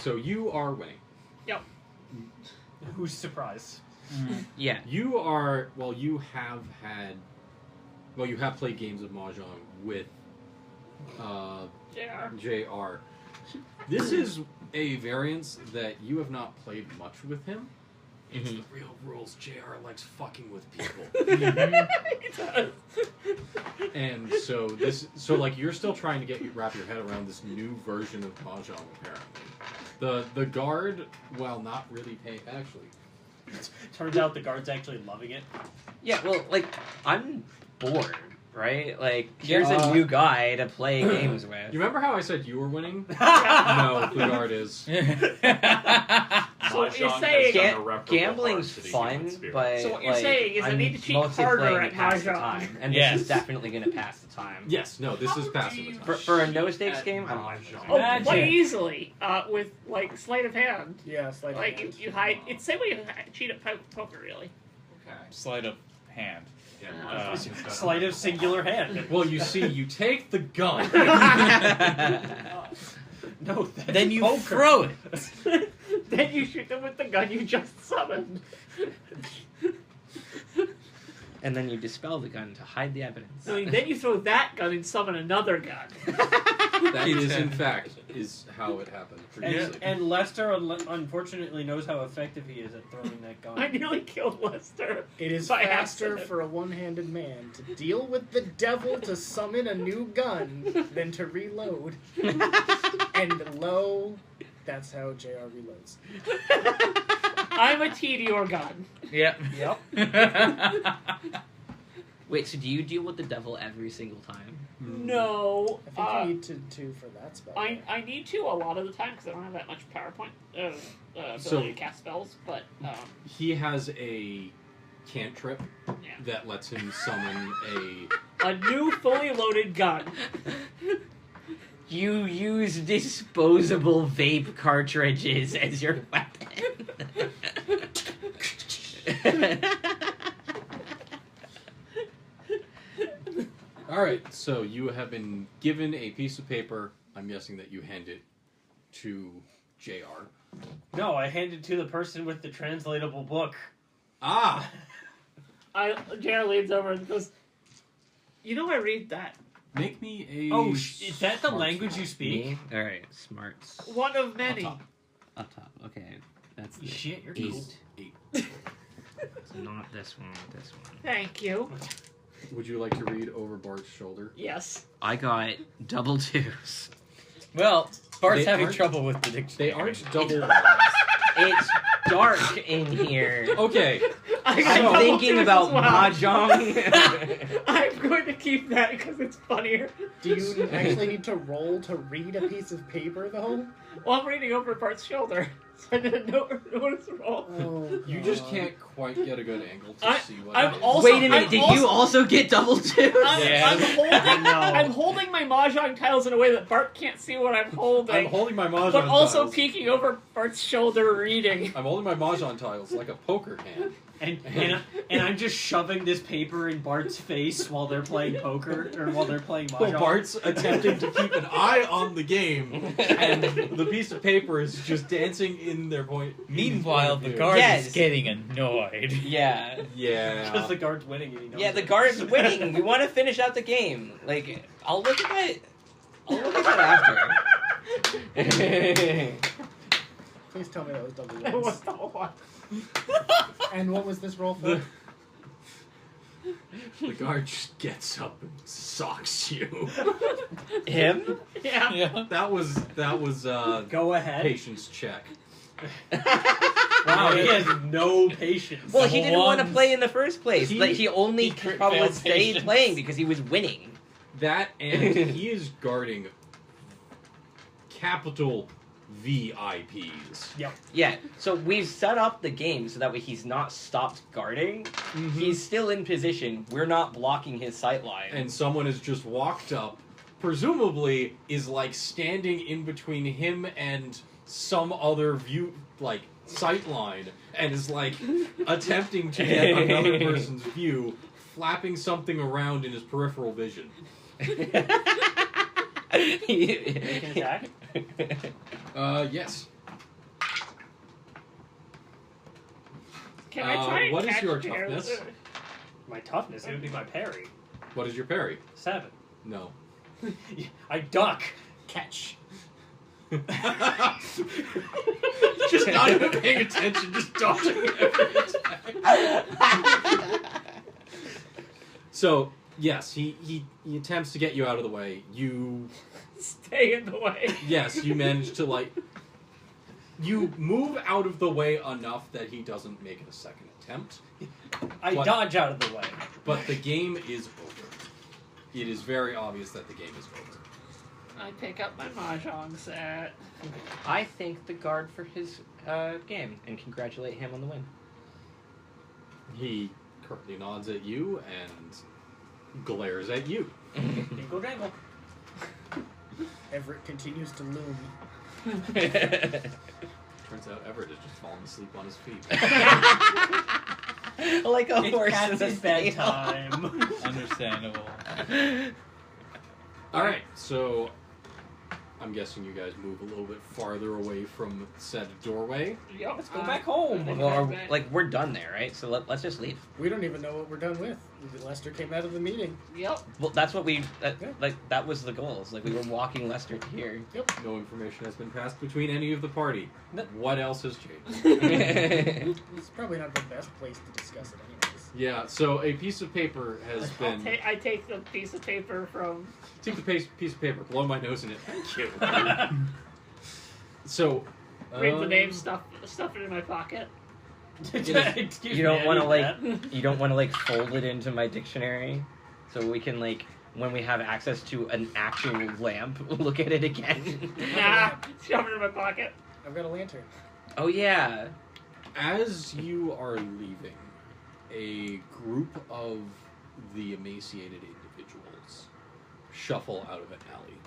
So you are winning. Yep. Who's surprised? Yeah. You are you have played games of mahjong with JR. JR. This is a variance that you have not played much with him. It's the real rules. JR likes fucking with people. It does. And so you're still trying to wrap your head around this new version of mahjong apparently. The guard, while not really paying, actually. Turns out the guard's actually loving it. Yeah, well, like, I'm bored, right? Like, here's Yeah. a new guy to play games with. You remember how I said you were winning? No, the guard is. So what you're Mahjong saying- has done a reparable Gambling's part to the human fun, spirit. but So what you're like, saying is I I'm need to cheat mostly harder playing at to pass the Mahjong. time, and Yes. this is definitely going to pass the time. Yes, no, this is passing the time. For a no stakes At game, I'm Mahjong. Oh, Magic. quite easily. With like sleight of hand. Yeah, it's like You hide. It's the same way you cheat at poker, really. Okay. Sleight of hand. Yeah, Sleight of singular hand. Well, you see, you take the gun. No, that's Then you poker. throw it. Then you shoot them with the gun you just summoned. and then you dispel the gun to hide the evidence. So then you throw that gun and summon another gun. That is, in fact, is how it happened And, previously. and Lester unfortunately knows how effective he is at throwing that gun. I nearly killed Lester. It is By faster accident. for a one-handed man to deal with the devil to summon a new gun than to reload. And lo, that's how JR reloads. I'm a T to your gun. Yep. Yep. Wait, so do you deal with the devil every single time? No. I think you need to for that spell. I need to a lot of the time because I don't have that much PowerPoint ability So- to cast spells, but He has a cantrip yeah. that lets him summon A new fully loaded gun. You use disposable vape cartridges as your weapon. Alright, so you have been given a piece of paper. I'm guessing that you hand it to JR. No, I handed to the person with the translatable book. Ah! JR leans over and goes, "You know I read that. Make me a. Oh, is that the smarts language roll. you speak? Me? Alright, smarts. One of many." Up Up top. Okay. That's the Shit, you're 8. cool. 8. So not this one, this one. Thank you. Would you like to read over Bart's shoulder? Yes. I got double 2s. Well, Bart's They having aren't- trouble with the They dictionary. aren't double. It's dark in here. Okay, I got I'm double thinking twos about as well. mahjong. I'm going to keep that because it's funnier. Do you actually need to roll to read a piece of paper, though? Well, I'm reading over Bart's shoulder, so I didn't know what to roll. Oh, you just can't quite get a good angle to I- see what I'm it is. also- Wait a minute, I'm did also- you also get double 2s? I'm No. holding my mahjong tiles in a way that Bart can't see what I'm holding, I'm holding my mahjong but also tiles. peeking over Bart's shoulder reading. I'm holding my mahjong tiles like a poker hand. And I'm just shoving this paper in Bart's face while they're playing poker or while they're playing mahjong. Well, Bart's attempting to keep an eye on the game, and the piece of paper is just dancing in their point. Meanwhile, the view. guard Yes. is getting annoyed. Yeah. Because Yeah. the guard's winning. And he knows Yeah, the it. guard's winning. We want to finish out the game. Like, I'll look at that. I'll look at that after. Please tell me that was double That was ones. the whole one. And what was this roll for? The guard just gets up and socks you. Him? Yeah. Yeah. That was Go ahead. patience check. Wow, he has no patience. Well, he Double didn't want to ones. play in the first place. He- Like, he only he crit probably failed stayed patience. playing because he was winning. That and he is guarding capital VIPs. Yep. Yeah, so we've set up the game so that way he's not stopped guarding. He's still in position. We're not blocking his sight line. And someone has just walked up, presumably is like standing in between him and some other view, like sight line, and is like attempting to get another person's view, flapping something around in his peripheral vision. Make an attack. Yes. Can I try and what is catch your Jared's- toughness? My toughness, it would be my parry. What is your parry? 7. No. I duck. Catch. Just not even paying attention, just dodging every attack. So, yes, he attempts to get you out of the way. You, Stay in the way. yes, you manage to, like, you move out of the way enough that he doesn't make it a second attempt, I What? dodge out of the way. but the game is over. It is very obvious that the game is over. I pick up my mahjong set. I thank the guard for his game and congratulate him on the win. He curtly nods at you and glares at you. Dingle dangle. Everett continues to loom. Turns out Everett has just fallen asleep on his feet. Like a It's horse past in a his stable. bedtime. Understandable. Alright, so I'm guessing you guys move a little bit farther away from said doorway. Yep. Let's go back home. Well, we're done there, right? So let's just leave. We don't even know what we're done with. Lester came out of the meeting. Yep. Well, that's what we Yeah. that was the goals. Like we were walking Lester to here. No information has been passed between any of the party. What else has changed? It's probably not the best place to discuss it, anyways. Yeah, so a piece of paper has been... I take the piece of paper from... Take the piece of paper, blow my nose in it. Thank you. So... Read the name, stuff it in my pocket. You don't want to like fold it into my dictionary, so we can like when we have access to an actual lamp, look at it again. Nah, shove it in my pocket. I've got a lantern. Oh yeah. As you are leaving, a group of the emaciated individuals shuffle out of an alley.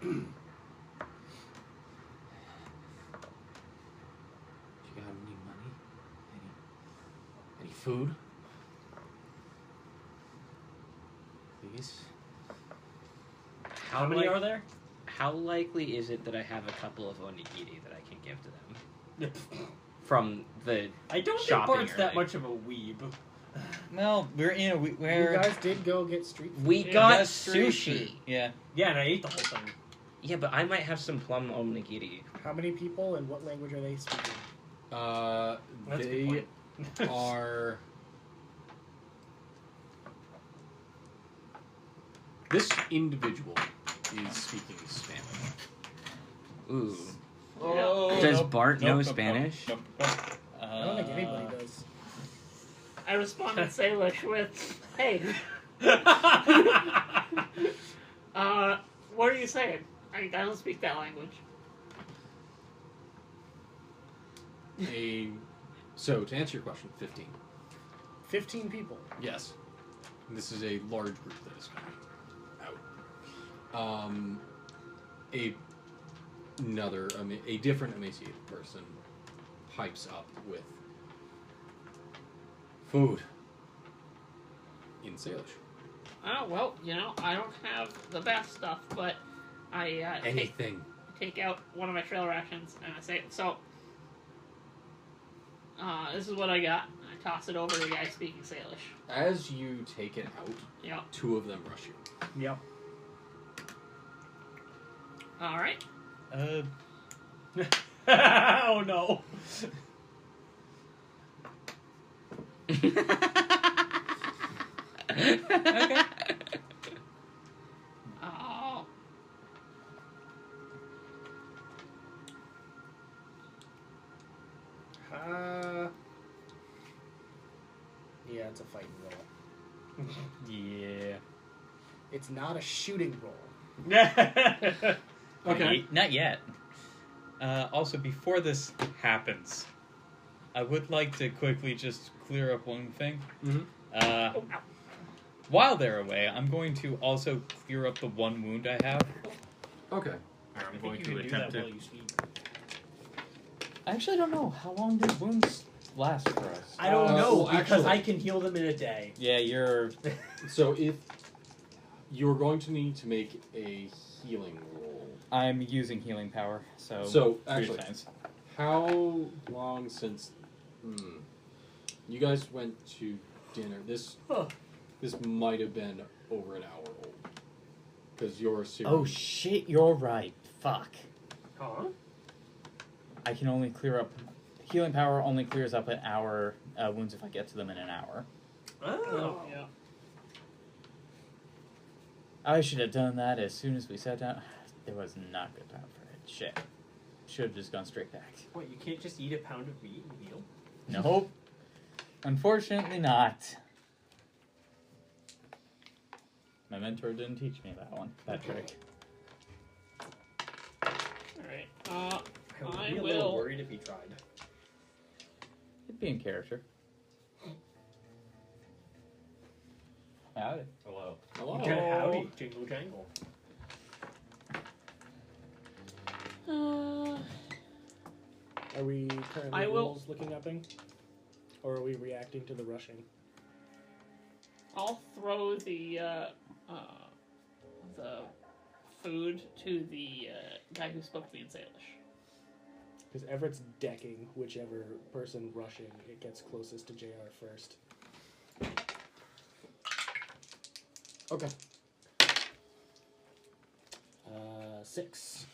You got any money? Any food? Please? How many are there? How likely is it that I have a couple of onigiri that I can give to them from the I don't think shopping Bart's that area? much of a weeb. Well, we're in a You we're guys did go get street food. We Yeah, got that's street sushi. food. Yeah. Yeah, and I ate the whole thing. Yeah, but I might have some plum onigiri. How many people and what language are they speaking? That's a good They point. are... This individual is speaking Spanish. Ooh. Oh, Does nope, Bart know nope, Spanish? Nope. I don't think anybody does. I respond in Salish with, "Hey, what are you saying? I don't speak that language." So, to answer your question, 15. 15 people. Yes. This is a large group that is coming out. A different emaciated person pipes up with food in Salish. Oh, well, I don't have the best stuff, but I Anything. take out one of my trail rations and I say, "So, this is what I got." I toss it over to the guy speaking Salish. As you take it out, Yep. 2 of them rush you. Yep. All right. Oh no. Okay. Oh. Yeah, it's a fighting roll. Yeah. It's not a shooting roll. Okay. Not yet. Also, before this happens, I would like to quickly just clear up one thing. Mm-hmm. While they're away, I'm going to also clear up the one wound I have. Okay. I'm I going think to you can do attempt that to. while you sleep. I actually don't know how long do wounds last for us. I don't know well, because actually- I can heal them in a day. Yeah, you're. So if you're going to need to make a healing roll. I'm using healing power, so. So, 3 actually- times. How long since you guys went to dinner? This might have been over an hour old. Because you're serious. Oh shit! You're right. Fuck. Huh? I can only clear up. Healing power only clears up an hour wounds if I get to them in an hour. Oh. Yeah. I should have done that as soon as we sat down. There was not good time for it. Shit. Should have just gone straight back. What, you can't just eat a pound of meat and heal? Nope. Unfortunately not. My mentor didn't teach me that trick. All right. I would I be a will- little worried if he tried. It'd be in character. Howdy. Hello. Hello. Howdy, jingle jangle. Are we currently I will- rules looking upping? Or are we reacting to the rushing? I'll throw the food to the guy who spoke to me in Salish. Because Everett's decking whichever person rushing it gets closest to JR first. Okay. 6.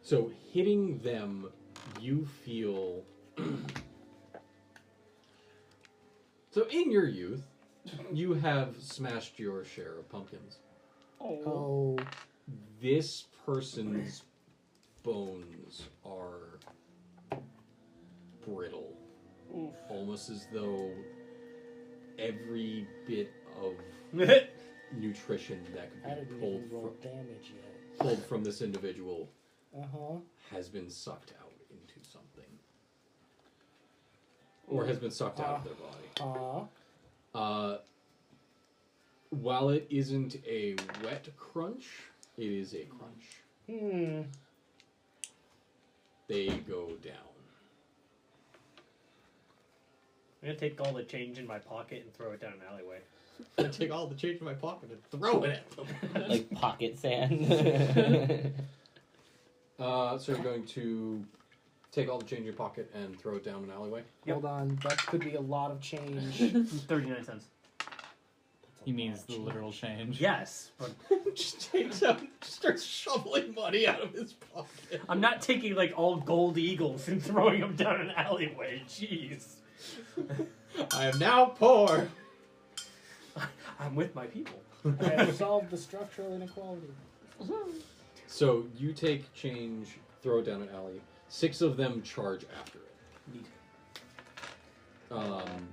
So hitting them, you feel. So in your youth, you have smashed your share of pumpkins. Oh. This person's bones are brittle. Oof. Almost as though every bit of nutrition that I could be didn't pulled even roll from, damage yet. pulled from this individual Uh-huh. has been sucked out into something. Or has been sucked out of their body. While it isn't a wet crunch, it is a crunch. They go down. I'm gonna take all the change in my pocket and throw it down an alleyway. I take all the change in my pocket and throw it at them. Like pocket sand. So you're going to take all the change in your pocket and throw it down an alleyway? Hold on, that could be a lot of change. 39 cents. He means the literal change. Yes, but Just takes out, starts shoveling money out of his pocket. I'm not taking like all gold eagles and throwing them down an alleyway. Jeez. I am now poor. I'm with my people. I have solved the structural inequality. So you take change, throw it down an alley. 6 of them charge after it. Neat. Um,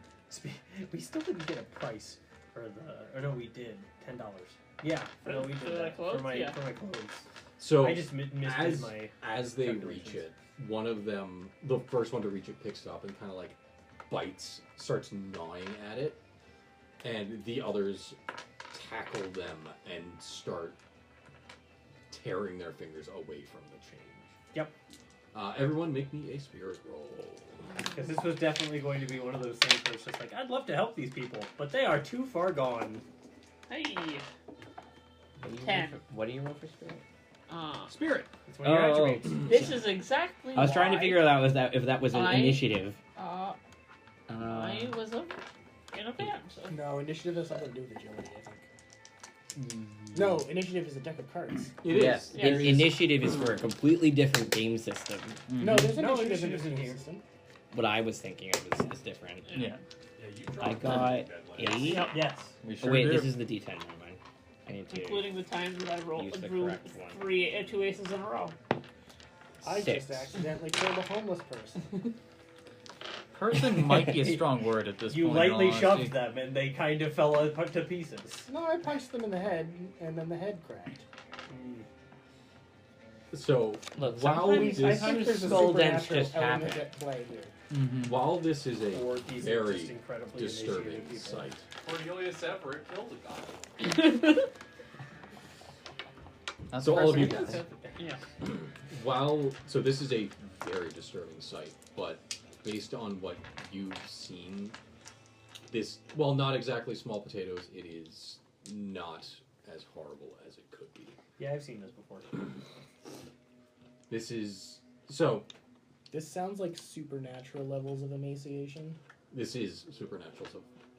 We still didn't get a price for the. Or no, we did $10. Yeah, no, we For did the that clothes? for my Yeah. clothes. so I just misdid my. as they calculations. reach it, one of them, the first one to reach it, picks it up and kind of like bites, starts gnawing at it, and the others tackle them and start tearing their fingers away from the change. Yep. Everyone make me a spirit roll. Because this was definitely going to be one of those things where it's just like, I'd love to help these people, but they are too far gone. Hey. What do you roll for spirit? Spirit. It's one of your attributes. This is exactly I was trying to why figure out if that was an I- initiative. I was in a band. So. No, initiative has something to do with agility, I think. No, initiative is a deck of cards. It is. Yes. There is- Initiative is for a completely different game system. No, there's No, initiative in initiative's this in game here. system. What I was thinking of is different. Yeah. I got 8. Yes. We Oh, sure wait, do. this is the D10. Never mind. I need to Including the times that I use the drew correct one. 2 aces in a row. I 6. just accidentally killed a homeless person. Person might be a strong word at this You point. in all lightly honesty. shoved them and they kind of fell apart to pieces. No, I punched them in the head, and then the head cracked. So Look, while sometimes- this, I think there's a skull dents supernatural just element happen. at play here. Mhm. while this is Or a these are very just incredibly disturbing initiated people. sight, Cornelius Everett killed a guy. That's so all of you personal. guys, Yeah. so this is a very disturbing sight, but based on what you've seen, this, while not exactly small potatoes, it is not as horrible as it could be. Yeah, I've seen this before. This is so. This sounds like supernatural levels of emaciation. This is supernatural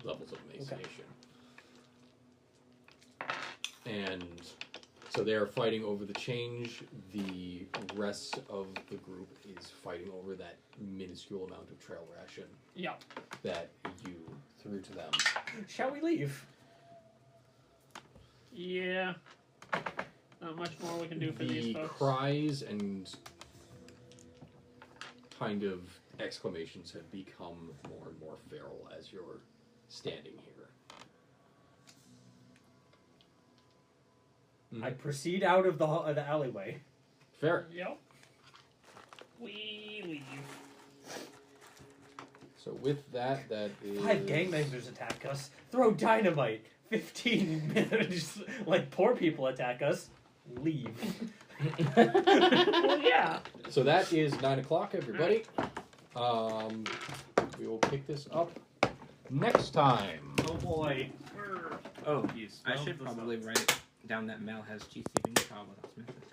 levels of emaciation, and so they are fighting over the change. The rest of the group is fighting over that minuscule amount of trail ration Yeah. that you threw to them. Shall we leave? Yeah. Not much more we can do for The these folks. cries and kind of exclamations have become more and more feral as you're standing here. I proceed out of the alleyway. Fair. Yep. We leave. So with that, that is 5 gangbangers attack us. Throw dynamite. 15 minutes. Like poor people attack us. Leave. Well, yeah. So that is 9 o'clock, everybody. We will pick this up next time. Oh boy. We're Oh, You I smelled should the probably stuff. write down that Mel has G saving trial without Smith.